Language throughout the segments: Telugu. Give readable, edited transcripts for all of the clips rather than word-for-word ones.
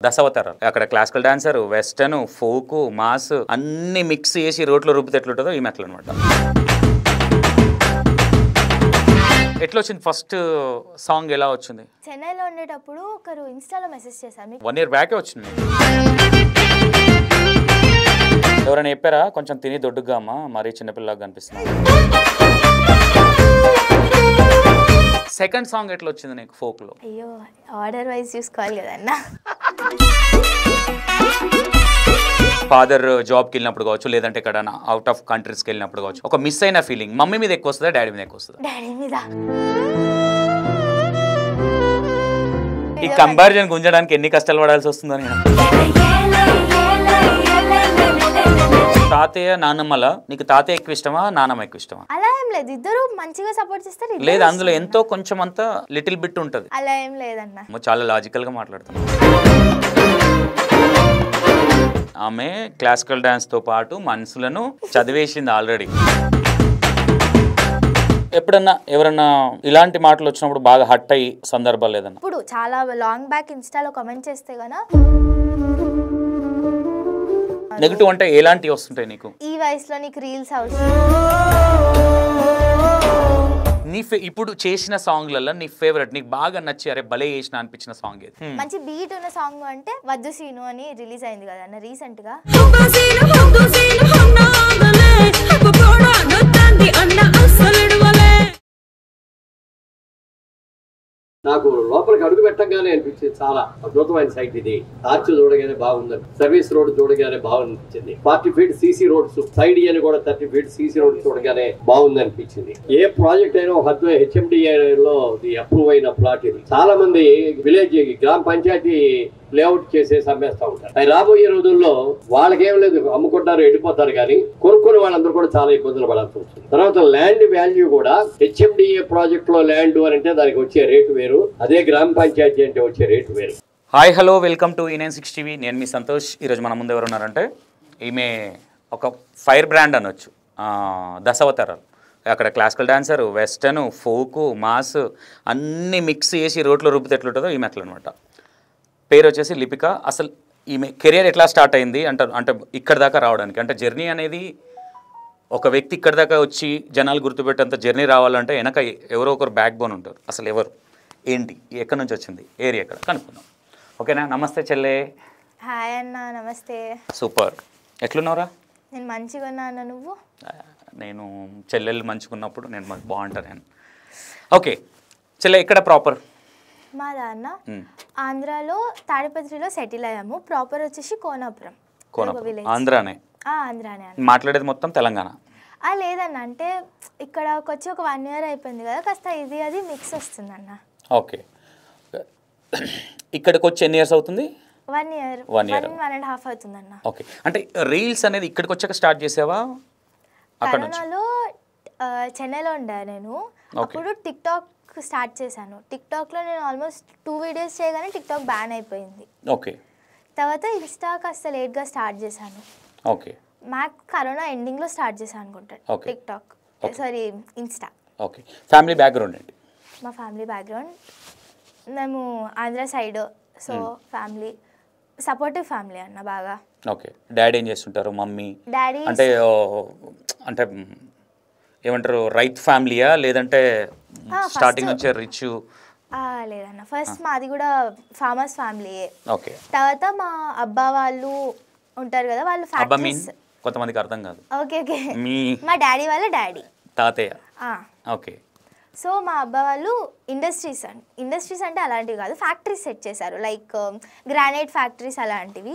దశావతారాలు. అక్కడ classical dancer, western, folk, mass అన్ని మిక్స్ చేసి రోడ్లో రూపుతే ఎట్లుంటుందో ఈ మెట్లు అనమాట. ఎట్లా వచ్చింది ఫస్ట్ సాంగ్? ఎలా వచ్చింది? చెన్నైలో ఉండేటప్పుడు ఒకరు ఇన్స్టాలో మెసేజ్ చేశారు. 1 year బ్యాకే వచ్చింది. ఎవరైనా చెప్పారా కొంచెం తిని దొడ్డుగా అమ్మా మరీ చిన్నపిల్లగా కనిపిస్తున్నా? సెకండ్ సాంగ్ ఎట్లా వచ్చింది నీకు ఫోక్ లో? అయ్యో ఆర్డర్ వైజ్ చూసుకోవాలి కదన్న. ఫాదర్ జాబ్కి వెళ్ళినప్పుడు కావచ్చు, లేదంటే ఎక్కడైనా అవుట్ ఆఫ్ కంట్రీస్కి వెళ్ళినప్పుడు కావచ్చు, ఒక మిస్ అయిన ఫీలింగ్ మమ్మీ మీద ఎక్కువ వస్తుందా డాడీ మీద ఎక్కువ వస్తుందా? డాడీ మీద. ఈ కంపారిజన్ గుంజడానికి ఎన్ని కష్టాలు పడాల్సి వస్తుందని. తాతయ్య నాన్నమ్మల నీకు తాతయ్య ఎక్కువ ఇష్టమా నాన్నమ్మ ఎక్కువ ఇష్టమా? అలా ఏం లేదు, ఇద్దరు మంచిగా సపోర్ట్ చేస్తారు. లేదు అందులో ఎంతో కొంచెం అంతా లిటిల్ బిట్ ఉంటుంది. అలా ఏం లేదన్న. చాలా లాజికల్ గా మాట్లాడుతున్నా. ఆమె క్లాసికల్ డాన్స్ తో పాటు మనసులను చదివేసింది ఆల్రెడీ. ఎప్పుడన్నా ఎవరన్నా ఇలాంటి మాటలు వచ్చినప్పుడు బాగా హట్ అయ్యి సందర్భాలు లేదన్నా? ఇప్పుడు చాలా లాంగ్ బ్యాక్ ఇన్స్టాలో కామెంట్ చేస్తే గనా నెగటివ్ అంటే ఎలాంటివి వస్తుంటాయి నీకు? ఈ వయసులో నీకు రీల్స్ అవసరం. నీ ఇప్పుడు చేసిన సాంగ్లలో నీ ఫేవరెట్ నీకు బాగా నచ్చి అరే భలే చేసిన అనిపించిన సాంగ్ ఏది? మంచి బీట్ ఉన్న సాంగ్ అంటే వద్దు సీను అని రిలీజ్ అయింది కదా అన్న రీసెంట్ గా. నాకు లోపలికి అడుగు పెట్టగానే అనిపించింది చాలా అద్భుతమైన సైట్ ఇది. ఆర్చ్ చూడగానే బాగుంది, సర్వీస్ రోడ్ చూడగానే బాగుంది. 40 feet సీసీ రోడ్స్, సైడ్ అని కూడా 30 feet సీసీ రోడ్ చూడగానే బాగుంది అనిపించింది. ఏ ప్రాజెక్ట్ అయినా ఒక హెచ్ఎండిఏ లో అప్రూవ్ అయిన ప్లాట్ ఇది. చాలా మంది విలేజ్ గ్రామ పంచాయతీ లేఅవుట్ చేసేసి అమ్మేస్తా ఉంటారు. అది రాబోయే రోజుల్లో వాళ్ళకేం లేదు, అమ్ముకుంటారు వెళ్ళిపోతారు, కానీ కొనుక్కునే వాళ్ళందరూ కూడా చాలా ఇబ్బందులు పడాల్సి వస్తుంది. తర్వాత ల్యాండ్ వాల్యూ కూడా హెచ్ఎండిఏ ప్రాజెక్ట్ లో ల్యాండ్ అని అంటే దానికి వచ్చే రేటు వేరు, అదే గ్రామ పంచాయతీ అంటే వచ్చే రేటు వేరు. Hi hello welcome to E96 TV. నేను మీ సంతోష్. ఈరోజు మన ముందు ఎవరు ఉన్నారంటే ఈమె ఒక ఫైర్ బ్రాండ్ అనొచ్చు, దశావతారాలు. అక్కడ classical dancer, western, folk, mass అన్ని మిక్స్ చేసి రోడ్లో రూపుతే ఎట్లుంటుందో ఈ మెట్లు అనమాట. పేరు వచ్చేసి లిపిక. అసలు ఈమె కెరియర్ ఎట్లా స్టార్ట్ అయింది అంటే ఇక్కడ దాకా రావడానికి అంటే జర్నీ అనేది ఒక వ్యక్తి ఇక్కడ దాకా వచ్చి జనాలు గుర్తుపెట్టేంత జర్నీ రావాలంటే వెనక ఎవరో ఒకరు బ్యాక్ బోన్ ఉంటారు. అసలు ఎవరు ఏంటి ఎక్కడి నుంచి వచ్చింది ఏరియా ఎక్కడ కనుక్కుందాం. ఓకేనా? నమస్తే చెల్లె. హాయ్ అన్న. నమస్తే. సూపర్. ఎట్లున్నావురా? నేను మంచిగా ఉన్నా అన్న. నువ్వు? నేను చెల్లెళ్ళు మంచుకున్నప్పుడు నేను మాకు బాగుంటాను నేను. ఓకే చెల్లె ఎక్కడ ప్రాపర్? మాదా అన్న ఆంధ్రాలో తాడిపత్రిలో సెటిల్ అయ్యాము. ప్రాపర్ వచ్చేసి కోనాపురం. ఆంధ్రానే? ఆంధ్రానే. మాట్లాడేది మొత్తం తెలంగాణ? లేదన్న, అంటే ఇక్కడకి వచ్చి ఒక 1 year అయిపోయింది కదా, కాస్త ఇది అది మిక్స్ వస్తుంది అన్న. ఓకే. ఇక్కడికి వచ్చి ఎన్ని ఇయర్స్ అవుతుంది? 1 year 1.5 అవుతుంది అన్న. ఓకే. అంటే రీల్స్ అనేది ఇక్కడికి వచ్చాక స్టార్ట్ చేసావా? కరోనాలో చెన్నైలో ఉండా నేను. అప్పుడు టిక్టాక్ స్టార్ట్ చేశాను. టిక్టాక్లో నేను ఆల్మోస్ట్ 2 videos చేయగానే టిక్టాక్ బ్యాన్ అయిపోయింది. ఓకే. తర్వాత ఇన్స్టా కాస్త లేట్గా స్టార్ట్ చేశాను. ఓకే. మాకు కరోనా ఎండింగ్లో స్టార్ట్ చేశాను అనుకుంటా TikTok, sorry Insta. Okay. Family background ఏంటి? మా ఫ్యామిలీ బ్యాక్గ్రౌండ్ మేము Andhra side, so family supportive family అన్న బాగా. ఓకే. డాడీ ఏం చేస్తుంటారు? మమ్మీ? డాడీ అంటే అంటే ఏమంటారు రైతు ఫ్యామిలీయా లేదంటే స్టార్టింగ్ నుంచి రిచ్? లేదన్న, ఫస్ట్ మాది కూడా ఫార్మర్స్ ఫ్యామిలీయే. ఓకే. తర్వాత మా అబ్బా వాళ్ళు ఉంటారు కదా, వాళ్ళు ఫ్యాక్టరీస్. కొంతమందికి అర్థం కాదు. Okay okay. మా డాడీ వాళ్ళ డాడీ తాతయ్య. ఓకే. సో మా అబ్బా వాళ్ళు ఇండస్ట్రీస్ అంటే అలాంటివి కాదు, ఫ్యాక్టరీస్ సెట్ చేశారు, లైక్ గ్రానైట్ ఫ్యాక్టరీస్ అలాంటివి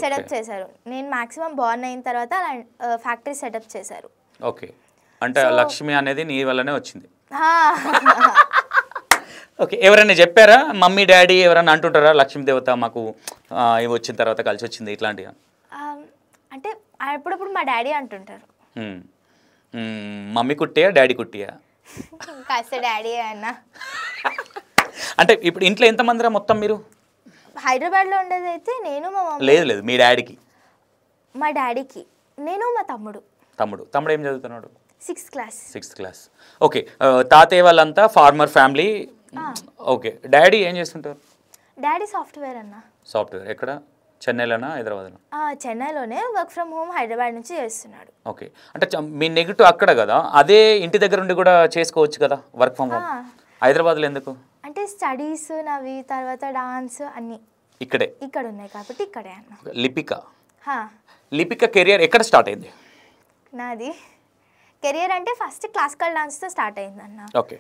సెటప్ చేశారు. నేను మాక్సిమం బార్న్ అయిన తర్వాత అలా ఫ్యాక్టరీ సెటప్ చేశారు. ఓకే. అంటే లక్ష్మి అనేది నీ వల్లనే వచ్చింది. ఓకే. ఎవరైనా చెప్పారా? మమ్మీ డాడీ ఎవరైనా అంటుంటారా లక్ష్మీ దేవత మాకు ఇవి వచ్చిన తర్వాత కలిసి వచ్చింది ఇట్లాంటివి? అంటే అప్పుడప్పుడు మా డాడీ అంటుంటారు. మమ్మీ కుట్టియా డాడీ కుట్టియా? కాస్త డాడీ అన్న. అంటే ఇప్పుడు ఇంట్లో ఎంతమందిరా మొత్తం మీరు? హైదరాబాద్లో ఉండేది అయితే నేను మా మమ్మీ. లేదు మీ డాడీకి? మా డాడీకి నేను మా తమ్ముడు. తమ్ముడు ఏం చదువుతున్నాడు? 6th class. ఓకే. తాతయ్య వాళ్ళంతా ఫార్మర్ ఫ్యామిలీ. ఓకే. డాడీ ఏం చేస్తుంటారు? డాడీ సాఫ్ట్వేర్ అన్న. సాఫ్ట్వేర్ ఎక్కడ? చెన్నైలోనా, హైదరాబాద్లో? చెన్నైలోనే వర్క్ ఫ్రమ్ హోమ్ హైదరాబాద్ నుంచి చేస్తున్నాడు. ఓకే. అంటే మీ నెగిటివ్ అక్కడ కదా, అదే ఇంటి దగ్గర ఉండి కూడా చేసుకోవచ్చు కదా వర్క్ ఫ్రమ్ హోమ్. హైదరాబాద్లో ఎందుకు? అంటే స్టడీస్ నవి, తర్వాత డాన్స్ అన్నీ ఇక్కడ ఉన్నాయి కాబట్టి ఇక్కడే అన్న. లిపిక కెరియర్ ఎక్కడ స్టార్ట్ అయింది? నాది కెరియర్ అంటే ఫస్ట్ క్లాసికల్ డాన్స్తో స్టార్ట్ అయింది అన్న. ఓకే.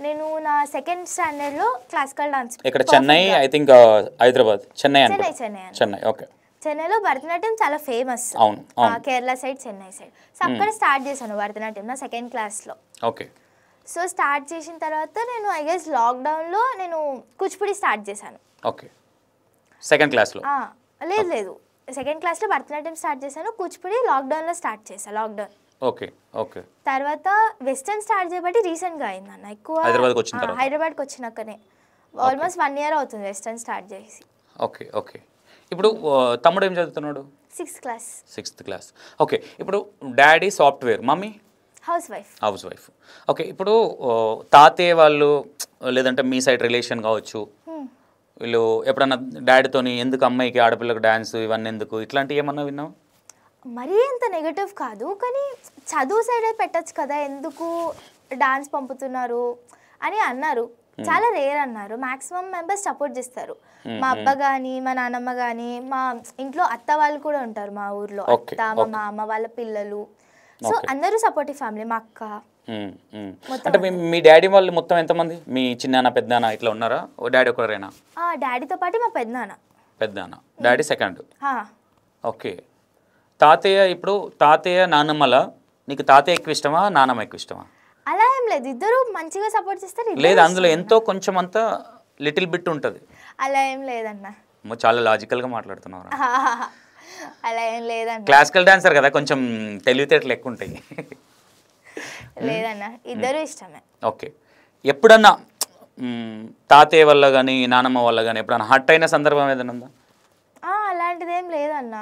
నేను నా సెకండ్ స్టాండర్డ్లో క్లాసికల్ డాన్స్. ఇక్కడ Chennai, I think Hyderabad, Chennai. Okay. చెన్నైలో భరతనాట్యం చాలా ఫేమస్. అవును. Kerala side, Chennai side. So అక్కడ స్టార్ట్ చేశాను భరతనాట్యం నా సెకండ్ క్లాస్లో. ఓకే. సో స్టార్ట్ చేసిన తర్వాత నేను ఐ గెస్ లాక్డౌన్లో నేను కూచిపూడి స్టార్ట్ చేశాను. ఓకే. సెకండ్ క్లాస్లో? లేదు, సెకండ్ క్లాస్లో భరతనాట్యం స్టార్ట్ చేశాను. కూచిపూడి లాక్డౌన్లో స్టార్ట్ చేశాను. లాక్డౌన్. ఓకే. ఓకే. తర్వాత వెస్టర్న్ స్టార్ట్ చేయబట్టి రీసెంట్గా అయిందన్న. ఎక్కువ హైదరాబాద్కి వచ్చినాకనే ఆల్మోస్ట్ 1 year అవుతుంది వెస్టర్న్ స్టార్ట్ చేసి. ఓకే. ఓకే. ఇప్పుడు తమ్ముడు ఏం చదువుతున్నాడు? 6th class. ఓకే. ఇప్పుడు daddy software, mummy house wife. Okay. ఇప్పుడు తాతయ్య వాళ్ళు లేదంటే మీ సైడ్ రిలేషన్ కావచ్చు, వీళ్ళు ఎప్పుడన్నా డాడీతోని ఎందుకు అమ్మాయికి ఆడపిల్లకు డ్యాన్స్ ఇవన్నీ ఎందుకు, ఇట్లాంటివి ఏమన్నా విన్నావు? మరీ అంత నెగటివ్ కాదు, కానీ చదువు సైడే పెట్టచ్చు కదా, ఎందుకు డాన్స్ పంపుతున్నారు అని అన్నారు. చాలా రేర్ అన్నారు. మ్యాక్సిమం మెంబర్స్ సపోర్ట్ చేస్తారు. మా అబ్బ కానీ, మా నాన్నమ్మ కానీ, మా ఇంట్లో అత్త వాళ్ళు కూడా ఉంటారు మా ఊర్లో. అత్త, మా మామ వాళ్ళ పిల్లలు. సో అందరూ సపోర్టివ్ ఫ్యామిలీ. మా అక్క. అంటే మీ డాడీ వాళ్ళు మొత్తం ఎంతమంది? మీ చిన్నాన్న, పెద్దనాన్న ఇట్లా ఉన్నారా? డాడీ ఒకరేనా? డాడీతో పాటు మా పెద్దనాన్న. Daddy second. ఓకే. తాతయ్య నాన్నమ్మల నీకు తాతయ్య ఎక్కువ ఇష్టమా, నాన్నమ్మ ఎక్కువ ఇష్టమా? అలా ఏం లేదు, ఇద్దరు మంచిగా సపోర్ట్ చేస్తారు. లేదు, అందులో ఎంతో కొంచెం అంతా లిటిల్ బిట్ ఉంటుంది. అలా ఏం లేదన్న. చాలా లాజికల్గా మాట్లాడుతున్నావు. అలా ఏం లేదన్న. క్లాసికల్ డాన్సర్ కదా, కొంచెం తెలివితేటలు ఎక్కువ ఉంటాయి. లేదన్న, ఇద్దరు ఇష్టమే. ఓకే. ఎప్పుడన్నా తాతయ్య వల్ల కానీ నానమ్మ వల్ల కానీ ఎప్పుడన్నా హర్ట్ అయిన సందర్భం ఏదైనా ఉందా? అలాంటిది ఏం లేదన్న.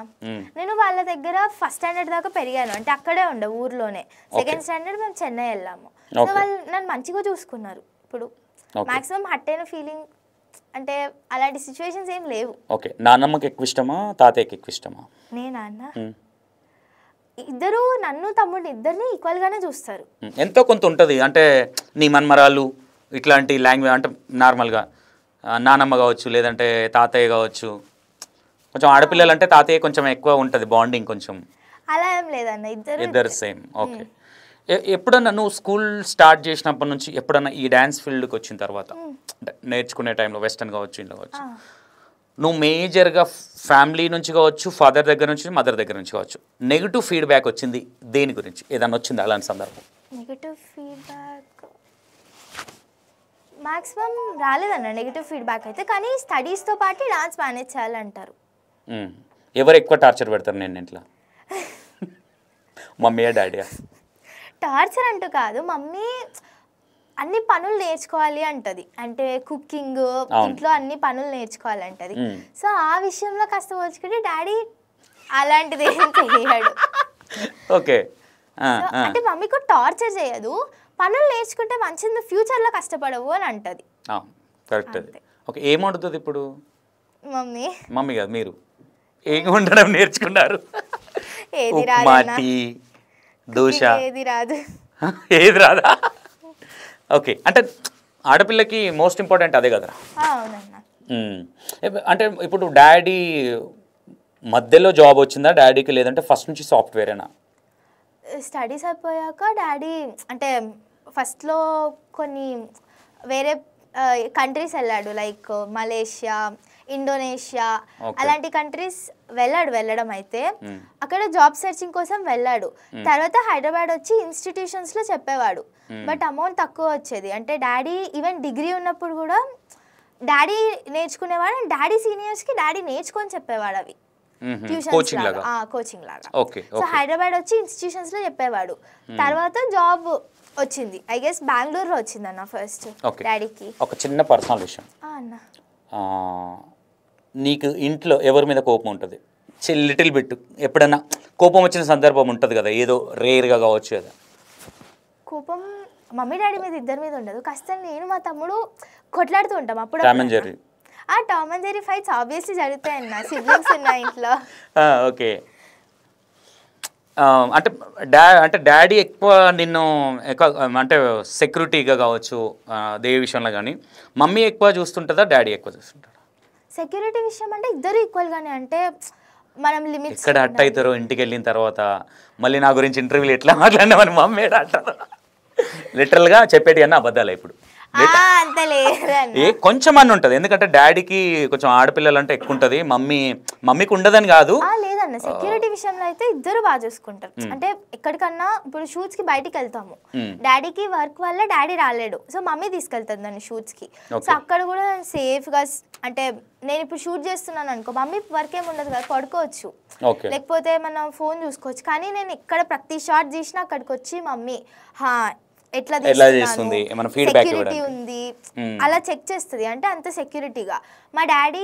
నేను వాళ్ళ దగ్గర ఫస్ట్ స్టాండర్డ్ దాకా పెరిగాను, అంటే అక్కడే ఉండే ఊర్లోనే. సెకండ్ స్టాండర్డ్ మేము చెన్నై వెళ్ళాము. సో వాళ్ళు నన్ను మంచిగా చూసుకున్నారు. ఇప్పుడు మాక్సిమం హర్ట్ అయిన ఫీలింగ్ అంటే అలాంటి సిచ్యువేషన్స్ ఏం లేవు. ఓకే. నాన్నమ్మకి ఎక్కువ ఇష్టమా, తాతయ్యకి ఎక్కువ ఇష్టమా? నేనా అన్న, ఇద్దరు నన్ను తమ్ముడిని ఇద్దరిని ఈక్వల్గానే చూస్తారు. ఎంతో కొంత ఉంటుంది. అంటే నీ మన్మరాలు ఇట్లాంటి లాంగ్వేజ్ అంటే నార్మల్గా నానమ్మ కావచ్చు, లేదంటే తాతయ్య కావచ్చు. కొంచెం ఆడపిల్లలు అంటే తాతయ్య కొంచెం ఎక్కువ ఉంటుంది బాండింగ్ కొంచెం. అలా ఏం లేదన్న, ఇద్దరు సేమ్. ఓకే. ఎప్పుడన్నా నువ్వు స్కూల్ స్టార్ట్ చేసినప్పటి నుంచి ఎప్పుడన్నా ఈ డ్యాన్స్ ఫీల్డ్కి వచ్చిన తర్వాత అంటే నేర్చుకునే టైంలో వెస్టర్న్ కావచ్చు, ఇంట్లో కావచ్చు, నువ్వు మేజర్గా ఫ్యామిలీ నుంచి కావచ్చు, ఫాదర్ దగ్గర నుంచి, మదర్ దగ్గర నుంచి కావచ్చు, నెగిటివ్ ఫీడ్బ్యాక్ వచ్చింది దేని గురించి? ఏదన్నా వచ్చింది అలాంటి సందర్భం? నెగిటివ్ ఫీడ్బ్యాక్ మ్యాక్సిమం రాలేదన్న. నెగిటివ్ ఫీడ్బ్యాక్ అయితే, కానీ స్టడీస్తో పాటు డాన్స్ మేనేజ్ చేయాలంటారు. ఎవరు ఎక్కువ టార్చర్ పెడతారు నేను ఇంట్లో? మమ్మీయా, డాడీయా? టార్చర్ అంటూ కాదు, మమ్మీ అన్ని పనులు నేర్చుకోవాలి అంటది. అంటే కుకింగ్, ఇంట్లో అన్ని పనులు నేర్చుకోవాలంటది. సో ఆ విషయంలో కాస్త పోల్చుకుంటే డాడీ అలాంటిది ఏం చేయడు. ఓకే. అంటే మమ్మీకు టార్చర్ చేయదు, పనులు నేర్చుకుంటే మంచిది, ఫ్యూచర్లో కష్టపడవు అని అంటది. కరెక్ట్. ఓకే. ఏం వండుతుంది ఇప్పుడు మమ్మీ కాదు మీరు? ఏం వండడం నేర్చుకున్నారు? దోశ ఏది రాదా? ఓకే. అంటే ఆడపిల్లకి మోస్ట్ ఇంపార్టెంట్ అదే కదరా. అంటే ఇప్పుడు డాడీ మధ్యలో జాబ్ వచ్చిందా డాడీకి, లేదంటే ఫస్ట్ నుంచి సాఫ్ట్వేరేనా? స్టడీస్ అయిపోయాక డాడీ అంటే ఫస్ట్లో కొన్ని వేరే కంట్రీస్ వెళ్ళాడు, లైక్ మలేషియా, ఇండోనేషియా, అలాంటి కంట్రీస్ వెళ్ళడం అయితే అక్కడ జాబ్ సెర్చింగ్ కోసం వెళ్ళాడు. తర్వాత హైదరాబాద్ వచ్చి ఇన్స్టిట్యూషన్స్ లో చెప్పేవాడు, బట్ అమౌంట్ తక్కువ వచ్చేది. అంటే డాడీ ఈవెన్ డిగ్రీ ఉన్నప్పుడు కూడా డాడీ నేర్చుకునేవాడు, డాడీ సీనియర్స్ కి డాడీ నేర్చుకొని చెప్పేవాడు అవి కోచింగ్ లాగా. సో హైదరాబాద్ వచ్చి ఇన్స్టిట్యూషన్స్ లో చెప్పేవాడు. తర్వాత జాబ్ వచ్చింది, ఐ గెస్ బెంగళూరులో వచ్చింది అన్న ఫస్ట్ డాడీకి. ఒక చిన్న పర్సనల్ విషయం అన్న, నీకు ఇంట్లో ఎవరి మీద కోపం ఉంటుంది? లిటిల్ బిట్ ఎప్పుడన్నా కోపం వచ్చిన సందర్భం ఉంటుంది కదా, ఏదో రేర్గా కావచ్చు కదా? కోపం మమ్మీ డాడీ మీద ఇద్దరి మీద ఉండదు, కాస్త నేను మా తమ్ముడు కొట్లాడుతూ ఉంటాం అప్పుడు. ఆ Tom and Jerry fights obviously జరుగుతాయన్న, సిబ్లింగ్స్ ఉన్న ఇంట్లో. ఓకే. అంటే అంటే డాడీ ఎక్కువ నిన్ను ఎక్కువ అంటే సెక్యూరిటీగా కావచ్చు దేవి విషయంలో, కానీ మమ్మీ ఎక్కువ చూస్తుంటుందా డాడీ ఎక్కువ చూస్తుంటారా? సెక్యూరిటీ విషయం అంటే ఇద్దరు ఈక్వల్గానే, అంటే మనం లిమిట్స్ ఎక్కడ అట్ అవుతారో ఇంటికి వెళ్ళిన తర్వాత మళ్ళీ నా గురించి ఇంటర్వ్యూలు ఎట్లా మాట్లాడినా మన మమ్మీ అంటారు. లిటరల్గా చెప్పేటి అన్న అబద్ధాలే ఇప్పుడు. అంత లేదన్న, కొంచెం అని ఉంటుంది, ఎందుకంటే డాడీకి కొంచెం ఆడపిల్లలు అంటే ఎక్కువ ఉంటుంది, మమ్మీకి ఉండదని కాదు. లేదన్న సెక్యూరిటీ విషయంలో అయితే ఇద్దరు బాగా చూసుకుంటారు. అంటే ఎక్కడికన్నా ఇప్పుడు షూట్స్ కి బయటికి వెళ్తాము, డాడీకి వర్క్ వల్ల డాడీ రాలేడు, సో మమ్మీ తీసుకెళ్తుంది నన్ను షూట్స్ కి. సో అక్కడ కూడా సేఫ్ గా, అంటే నేను ఇప్పుడు షూట్ చేస్తున్నాను అనుకో, మమ్మీ వర్క్ ఏమి ఉండదు కదా, పడుకోవచ్చు లేకపోతే మనం ఫోన్ చూసుకోవచ్చు. కానీ నేను ఎక్కడ ప్రతి షాట్ తీసినా అక్కడికి వచ్చి మమ్మీ ఎట్లా చేస్తుంది, సెక్యూరిటీ ఉంది అలా చెక్ చేస్తుంది, అంటే అంత సెక్యూరిటీగా. మా డాడీ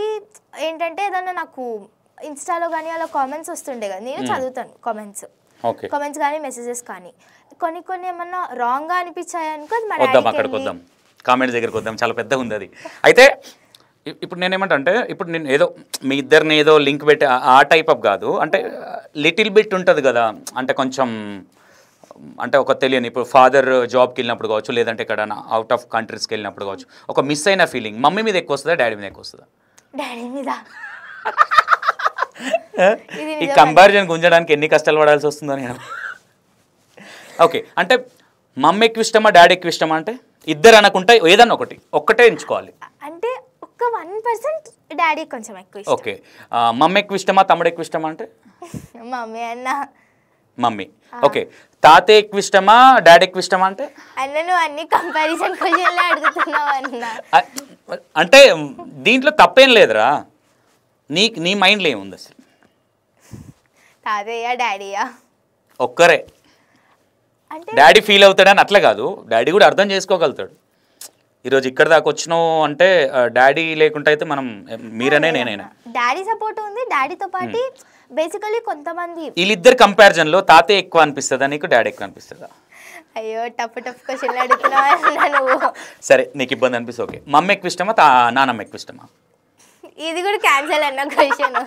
ఏంటంటే ఏదన్నా నాకు ఇన్స్టాలో కానీ అలా కామెంట్స్ వస్తుండే కదా, నేను చదువుతాను కామెంట్స్ కానీ మెసేజెస్ కానీ, కొన్ని ఏమన్నా రాంగ్గా అనిపించాయి అనుకో, మా డాడీ కామెంట్స్ దగ్గరికి వద్దాం, చాలా పెద్దగా ఉంది అది. అయితే ఇప్పుడు నేనేమంటే, ఇప్పుడు నేను ఏదో మీ ఇద్దరిని ఏదో లింక్ పెట్టి ఆ టైప్ ఆఫ్ కాదు, అంటే లిటిల్ బిట్ ఉంటుంది కదా, అంటే కొంచెం అంటే ఒక తెలియని, ఇప్పుడు ఫాదర్ జాబ్కి వెళ్ళినప్పుడు కావచ్చు, లేదంటే ఇక్కడ అవుట్ ఆఫ్ కంట్రీస్కి వెళ్ళినప్పుడు కావచ్చు, ఒక మిస్ అయిన ఫీలింగ్ మమ్మీ మీద ఎక్కువ వస్తుందా డాడీ మీద ఎక్కువ వస్తుందా? డాడీ మీద. ఈ కంపారిజన్ గుంజడానికి ఎన్ని కష్టాలు పడాల్సి వస్తుందో నేను. ఓకే, అంటే మమ్మీ ఎక్కువ ఇష్టమా డాడీ ఎక్కువ ఇష్టమా? అంటే ఇద్దరు అనుకుంటే ఏదన్నా ఒక్కటే ఎంచుకోవాలి అంటే ఒక 1% డాడీ కొంచెం ఎక్కువ ఇష్టం. ఓకే, మమ్మీ ఎక్కువ ఇష్టమా తమ్ముడు ఎక్కువ ఇష్టమా? అంటే మమ్మీ అన్న. మమ్మీ. ఓకే, తాతయ్య ఎక్కువ ఇష్టమా డాడీ ఎక్కువ ఇష్టమా? అంటే అన్న నువ్వు అన్ని కంపారిజన్ క్వశ్చన్లే అడుగుతున్నావు అన్న. అంటే దీంట్లో తప్పేం లేదురా, నీ మైండ్లో ఏముంది అసలు? తాతయ్య డాడీయా? ఒక్కరే. అంటే డాడీ ఫీల్ అవుతాడని అట్లా కాదు, డాడీ కూడా అర్థం చేసుకోగలుగుతాడు. ఈరోజు ఇక్కడ దాకా వచ్చినావు అంటే డాడీ లేకుంటే అయితే మనం మీరనే నేనైనా. డాడీ సపోర్ట్ ఉంది, డాడీతో పాటు బేసికలీ కొంతమంది వీళ్ళిద్దరు కంపారిజన్లో తాతయ్య ఎక్కువ అనిపిస్తుందా నీకు డాడీ ఎక్కువ అనిపిస్తుందా? అయ్యో టఫ్ క్వశ్చన్లు అడుగుతున్నావు. సరే నీకు ఇబ్బంది అనిపిస్తుంది. ఓకే, మమ్మీ ఎక్కువ ఇష్టమా నానమ్మ ఎక్కువ ఇష్టమా? ఇది కూడా క్యాన్సల్ అన్న క్వశ్చన్.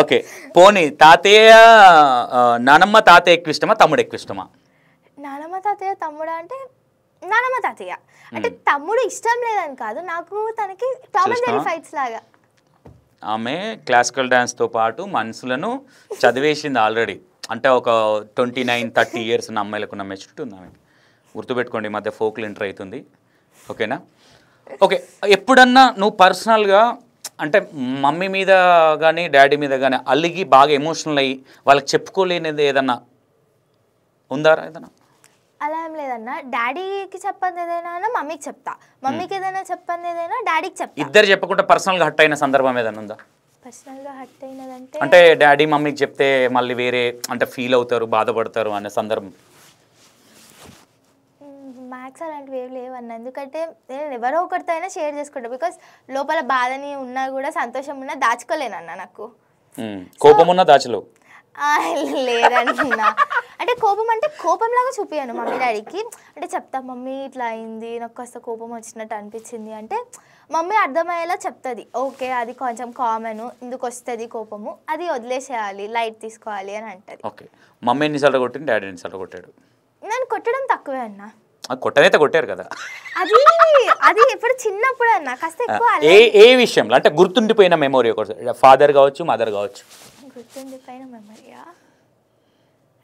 ఓకే, పోనీ తాతయ్య నానమ్మ తాతయ్య ఎక్కువ ఇష్టమా తమ్ముడు ఎక్కువ ఇష్టమా? నానమ్మ తాతయ్య తమ్ముడు అంటే నానమ్మ తాతయ్య. అంటే తమ్ముడు ఇష్టం లేదని కాదు, నాకు తనకి టామ్ అండ్ జెర్రీ ఫైట్స్ లాగా. ఆమె క్లాసికల్ డ్యాన్స్తో పాటు మనసులను చదివేసింది ఆల్రెడీ. అంటే ఒక 29-30 ఇయర్స్ ఉన్న అమ్మాయిలకు ఉన్న మెచ్యూరిటీ ఉంది ఆమె. గుర్తుపెట్టుకోండి, ఈ మధ్య ఫోక్లు ఎంటర్ అవుతుంది. ఓకేనా? ఓకే, ఎప్పుడన్నా నువ్వు పర్సనల్గా అంటే మమ్మీ మీద కానీ డాడీ మీద కానీ అలిగి బాగా ఎమోషనల్ అయ్యి వాళ్ళకి చెప్పుకోలేనిది ఏదన్నా ఉందారా? ఏదన్నా అలా ఏం లేదన్న, డాడీకి చెప్పంది ఏదైనా మమ్మీకి చెప్తా, మమ్మీకి ఏదైనా చెప్పంది ఏదైనా డాడీకి చెప్తా. ఇద్దరు చెప్పకుండా పర్సనల్గా హట్ అయిన సందర్భం ఏదైనా ఉందా? పర్సనల్గా హట్ అయినదంటే అంటే డాడీ మమ్మీకి చెప్తే మళ్ళీ వేరే అంటే ఫీల్ అవుతారు, బాధపడతారు అనే సందర్భం? మ్యాథ్స్ అలాంటివి ఏం లేవన్న, ఎందుకంటే నేను ఎవరో ఒకరితో అయినా షేర్ చేసుకుంటా. బికాస్ లోపల బాధని ఉన్నా కూడా సంతోషం ఉన్నా దాచుకోలేనన్న. నాకు కోపం ఉన్నా దాచలేవు? లేదన్నా, అంటే కోపం అంటే కోపంలాగా చూపించాను మమ్మీ డాడీకి. అంటే చెప్తా, మమ్మీ ఇట్లా అయింది, నాకు కాస్త కోపం వచ్చినట్టు అనిపించింది అంటే మమ్మీ అర్థమయ్యేలా చెప్తుంది. ఓకే, అది కొంచెం కామన్, ఇందుకు వస్తుంది కోపము, అది వదిలేసేయాలి, లైట్ తీసుకోవాలి అని అంటది. ఓకే, మమ్మీ ఎన్నిసార్లు కొట్టింది, డాడీ ఎన్నిసార్లు కొట్టాడు? నన్ను కొట్టడం తక్కువే అన్న. కొట్టనైతే కొట్టారు కదా, అది ఎప్పుడు చిన్నప్పుడు అన్న, కాస్త ఎక్కువ. ఏ విషయంలో అంటే గుర్తుండిపోయిన మెమొరీ? ఫాదర్ కావచ్చు, మదర్ కావచ్చు. గుర్తుండిపోయిన మెమరీయా?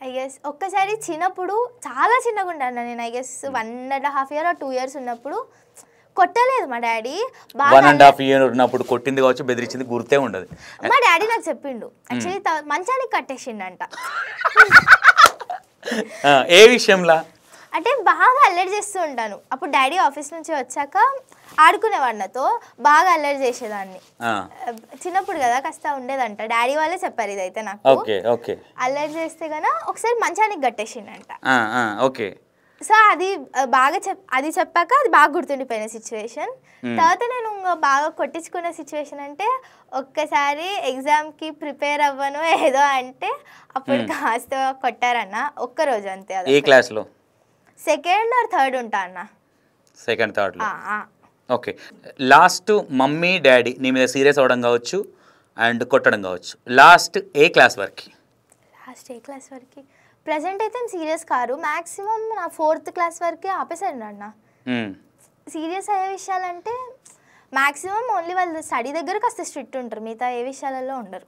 ఐ గెస్ ఒక్కసారి చిన్నప్పుడు, చాలా చిన్నగా ఉంటాను నేను, I guess 1.5 year or 2 years ఉన్నప్పుడు కొట్టలేదు మా డాడీ. 1.5 year ఉన్నప్పుడు కొట్టింది కావచ్చు, బెదిరించింది గుర్తే ఉండదు. మా డాడీ నాకు చెప్పిండు, యాక్చువల్లీ మంచానికి కట్టేసిండంట. ఏ విషయంలో? అంటే బాగా అల్లరి చేస్తూ ఉంటాను. అప్పుడు డాడీ ఆఫీస్ నుంచి వచ్చాక ఆడుకునేవాడు నాతో, బాగా అల్లరి చేసేదాన్ని. చిన్నప్పుడు కదా కాస్త ఉండేదంట, డాడీ వాళ్ళే చెప్పారు ఇదైతే నాకు. అల్లరి చేస్తే గన ఒకసారి మంచానికి కట్టేసిండంట. సో అది బాగా అది చెప్పాక అది బాగా గుర్తుండిపోయిన సిచ్యువేషన్. తర్వాత నేను బాగా కొట్టించుకున్న సిచ్యువేషన్ అంటే, ఒక్కసారి ఎగ్జామ్కి ప్రిపేర్ అవ్వను ఏదో అంటే అప్పుడు కాస్త కొట్టారన్న, ఒక్కరోజు అంతే. ఏ క్లాస్లో? 2nd or 3rd ఉంటా అన్న. 2nd, 3rd. Okay. Last mummy daddy నీ మీద సీరియస్ అవ్వడం కావచ్చు అండ్ కొట్టడం కావచ్చు, లాస్ట్ ఏ క్లాస్ వరకు? లాస్ట్ ఏ క్లాస్ వరకు ప్రజెంట్ అయితే సీరియస్ కారు, మ్యాక్సిమం నా 4th క్లాస్ వరకే ఆపేశారు అన్న. సీరియస్ అయ్యే విషయాలంటే మ్యాక్సిమం ఓన్లీ వాళ్ళు స్టడీ దగ్గర కాస్త స్ట్రిక్ట్ ఉంటారు, మిగతా ఏ విషయాలలో ఉండరు.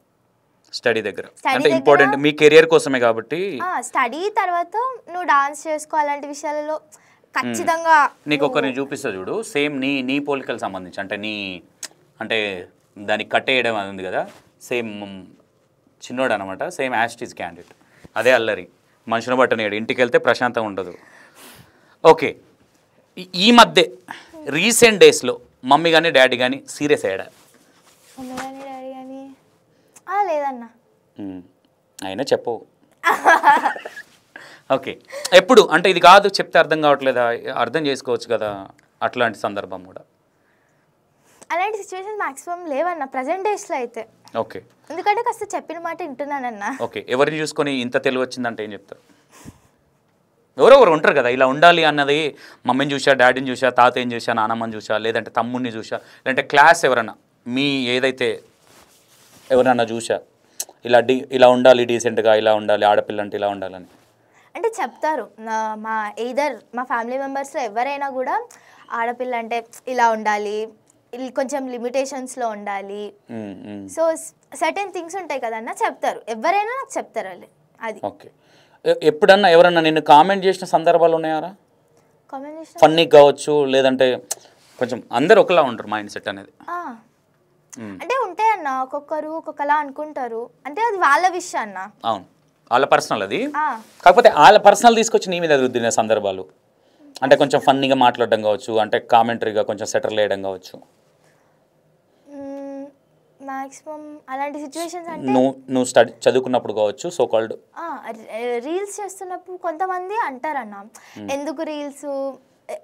స్టడీ దగ్గర అంటే ఇంపార్టెంట్ మీ కెరియర్ కోసమే కాబట్టి. స్టడీ తర్వాత నువ్వు డాన్స్ చేసుకో అలాంటి విషయాలలో ఖచ్చితంగా. నీకు ఒకరిని చూపిస్తా చూడు, సేమ్ నీ పోలికల్ సంబంధించి అంటే అంటే దానికి కట్టేయడం అది ఉంది కదా, సేమ్ చిన్నోడు అనమాట, సేమ్ యాస్టీజ్ క్యాండిడేట్, అదే అల్లరి, మనుషుని బట్టనేడు, ఇంటికి వెళ్తే ప్రశాంతంగా ఉండదు. ఓకే, ఈ మధ్య రీసెంట్ డేస్లో మమ్మీ కానీ డాడీ కానీ సీరియస్ అయ్యాడా? మమ్మీ కానీ డాడీ కానీ లేదన్నా. అయినా చెప్పవు. ఓకే, ఎప్పుడు అంటే ఇది కాదు చెప్తే అర్థం కావట్లేదా, అర్థం చేసుకోవచ్చు కదా, అట్లాంటి సందర్భం కూడా? అలాంటి సిచ్యువేషన్ మాక్సిమం లేవన్న ప్రజెంట్ డేస్లో అయితే. ఓకే, ఎందుకంటే కాస్త చెప్పిన మాట వింటున్నానన్నా. ఓకే, ఎవరిని చూసుకొని ఇంత తెలివి వచ్చిందంటే ఏం చెప్తారు? ఎవరొకరు ఉంటారు కదా ఇలా ఉండాలి అన్నది, మమ్మీని చూసా, డాడీని చూసా, తాతయ్యని చూసా, నానమ్మని చూసా, లేదంటే తమ్ముడిని చూసా, లేదంటే క్లాస్ ఎవరన్నా మీ ఏదైతే ఎవరన్నా చూసా ఇలా ఇలా ఉండాలి, డీసెంట్గా ఇలా ఉండాలి, ఆడపిల్ల అంటే ఇలా ఉండాలని అంటే చెప్తారు. మా మా ఫ్యామిలీ మెంబర్స్లో ఎవరైనా కూడా ఆడపిల్ల అంటే ఇలా ఉండాలి, కొంచెం లిమిటేషన్స్లో ఉండాలి, సో సర్టెన్ థింగ్స్ ఉంటాయి కదన్నా, చెప్తారు, ఎవరైనా నాకు చెప్తారు వాళ్ళు. అది ఓకే. ఎప్పుడన్నా ఎవరన్నా నిన్ను కామెంట్ చేసిన సందర్భాలు ఉన్నాయారా? కామెంట్ చేసిన ఫన్నీ కావచ్చు, లేదంటే కొంచెం అందరు ఒకలా ఉంటారు మైండ్ సెట్ అనేది? అంటే ఉంటాయి అన్న, ఒక్కొక్కరు ఒక్కొక్కలా అనుకుంటారు, అంటే అది వాళ్ళ విషయం అన్న. అవును, వాళ్ళ పర్సనల్ అది. కాకపోతే వాళ్ళ పర్సనల్ తీసుకొచ్చి నీ మీద రుద్దిన సందర్భాలు అంటే కొంచెం ఫన్నీగా మాట్లాడడం కావచ్చు, అంటే కామెంటరీగా కొంచెం సెటర్ వేయడం కావచ్చు. మాక్సిమం అలాంటి సిచ్యువేషన్స్ అంటే నువ్వు చదువుకున్నప్పుడు కావచ్చు, సో కాల్డ్ రీల్స్ చేస్తున్నప్పుడు కొంతమంది అంటారన్న, ఎందుకు రీల్స్,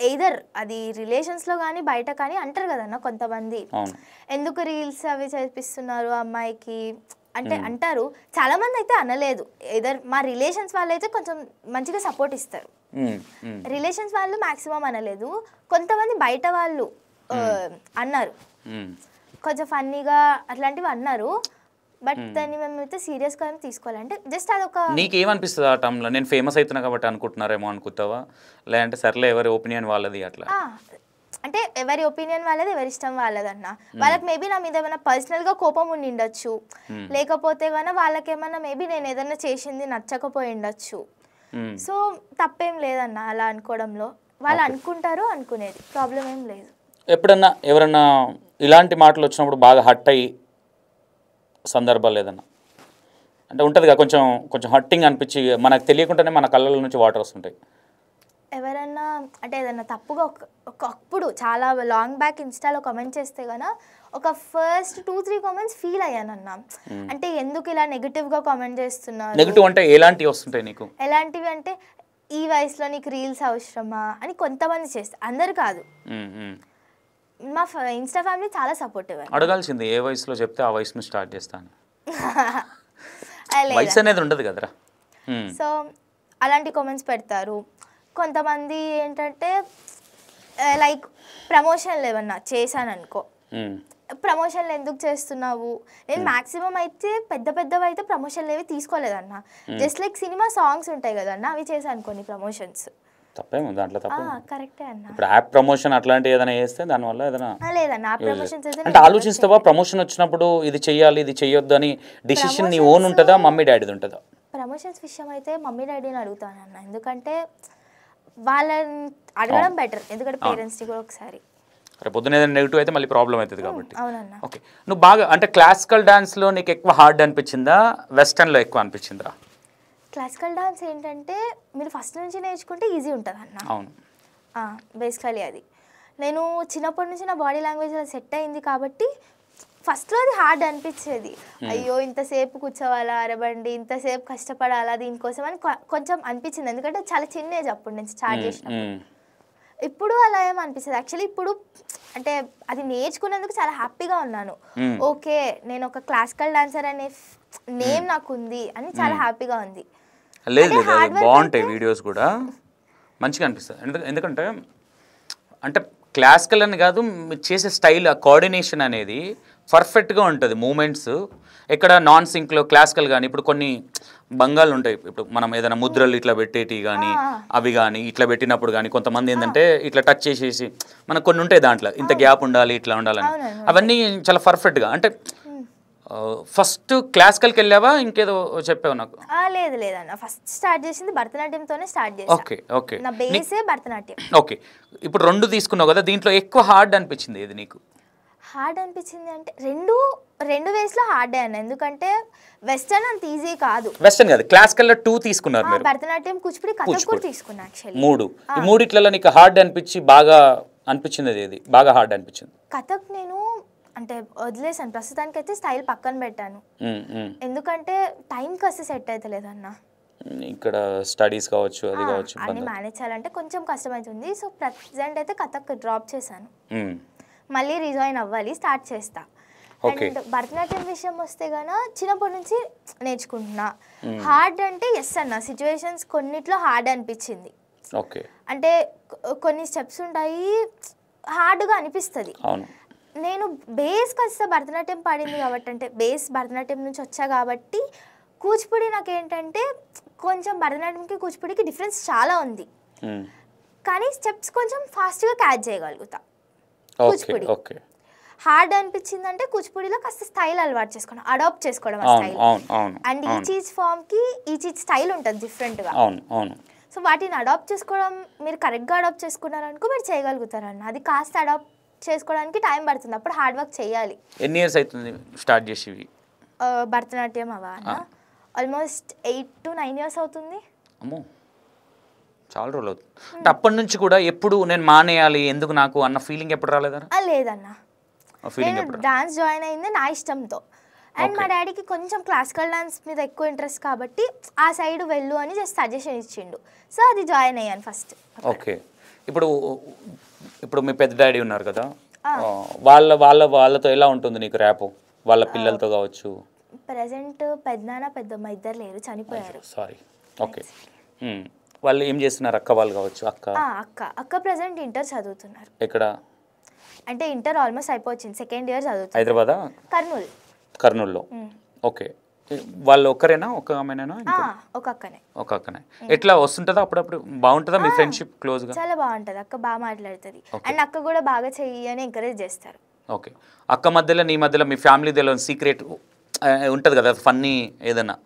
ఎయిదర్ అది రిలేషన్స్లో కానీ బయట కానీ అంటారు కదన్న కొంతమంది, ఎందుకు రీల్స్ అవి చేపిస్తున్నారు అమ్మాయికి అంటే అంటారు. చాలామంది అయితే అనలేదు, ఎయిదర్ మా రిలేషన్స్ వాళ్ళు అయితే కొంచెం మంచిగా సపోర్ట్ ఇస్తారు, రిలేషన్స్ వాళ్ళు మ్యాక్సిమం అనలేదు, కొంతమంది బయట వాళ్ళు అన్నారు, కొంచెం ఫన్నీగా అట్లాంటివి అన్నారు. బట్ దాన్ని మేమైతే సీరియస్గా తీసుకోవాలంటే జస్ట్ అదొక. నీకేమనిపిస్తుంది ఆ టైంలో? నేను ఫేమస్ అవుతున్నా కాబట్టి అనుకుంటున్నారేమో అనుకుంటావా, లేదంటే సర్లే ఎవరి ఒపీనియన్ వాళ్ళది అట్లా? అంటే ఎవరి ఒపీనియన్ వాళ్ళది, ఎవరి ఇష్టం వాళ్ళదన్న. వాళ్ళకి మేబీ నా మీద ఏమైనా పర్సనల్గా కోపం ఉండి ఉండొచ్చు, లేకపోతే కన్నా వాళ్ళకేమన్నా మేబీ నేను ఏదైనా చేసింది నచ్చకపోయి ఉండొచ్చు. సో తప్పేం లేదన్న అలా అనుకోవడంలో, వాళ్ళు అనుకుంటారు, అనుకునేది ప్రాబ్లం ఏం లేదు. ఎప్పుడన్నా ఎవరన్నా ఇలాంటి మాటలు వచ్చినప్పుడు బాగా హట్ అయ్యి సందర్భాలు ఏదన్నా అంటే ఉంటుందిగా, కొంచెం కొంచెం హట్టింగ్ అనిపించి మనకు తెలియకుండానే మన కళ్ళ నుంచి వాటర్ వస్తుంటాయి? ఎవరన్నా అంటే ఏదన్నా తప్పుగా ఒకప్పుడు చాలా లాంగ్ బ్యాక్ ఇన్స్టాలో కామెంట్ చేస్తే కన్నా ఒక ఫస్ట్ 2-3 కామెంట్స్ ఫీల్ అయ్యానన్నా, అంటే ఎందుకు ఇలా నెగిటివ్గా కామెంట్ చేస్తున్నారు. నెగిటివ్ అంటే ఎలాంటివి వస్తుంటాయి నీకు? ఎలాంటివి అంటే ఈ వయసులో నీకు రీల్స్ అవసరమా అని కొంతమంది చేస్తారు, అందరు కాదు. మా ఇన్స్టా ఫ్యామిలీ చాలా సపోర్టివ్. అడగాల్సింది ఏ వయసులో చెప్తే ఆ వయసు నుంచి స్టార్ట్ చేస్తాను, వయసు అనేది ఉండదు కదరా. సో అలాంటి కామెంట్స్ పెడతారు. కొంతమంది ఏంటంటే లైక్ ప్రమోషన్లు ఏమన్నా చేశాను అనుకో, ప్రమోషన్లు ఎందుకు చేస్తున్నావు, నేను మ్యాక్సిమం అయితే పెద్దవి అయితే ప్రమోషన్లు ఏవి తీసుకోలేదన్న, జస్ట్ లైక్ సినిమా సాంగ్స్ ఉంటాయి కదన్న, అవి చేశాను కొన్ని ప్రమోషన్స్. తప్పేమో దాంట్లో? కరెక్టే అన్న. ఇప్పుడు యాప్ ప్రమోషన్ అట్లాంటివి ఏదైనా చేస్తే దానివల్ల ఏదైనా లేదన్న, ప్రమోషన్స్ అంటే ఆలోచిస్తావా? ప్రమోషన్ వచ్చినప్పుడు ఇది చెయ్యాలి, ఇది చెయ్యొద్దు అని డిసిషన్ నీ ఓన్ ఉంటుందా, మమ్మీ డాడీది ఉంటుందా? ప్రమోషన్స్ విషయం అయితే మమ్మీ డాడీని అడుగుతానన్న, ఎందుకంటే వాళ్ళని అడగడం బెటర్, ఎందుకంటే పేరెంట్స్ని కూడా ఒకసారి. రేపు పొద్దున ఏదైనా నెగిటివ్ అయితే మళ్ళీ ప్రాబ్లం అవుతుంది కాబట్టి. ఓకే, నువ్వు బాగా అంటే క్లాసికల్ డాన్స్లో నీకు ఎక్కువ హార్డ్ అనిపించిందా, వెస్టర్న్లో ఎక్కువ అనిపించిందా? క్లాసికల్ డాన్స్ ఏంటంటే మీరు ఫస్ట్ నుంచి నేర్చుకుంటే ఈజీ ఉంటుంది అన్న. అవును, బేసికలీ అది నేను చిన్నప్పటి నుంచి నా బాడీ లాంగ్వేజ్ సెట్ అయింది కాబట్టి ఫస్ట్లో అది హార్డ్ అనిపించేది. అయ్యో ఇంతసేపు కూర్చోవాలా, అరబండి ఇంతసేపు కష్టపడాలా దీనికోసం అని కొంచెం అనిపించింది, ఎందుకంటే చాలా చిన్న ఏజ్ అప్పుడు నుంచి స్టార్ట్ చేసినప్పుడు. ఇప్పుడు అలా ఏమనిపిస్తుంది, యాక్చువల్లీ ఇప్పుడు అంటే అది నేర్చుకున్నందుకు చాలా హ్యాపీగా ఉన్నాను. ఓకే నేను ఒక క్లాసికల్ డాన్సర్ అనే నేమ్ నాకు ఉంది అని చాలా హ్యాపీగా ఉంది. లేదు బాగుంటాయి వీడియోస్ కూడా మంచిగా అనిపిస్తుంది, ఎందుకంటే అంటే క్లాసికల్ అని కాదు, మీరు చేసే స్టైల్, ఆ కోఆర్డినేషన్ అనేది పర్ఫెక్ట్గా ఉంటుంది. మూమెంట్స్ ఎక్కడ నాన్ సింక్లో క్లాసికల్ కానీ, ఇప్పుడు కొన్ని బంగాలు ఉంటాయి, ఇప్పుడు మనం ఏదైనా ముద్రలు ఇట్లా పెట్టేటి కానీ అవి కానీ ఇట్లా పెట్టినప్పుడు కానీ కొంతమంది ఏంటంటే ఇట్లా టచ్ చేసేసి మనకు కొన్ని ఉంటాయి దాంట్లో ఇంత గ్యాప్ ఉండాలి ఇట్లా ఉండాలని, అవన్నీ చాలా పర్ఫెక్ట్గా. అంటే ఫస్ట్ క్లాసికల్కి వెళ్ళావా ఇంకేదో చెప్పావు నాకు? లేదు లేదన్న, ఫస్ట్ స్టార్ట్ చేసింది భరతనాట్యంతోనే స్టార్ట్ చేశాను. ఓకే ఓకే, నా బేసే భరతనాట్యం. ఓకే, ఇప్పుడు 2 తీసుకున్నావు కదా, దీంట్లో ఎక్కువ హార్డ్ అనిపించింది ఏది నీకు? హార్డ్ అనిపించింది అంటే రెండు వేస్లో హార్డే అన్న, ఎందుకంటే వెస్టర్న్ అంత ఈజీ కాదు. వెస్టర్న్ కాదు, క్లాసికల్లో 2 తీసుకున్నారు మీరు. భరతనాట్యం, కూచిపూడి, కథక్ కూడా తీసుకున్నా యాక్చువల్లీ. 3 ఈ 3 నీకు హార్డ్ అనిపించి బాగా అనిపించింది ఏది బాగా హార్డ్ అనిపించింది? కథక్ నేను అంటే వదిలేసాను ప్రస్తుతానికి, అయితే స్టైల్ పక్కన పెట్టాను. ఎందుకంటే టైంకి వస్తే సెట్ అవుతలేదు అన్న. ఇక్కడ స్టడీస్ కావచ్చు, అది కావచ్చు, అన్ని మేనేజ్ చేయాలంటే కొంచెం కష్టమవుతుంది. సో ప్రజెంట్ అయితే కథక్ డ్రాప్ చేశాను, మళ్ళీ రిజాయిన్ అవ్వాలి, స్టార్ట్ చేస్తా. అండ్ భరతనాట్యం విషయం వస్తే గన చిన్నప్పటి నుంచి నేర్చుకుంటున్నా. హార్డ్ అంటే ఎస్ అన్న, సిచ్యువేషన్స్ కొన్నిట్లో హార్డ్ అనిపించింది. అంటే కొన్ని స్టెప్స్ ఉంటాయి హార్డ్గా అనిపిస్తుంది. నేను బేస్కి వస్తే భరతనాట్యం పాడింది కాబట్టి, అంటే బేస్ భరతనాట్యం నుంచి వచ్చా కాబట్టి, కూచిపూడి నాకేంటంటే కొంచెం భరతనాట్యంకి కూచిపూడికి డిఫరెన్స్ చాలా ఉంది, కానీ స్టెప్స్ కొంచెం ఫాస్ట్గా క్యాచ్ చేయగలుగుతా. కూచిపూడి హార్డ్ అనిపించింది అంటే కూచిపూడిలో కాస్త స్టైల్ అలవాటు చేసుకోవడం, అడాప్ట్ చేసుకోవడం ఆ స్టైల్. అండ్ ఈ చీజ్ ఫామ్కి ఈ చీజ్ స్టైల్ ఉంటుంది డిఫరెంట్గా. సో వాటిని అడాప్ట్ చేసుకోవడం, మీరు కరెక్ట్గా అడాప్ట్ చేసుకున్నారనుకో మీరు చేయగలుగుతారన్న. అది కాస్త అడాప్ట్ చేసుకోవడానికి టైం పడుతుంది, అప్పుడు హార్డ్ వర్క్ చేయాలి. ఎన్ని ఇయర్స్ అవుతుంది స్టార్ట్ చేసి భరతనాట్యం? అవా ఆల్మోస్ట్ 8 to 9 years అవుతుంది. అమ్మో, చాలా రోజులు అవుతుంది. అంటే అప్పటి నుంచి కూడా ఎప్పుడు నేను మానేయాలి ఎందుకు నాకు అన్న ఫీలింగ్ ఎప్పుడు రాలేదా? లేదన్న, నేను డాన్స్ జాయిన్ అయింది నా ఇష్టంతో. అండ్ మా డాడీకి కొంచెం క్లాసికల్ డాన్స్ మీద ఎక్కువ ఇంట్రెస్ట్ కాబట్టి ఆ సైడ్ వెళ్ళు అని జస్ట్ సజెషన్ ఇచ్చిండు. సో అది జాయిన్ అయ్యాను ఫస్ట్. ఓకే, ఇప్పుడు మీ పెద్ద డాడీ ఉన్నారు కదా, వాళ్ళతో ఎలా ఉంటుంది నీకు ర్యాప్? వాళ్ళ పిల్లలతో కావచ్చు? ప్రెసెంట్ పెద్దనాన్న పెద్దమ్మ ఇద్దరు లేరు, చనిపోయారు. సారీ. ఓకే, వాళ్ళు ఏం చేస్తున్నారు? అక్క వాళ్ళు కావచ్చు? అక్క ప్రెసెంట్ ఇంటర్ చదువుతున్నారు. ఎక్కడ? అంటే ఇంటర్ ఆల్మోస్ట్ అయిపోయింది, 2nd year చదువుతున్నారు. హైదరాబాదా? కర్నూలులో. ఓకే, వాళ్ళు ఒక్కరేనా? ఒక ఆమెనేనా? ఒక అక్కనే. ఒక అక్కనే. ఎట్లా వస్తుంటుందా అప్పుడప్పుడు? బాగుంటుందా మీ ఫ్రెండ్షిప్? క్లోజ్గా? చాలా బాగుంటుంది, అక్క బాగా మాట్లాడుతుంది. అండ్ అక్క కూడా బాగా చెయ్యి అని ఎంకరేజ్ చేస్తారు. ఓకే, అక్క మధ్యలో నీ మధ్యలో మీ ఫ్యామిలీలో సీక్రెట్ ఉంటుంది కదా, ఫన్నీ ఏదన్నా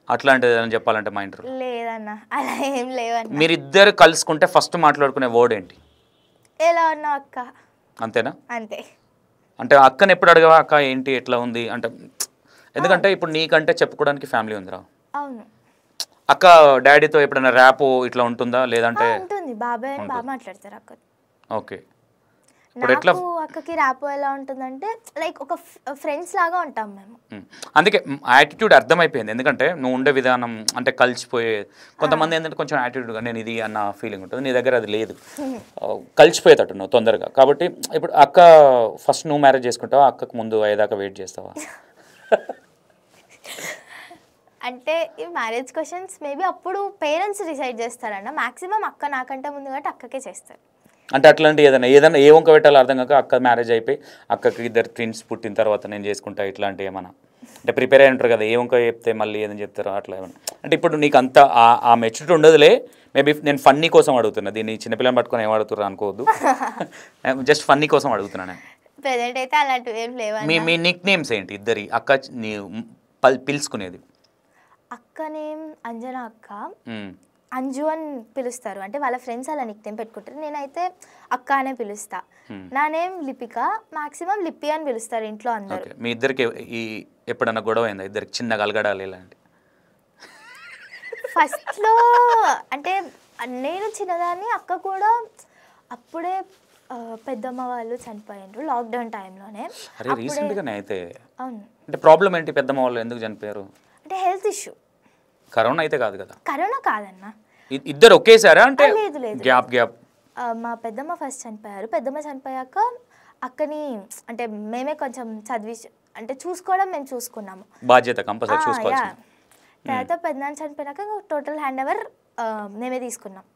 అట్లాంటిది ఏదైనా చెప్పాలంటే మా ఇంటర్? లేదన్న, అలా ఏం లేవన్న. మీరిద్దరు కలుసుకుంటే ఫస్ట్ మాట్లాడుకునే వర్డ్ ఏంటి? ఎలా ఉన్నా అక్క, అంతేనా? అంతే. అంటే అక్కని ఎప్పుడు అడగవా అక్క ఏంటి ఎట్లా ఉంది అంటే? ఎందుకంటే ఇప్పుడు నీకంటే చెప్పుకోవడానికి ఫ్యామిలీ ఉందిరా. అవును. అక్క డాడీతో ఎప్పుడైనా ర్యాప్ ఇట్లా ఉంటుందా లేదంటే? ఉంటుంది, బాబాయ్ అని బాగా మాట్లాడతారు అక్క. ఓకే, నాకు అక్కకి ర్యాప్ ఎలా ఉంటుందంటే లైక్ ఒక ఫ్రెండ్స్ లాగా ఉంటాం మేము. అందుకే యాటిట్యూడ్ అర్థమైపోయింది, ఎందుకంటే నువ్వు ఉండే విధానం అంటే కలిసిపోయే. కొంతమంది ఏంటంటే కొంచెం యాటిట్యూడ్గా నేను ఇది అన్న ఫీలింగ్ ఉంటుంది, నీ దగ్గర అది లేదు, కలిసిపోయేటట్టు నువ్వు తొందరగా. కాబట్టి ఇప్పుడు అక్క ఫస్ట్ నువ్వు మ్యారేజ్ చేసుకుంటావా, అక్కకు ముందు అయ్యేదాకా వెయిట్ చేస్తావా? అంటే ఈ మ్యారేజ్ క్వశ్చన్స్ మేబీ అప్పుడు పేరెంట్స్ డిసైడ్ చేస్తారన్న. మ్యాక్సిమం అక్క నాకంటే ముందు కాబట్టి అక్కకే చేస్తారు. అంటే అట్లాంటి ఏదైనా ఏ వంక పెట్టాలో అర్థం కాక అక్క మ్యారేజ్ అయిపోయి అక్కకి 2 twins పుట్టిన తర్వాత నేను చేసుకుంటా ఇట్లాంటి ఏమన్నా అంటే ప్రిపేర్ అయి ఉంటారు కదా, ఏ వంక చెప్తే మళ్ళీ ఏదని చెప్తారో అట్లా ఏమన్నా? అంటే ఇప్పుడు నీకు అంత ఆ మెచ్యూరిటీ ఉండదులే, మేబీ నేను ఫన్నీ కోసం అడుగుతున్నా, దీన్ని చిన్నపిల్లని పట్టుకొని ఏం అడుగుతున్నా అనుకోవద్దు, జస్ట్ ఫన్నీ కోసం అడుగుతున్నా నేను. ప్రెజెంట్ అయితే అలాంటివి ఏం లేవు. మీ నిక్ నేమ్స్ ఏంటి ఇద్దరి? అక్క నీ పిలుచుకునేది? అక్క నేమ్ అంజనా అక్క, అంజు అని పిలుస్తారు, అంటే వాళ్ళ ఫ్రెండ్స్ అలా నిక్ నేమ్ పెట్టుకుంటారు. నేనైతే అక్క అనే పిలుస్తా. నా నేమ్ లిపిక, మాక్సిమం లిప్పి అని పిలుస్తారు ఇంట్లో అందరూ. మీ ఇద్దరికి ఎప్పుడన్నా గొడవ అయిందా ఇద్దరికి, చిన్నగా అలగడాలి ఇలాంటి? ఫస్ట్లో అంటే నేను చిన్నదాన్ని, అక్క కూడా అప్పుడే పెద్దమ్మ వాళ్ళు చనిపోయారు లాక్డౌన్ టైంలోనే. రీసెంట్గానే అయితే? అవును. అంటే ప్రాబ్లం ఏంటి పెద్దమ్మ వాళ్ళు ఎందుకు చనిపోయారు? అంటే హెల్త్ ఇష్యూ. కరోనా అయితే కాదు కదా? కరోనా కాదన్న, ఇద్దరు ఒకేసారా? అంటే గ్యాప్ మా పెద్దమ్మ ఫస్ట్ చనిపోయారు. పెద్దమ్మ చనిపోయాక అక్కని అంటే మేమే కొంచెం చదివి అంటే చూసుకోవడం మేము చూసుకున్నాము, బాధ్యత కంపల్సరీ చూసుకోవాలి. తర్వాత పెద్దనాన్న చనిపోయాక టోటల్ హ్యాండ్ ఓవర్ మేమే తీసుకున్నాం.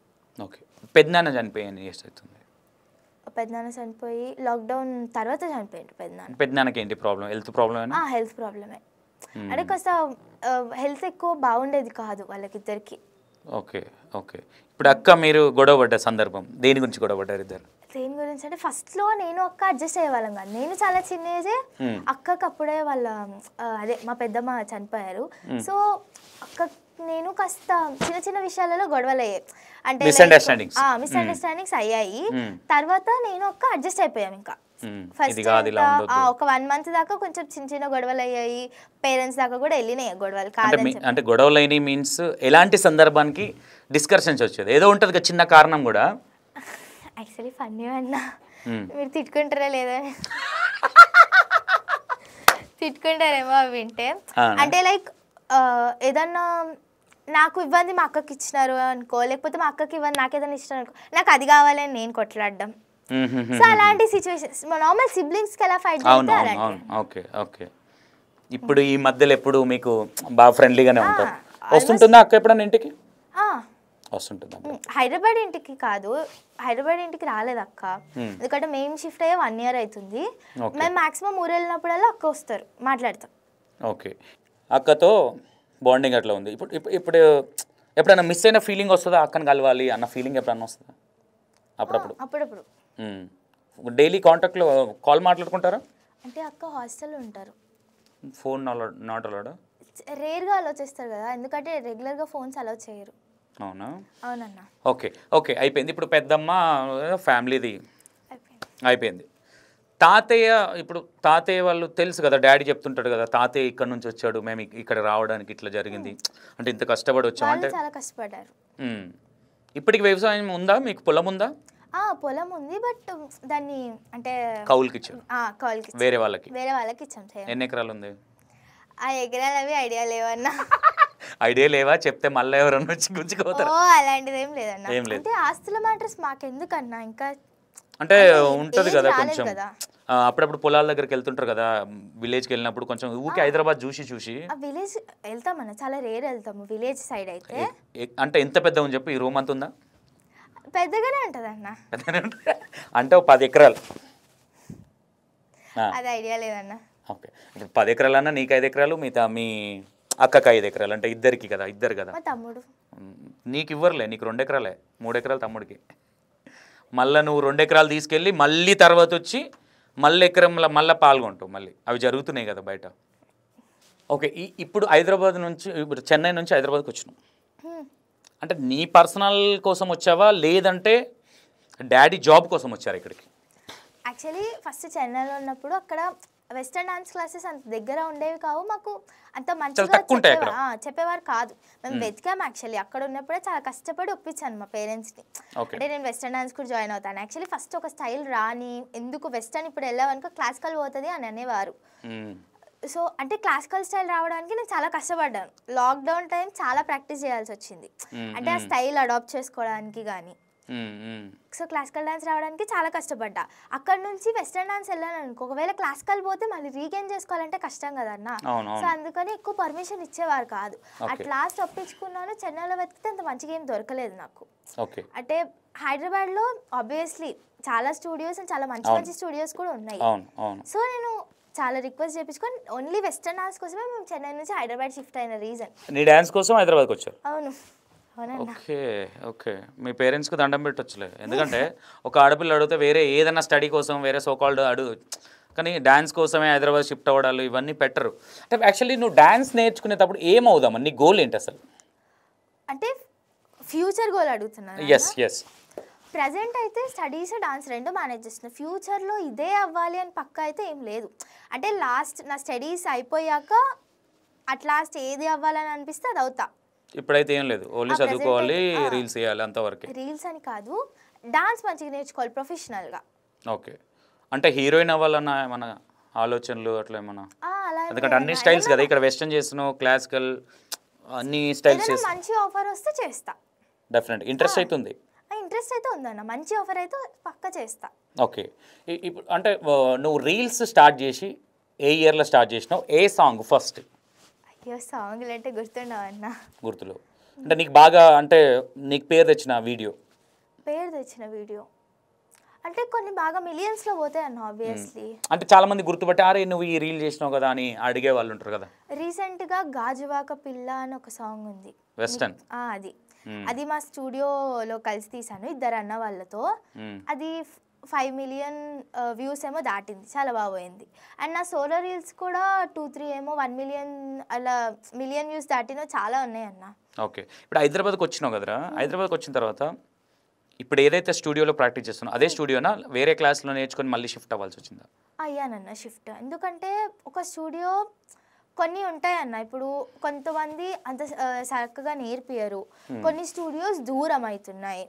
ఓకే, పెద్దనాన్న చనిపోయి ఎన్ని ఇయర్స్ అవుతుంది? పెద్దనాన్న చనిపోయి లాక్డౌన్ తర్వాత చనిపోయాడు పెద్దనాన్న. పెద్దనాన్నకి ఏంటి ప్రాబ్లం? హెల్త్ ప్రాబ్లమేనా? హెల్త్ ప్రాబ్లమే. అంటే కాస్త హెల్త్ ఎక్కువ బాగుండేది కాదు వాళ్ళకిద్దరికి. Okay okay. ఇప్పుడు అక్క మీరు గొడవ పడ్డ సందర్భం దేని గురించి గొడవ పడ్డారు ఇద్దరు? దేని గురించి అంటే ఫస్ట్లో నేను అక్క అడ్జస్ట్ అయ్యేవాళ్ళం కాదు. నేను చాలా చిన్న ఏజే, అక్కకి అప్పుడే వాళ్ళ అదే మా పెద్దమ్మ చనిపోయారు. సో అక్క నేను కాస్త చిన్న చిన్న విషయాలలో గొడవలు అయ్యాయి, అంటే మిస్అండర్స్టాండింగ్స్ అయ్యాయి. తర్వాత నేను అక్క అడ్జస్ట్ అయిపోయాం. ఇంకా ఫస్ట్ ఒక 1 month దాకా కొంచెం చిన్న చిన్న గొడవలు అయ్యాయి, పేరెంట్స్ దాకా కూడా వెళ్ళినాయి గొడవలు. అంటే గొడవలు అయినాయి మీన్స్ ఎలాంటి సందర్భానికి డిస్కషన్స్ వచ్చేది? ఏదో ఉంటుంది కదా చిన్న కారణం కూడా. యాక్చువల్లీ ఫన్నీ అన్నా, మీరు తిట్టుకుంటారా లేదా తిట్టుకుంటారేమో అవి వింటే. అంటే లైక్ ఏదన్నా నాకు ఇవ్వండి మా అక్కకి ఇచ్చినారు అనుకో, లేకపోతే మా అక్కకి ఇవ్వండి నాకు ఏదైనా ఇష్టం అనుకో, నాకు అది కావాలని నేను కొట్లాడడం. సో అలాంటి సిచ్యువేషన్స్ నార్మల్ సిబ్లింగ్స్కి ఎలా ఫైట్ చేస్తే అలాంటి. Okay okay. ఇప్పుడు ఈ మధ్యలో ఎప్పుడు మీకు బాగా ఫ్రెండ్లీగానే ఉంటారు? వస్తుంటుందా అక్క ఎప్పుడన్నా ఇంటికి? వస్తుంటుందా? హైదరాబాద్ ఇంటికి కాదు, హైదరాబాద్ ఇంటికి రాలేదు అక్క, ఎందుకంటే మేము షిఫ్ట్ అయ్యే 1 year అవుతుంది. మేము మాక్సిమం ఊరు వెళ్ళినప్పుడల్లా అక్క వస్తారు, మాట్లాడతాం. ఓకే. అక్కతో బాండింగ్ అట్లా ఉంది. ఇప్పుడు ఎప్పుడైనా మిస్ అయిన ఫీలింగ్ వస్తుందా? అక్కని కలవాలి అన్న ఫీలింగ్ ఎప్పుడన్నా వస్తుందా? అప్పుడప్పుడు. డైలీ కాంటాక్ట్లో కాల్ మాట్లాడుకుంటారా? అంటే అక్క హాస్టల్లో ఉంటారు. Phone not allowed? రేర్గా అలౌ చేస్తారు కదా, ఎందుకంటే రెగ్యులర్గా ఫోన్స్ అలౌ చేయరు. అవునా? అవునన్నా. Okay okay. అయిపోయింది. ఇప్పుడు పెద్దమ్మ ఫ్యామిలీది అయిపోయింది. తాతయ్య వాళ్ళు తెలుసు కదా, డాడీ చెప్తుంటాడు కదా తాతయ్య ఇక్కడ నుంచి వచ్చాడు, మేము ఇక్కడ రావడానికి ఇట్లా జరిగింది, అంటే ఇంత కష్టపడి వచ్చామంటే. చాలా కష్టపడ్డారు. ఇప్పటికి వ్యవసాయం ఉందా మీకు? పొలం ఉందా? పొలం ఉంది, బట్ దాన్ని అంటే కౌలుకి ఇచ్చారు. వేరే వాళ్ళకి ఇచ్చాం. ఎన్ని ఎకరాలు ఉంది? ఆ ఎకరాలు అవి ఐడియా లేవన్నా. ఐడియా లేవా? చెప్తే మళ్ళీ ఎవరన్నా వచ్చి గుంజుకోతారు. అలాంటిది ఏం లేదన్నా. అంటే ఆస్తుల మ్యాటర్స్ మాకెందుకన్నా, ఇంకా అంటే ఉంటుంది కదా కొంచెం. అప్పుడప్పుడు పొలాల దగ్గరికి వెళ్తుంటారు కదా, విలేజ్కి వెళ్ళినప్పుడు కొంచెం ఊరికి హైదరాబాద్ చూసి విలేజ్ వెళ్తామన్నా, చాలా రేర్ వెళ్తాము విలేజ్ సైడ్ అయితే. అంటే ఎంత పెద్ద ఉంది చెప్పు? ఈ రూమ్ అంత ఉందా? పెద్దగానే ఉంటుంది అన్న. అంటే 10 ఎకరాలు? అది ఐడియా లేదన్నా. ఓకే. ఇప్పుడు 10 ఎకరాలు అన్నా నీకు 5 ఎకరాలు, మీ అక్కకి 5 ఎకరాలు, అంటే ఇద్దరికి కదా, ఇద్దరు కదా. తమ్ముడు నీకు ఇవ్వరులే, నీకు 2 ఎకరాలే, 3 ఎకరాలు తమ్ముడికి. మళ్ళీ నువ్వు 2 ఎకరాలు తీసుకెళ్ళి మళ్ళీ తర్వాత వచ్చి మళ్ళీ ఎకరంలో మళ్ళీ పాల్గొంటావు. మళ్ళీ అవి జరుగుతున్నాయి కదా బయట. ఓకే. ఇప్పుడు హైదరాబాద్ నుంచి, ఇప్పుడు చెన్నై నుంచి హైదరాబాద్కి వచ్చినావు, అంటే నీ పర్సనల్ కోసం వచ్చావా లేదంటే డాడీ జాబ్ కోసం వచ్చారా ఇక్కడికి? యాక్చువల్లీ ఫస్ట్ చెన్నైలో ఉన్నప్పుడు అక్కడ వెస్టర్న్ డాన్స్ క్లాసెస్ అంత దగ్గర ఉండేవి కావు మాకు, అంత మంచిగా చెప్పేవారు కాదు. మేము వెతికాం యాక్చువల్లీ, అక్కడ ఉన్నప్పుడే చాలా కష్టపడి ఒప్పించాను మా పేరెంట్స్ని, అంటే నేను వెస్టర్న్ డాన్స్ కూడా జాయిన్ అవుతాను. యాక్చువల్లీ ఫస్ట్ ఒక స్టైల్ రాని, ఎందుకు వెస్టర్న్ ఇప్పుడు వెళ్ళావనుకో క్లాసికల్ పోతుంది అని అనేవారు. సో అంటే క్లాసికల్ స్టైల్ రావడానికి నేను చాలా కష్టపడ్డాను. లాక్డౌన్ టైం చాలా ప్రాక్టీస్ చేయాల్సి వచ్చింది, అంటే ఆ స్టైల్ అడాప్ట్ చేసుకోవడానికి కానీ. సో క్లాసికల్ డాన్స్ రావడానికి చాలా కష్టపడ్డా. అక్కడ నుంచి వెస్టర్న్ డాన్స్ వెళ్ళాను అనుకో, ఒకవేళ క్లాసికల్ పోతే మళ్ళీ రీగెయిన్ చేసుకోవాలంటే కష్టం కదన్న. సో అందుకని ఎక్కువ పర్మిషన్ ఇచ్చేవారు కాదు. అట్ లాస్ట్ ఒప్పించుకున్నాను. చెన్నైలో వెతికితే అంత మంచిగా ఏం దొరకలేదు నాకు. అంటే హైదరాబాద్లో ఆబ్వియస్లీ చాలా స్టూడియోస్, చాలా మంచి స్టూడియోస్ కూడా ఉన్నాయి. సో నేను చాలా రిక్వెస్ట్ చేయించుకొని ఓన్లీ వెస్టర్న్ డాన్స్ కోసమే మేము చెన్నై నుంచి హైదరాబాద్ షిఫ్ట్ అయిన రీజన్. నీ డాన్స్ కోసం హైదరాబాద్కి వచ్చారు? అవును. Okay okay. మీ పేరెంట్స్కి దండం పెట్టొచ్చులే, ఎందుకంటే ఒక ఆడపిల్ల అడిగితే వేరే ఏదైనా స్టడీ కోసం వేరే సోకాల్డ్ అడుగు, కానీ డాన్స్ కోసమే హైదరాబాద్ షిఫ్ట్ అవ్వడాలు ఇవన్నీ పెట్టరు. అంటే యాక్చువల్లీ నువ్వు డాన్స్ నేర్చుకునేటప్పుడు ఏమవుదామని నీ గోల్ ఏంటి అసలు? అంటే ఫ్యూచర్ గోల్ అడుగుతున్నాను. ఎస్. ప్రజెంట్ అయితే స్టడీస్ డాన్స్ రెండు మేనేజ్ చేస్తున్నా. ఫ్యూచర్లో ఇదే అవ్వాలి అని పక్క అయితే ఏం లేదు. అంటే లాస్ట్ నా స్టడీస్ అయిపోయాక అట్ లాస్ట్ ఏది అవ్వాలని అనిపిస్తే అది అవుతా. ఇప్పుడైతే ఏం లేదు, ఓన్లీ చదువుకోవాలి, రీల్స్ చేయాలి అంతవరకు. రీల్స్ అని కాదు, డాన్స్ మంచిగా నేర్చుకోవాలి ప్రొఫెషనల్గా. ఓకే. అంటే హీరోయిన్ అవ్వాలన్న మన ఆలోచనలు అట్లా ఏమన్నా? ఎందుకంటే అన్ని స్టైల్స్ కదా, ఇక్కడ వెస్టర్న్ చేస్తున్నావు, క్లాసికల్ అన్ని స్టైల్స్ చేస్తా. మంచి ఆఫర్ వస్తే చేస్తా డెఫినెట్. ఇంట్రెస్ట్ అవుతుంది? ఇంట్రెస్ట్ అయితే ఉందన్న, మంచి ఆఫర్ అయితే పక్క చేస్తా. ఓకే. ఇప్పుడు అంటే నువ్వు రీల్స్ స్టార్ట్ చేసి ఏ ఇయర్లో స్టార్ట్ చేసినావు? ఏ సాంగ్ ఫస్ట్? అయ్యో సాంగ్లు అంటే గుర్తుండవన్నా. గుర్తులు అంటే నీకు బాగా, అంటే నీకు పేరు తెచ్చిన వీడియో? అంటే కొన్ని బాగా మిలియన్స్లో పోతాయి అన్న ఆబ్వియస్లీ. అంటే చాలా మంది గుర్తుపట్టి అరే నువ్వు ఈ రీల్ చేసినావు కదా అని అడిగే వాళ్ళు ఉంటారు కదా. రీసెంట్గా గాజువాక పిల్ల అని ఒక సాంగ్ ఉంది వెస్టర్న్, అది మా స్టూడియోలో కలిసి తీసాను ఇద్దరు అన్న వాళ్ళతో. అది 5 మిలియన్ వ్యూస్ ఏమో దాటింది, చాలా బాగా పోయింది. అండ్ నా సోలో రీల్స్ కూడా 2-3 ఏమో 1 మిలియన్ అలా మిలియన్ వ్యూస్ దాటినో చాలా ఉన్నాయి అన్న. ఓకే, ఇప్పుడు హైదరాబాద్కి వచ్చినావు కదరా, హైదరాబాద్కి వచ్చిన తర్వాత ఇప్పుడు ఏదైతే స్టూడియోలో ప్రాక్టీస్ చేస్తున్నావు అదే స్టూడియోనా వేరే క్లాస్లో నేర్చుకొని మళ్ళీ షిఫ్ట్ అవ్వాల్సి వచ్చిందా? అయ్యానన్న షిఫ్ట్. ఎందుకంటే ఒక స్టూడియో కొన్ని ఉంటాయన్న, ఇప్పుడు కొంతమంది అంత చక్కగా నేర్పియరు. కొన్ని స్టూడియోస్ దూరం అవుతున్నాయి,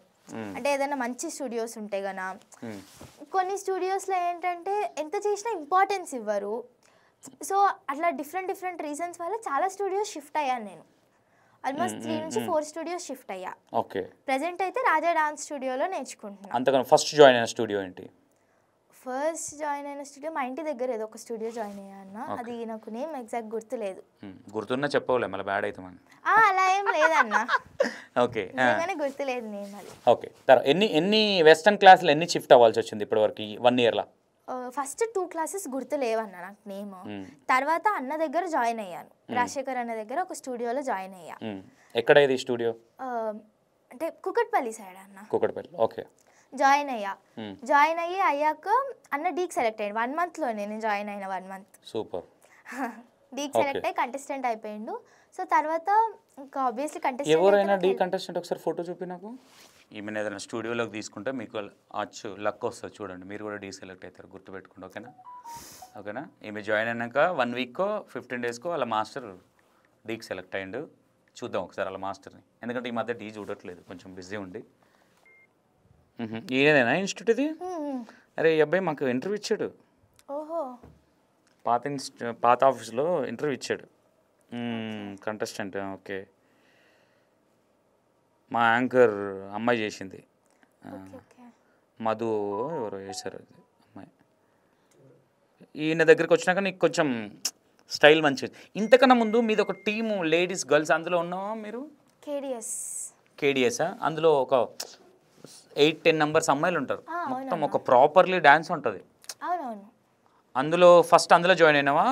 అంటే ఏదైనా మంచి స్టూడియోస్ ఉంటే గనా. కొన్ని స్టూడియోస్లో ఏంటంటే ఎంత చేసినా ఇంపార్టెన్స్ ఇవ్వరు. సో అట్లా డిఫరెంట్ రీజన్స్ వల్ల చాలా స్టూడియోస్ షిఫ్ట్ అయ్యాను నేను. ఆల్మోస్ట్ 3 నుంచి 4 స్టూడియోస్ షిఫ్ట్ అయ్యా. ఓకే, ప్రెజెంట్ అయితే రాజా డాన్స్ స్టూడియోలో నేర్చుకుంటున్నాను. అంతకన్నా ఫస్ట్ జాయిన్ అయిన స్టూడియో ఏంటి? ఫస్ట్ జాయిన్ అయిన స్టూడియో మా ఇంటి దగ్గర ఏదో ఒక స్టూడియో జాయిన్ అయ్యా అన్న. అది నాకు నేమ్ ఎగ్జాక్ట్ గుర్తులేదు. గుర్తున్నా చెప్పవులే మళ్ళీ బ్యాడ్ అవుతామని. అలా ఏం లేదన్న. ఓకే, గుర్తులేదు నేమ్ అది. ఓకే, తర్వాత ఎన్ని వెస్టర్న్ క్లాసులు ఎన్ని షిఫ్ట్ అవ్వాల్సి వచ్చింది ఇప్పటివరకు 1 ఇయర్లో? ఫస్ట్ 2 క్లాసెస్ గుర్తులేవన్న నాకు నేమ్. తర్వాత అన్న దగ్గర జాయిన్ అయ్యాను, రాజశేఖర్ అన్న దగ్గర ఒక స్టూడియోలో జాయిన్ అయ్యా. ఎక్కడ ఇది స్టూడియో? అంటే కుకట్పల్లి సైడ్ అన్న. కుకట్పల్లి, ఓకే. జాయిన్ అయ్యాక అన్న డీకి సెలెక్ట్ అయ్యాడు 1 monthలో. నేను జాయిన్ అయిన 1 month సూపర్ డీకి సెలెక్ట్ అయ్యి కంటెస్టెంట్ అయిపోయిండు. సో తర్వాత ఇంకా ఆబ్వియస్లీ కంటెస్టెంట్. ఎవరైనా డీ కంటెస్టెంట్ ఒకసారి ఫోటో చూపి నాకు. ఈమెను ఏదైనా స్టూడియోలోకి తీసుకుంటే మీకు లక్ వస్తుంది చూడండి, మీరు కూడా డీ సెలెక్ట్ అవుతారు, గుర్తుపెట్టుకోండి. ఓకేనా. ఈమె జాయిన్ అయినాక 1 weekకో 15 daysకో వాళ్ళ మాస్టర్ డీకి సెలెక్ట్ అయ్యిండు. చూద్దాం ఒకసారి వాళ్ళ మాస్టర్ని, ఎందుకంటే ఈ మధ్య డీ చూడట్లేదు, కొంచెం బిజీ ఉండి. ఈయనేనా ఇన్స్టిట్యూట్ ఇది? అరే ఈ అబ్బాయి మాకు ఇంటర్వ్యూ ఇచ్చాడు. ఓహో, పాత ఆఫీస్లో ఇంటర్వ్యూ ఇచ్చాడు, కంటెస్టెంట్. ఓకే, మా యాంకర్ అమ్మాయి చేసింది, మధు ఎవరో చేశారు అది అమ్మాయి. ఈయన దగ్గరికి వచ్చినాక నీకు కొంచెం స్టైల్ మంచిది. ఇంతకన్నా ముందు మీది ఒక టీము లేడీస్ గర్ల్స్, అందులో ఉన్నావా మీరు? కేడిఎస్. అందులో ఒక 8-10 మెంబర్స్ అమ్మాయిలు ఉంటారు, మొత్తం ఒక ప్రాపర్లీ డాన్స్ ఉంటుంది. అందులో ఫస్ట్ అందులో జాయిన్ అయినావా?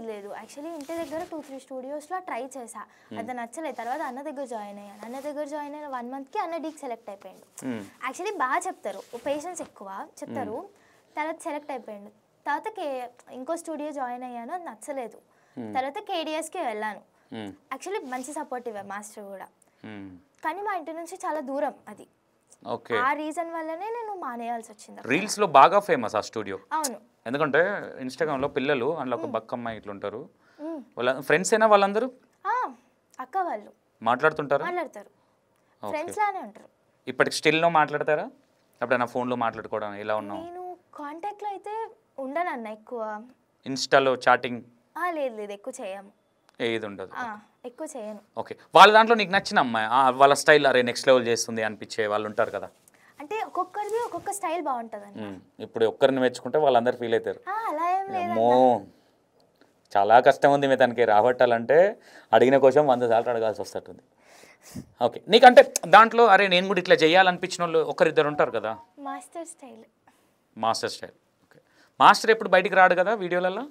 లేదు యాక్చువల్లీ ఇంటి దగ్గర 2-3 స్టూడియోస్లో ట్రై చేసా, అది నచ్చలేదు. తర్వాత అన్న దగ్గర జాయిన్ అయ్యాను. అన్న దగ్గర జాయిన్ అయిన 1 monthకి అన్న డీకి సెలెక్ట్ అయిపోయాడు. యాక్చువల్లీ బాగా చెప్తారు, పేషెన్స్ ఎక్కువ చెప్తారు. తర్వాత సెలెక్ట్ అయిపోయాడు. తర్వాత ఇంకో స్టూడియో జాయిన్ అయ్యాను, అది నచ్చలేదు. తర్వాత కేడిఎస్కి వెళ్ళాను. యాక్చువల్లీ మంచి సపోర్టివ్ మాస్టర్ కూడా, కానీ మా ఇంటి నుంచి చాలా దూరం అది. ఆ రీజన్ వల్లనే నేను మానేయాల్సి వచ్చింది. రీల్స్లో బాగా ఫేమస్ ఆ స్టూడియో. అవును, ఎందుకంటే ఇన్స్టాగ్రామ్లో పిల్లలు అందులో ఒక బక్కమ్మాయి ఇట్లా ఉంటారు, వాళ్ళ ఫ్రెండ్స్ అయినా వాళ్ళందరూ అక్క వాళ్ళు మాట్లాడుతారు, ఫ్రెండ్స్ లానే ఉంటారు. ఇప్పటికి స్టిల్లో మాట్లాడతారా? ఎప్పుడైనా ఫోన్లో మాట్లాడుకోవడం ఎలా ఉన్నావు? నేను కాంటాక్ట్లో అయితే ఉండనన్న ఎక్కువ. ఇన్స్టాలో చాటింగ్? లేదు ఎక్కువ చేయము, ఏది ఉండదు, ఎక్కువ చేయను. ఓకే, వాళ్ళ దాంట్లో నీకు నచ్చిన అమ్మాయి వాళ్ళ స్టైల్ అరే నెక్స్ట్ లెవెల్ చేస్తుంది అనిపించే వాళ్ళు ఉంటారు కదా? అంటే ఒక్కొక్కరిది ఒక్కొక్క స్టైల్ బాగుంటుంది. ఇప్పుడు ఒక్కరిని మెచ్చుకుంటే వాళ్ళందరూ ఫీల్ అవుతారు, అలా ఏం లేదు, అమ్మో చాలా కష్టం ఉంది మీ తనకి రాబట్టాలంటే అడిగిన కోసం 100 సార్లు అడగాల్సి వస్తుంది. ఓకే, నీకంటే దాంట్లో అరే నేను కూడా ఇట్లా చేయాలనిపించిన వాళ్ళు ఒకరిద్దరు ఉంటారు కదా? Master style. ఓకే, మాస్టర్ ఎప్పుడు బయటికి రాడు కదా వీడియోలలో?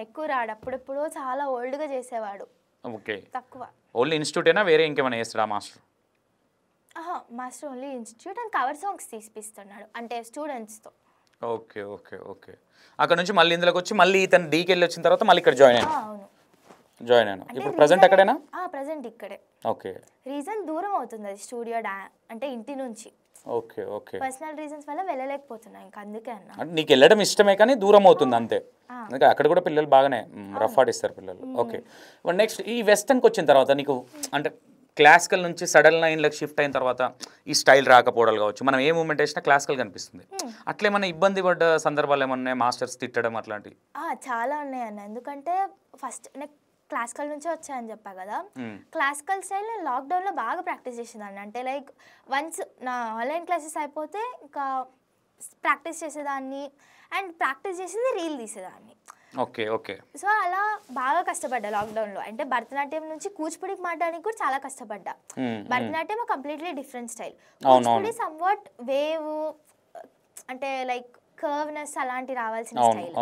ఎక్కువ రాడు, అప్పుడెప్పుడు చాలా ఓల్డ్గా చేసేవాడు. ఓకే, తక్కువ. ఓన్లీ ఇన్స్టిట్యూటేనా వేరే ఇంకేమైనా చేస్తాడా master? Master only institute and cover songs తీసిపిస్తున్నాడు, అంటే స్టూడెంట్స్తో. ఓకే, అక్కడ నుంచి మళ్ళీ ఇందులోకి వచ్చి మళ్ళీ ఇతను డీకి వెళ్ళి వచ్చిన తర్వాత మళ్ళీ ఇక్కడ జాయిన్ అయ్యాను. ఇప్పుడు ప్రజెంట్ ఎక్కడైనా? ప్రజెంట్ ఇక్కడే. ఓకే, రీజన్ దూరం అవుతుంది అది స్టూడియో అంటే ఇంటి నుంచి. ఓకే, పర్సనల్ రీజన్స్ వల్ల వెళ్ళలేకపోతున్నా, ఇంకా అందుకే అన్న. నీకు వెళ్ళడం ఇష్టమే కానీ దూరం అవుతుంది అంతే. అందుకే అక్కడ కూడా పిల్లలు బాగానే రఫ్ ఆడిస్తారు పిల్లలు. ఓకే, నెక్స్ట్ ఈ వెస్టర్న్కి వచ్చిన తర్వాత నీకు అంటే క్లాసికల్ నుంచి సడన్ లైన్లకు షిఫ్ట్ అయిన తర్వాత ఈ స్టైల్ రాకపోవడాలు కావచ్చు, మనం ఏ మూమెంట్ వేసినా క్లాసికల్ కనిపిస్తుంది. అట్లా ఏమైనా ఇబ్బంది పడ్డ సందర్భాలు ఏమన్నా మాస్టర్స్ తిట్టడం అట్లాంటివి? చాలా ఉన్నాయి అన్న. ఎందుకంటే ఫస్ట్ నాకు క్లాసికల్ నుంచే వచ్చాయని చెప్పా కదా, క్లాసికల్ స్టైల్ నేను లాక్డౌన్లో బాగా ప్రాక్టీస్ చేసేదాన్ని. అంటే లైక్ వన్స్ నా ఆన్లైన్ క్లాసెస్ అయిపోతే ఇంకా ప్రాక్టీస్ చేసేదాన్ని, అండ్ ప్రాక్టీస్ చేసింది రీల్ తీసేదాన్ని. ఓకే. సో అలా బాగా కష్టపడ్డా లాక్డౌన్లో. అంటే భరతనాట్యం నుంచి కూచిపూడికి మాట్లాడడానికి కూడా చాలా కష్టపడ్డా. Bharatanatyam completely different style, Kuchipudi somewhat wave అంటే లైక్ కర్వ్నెస్ అలాంటి రావాల్సిన స్టైల్.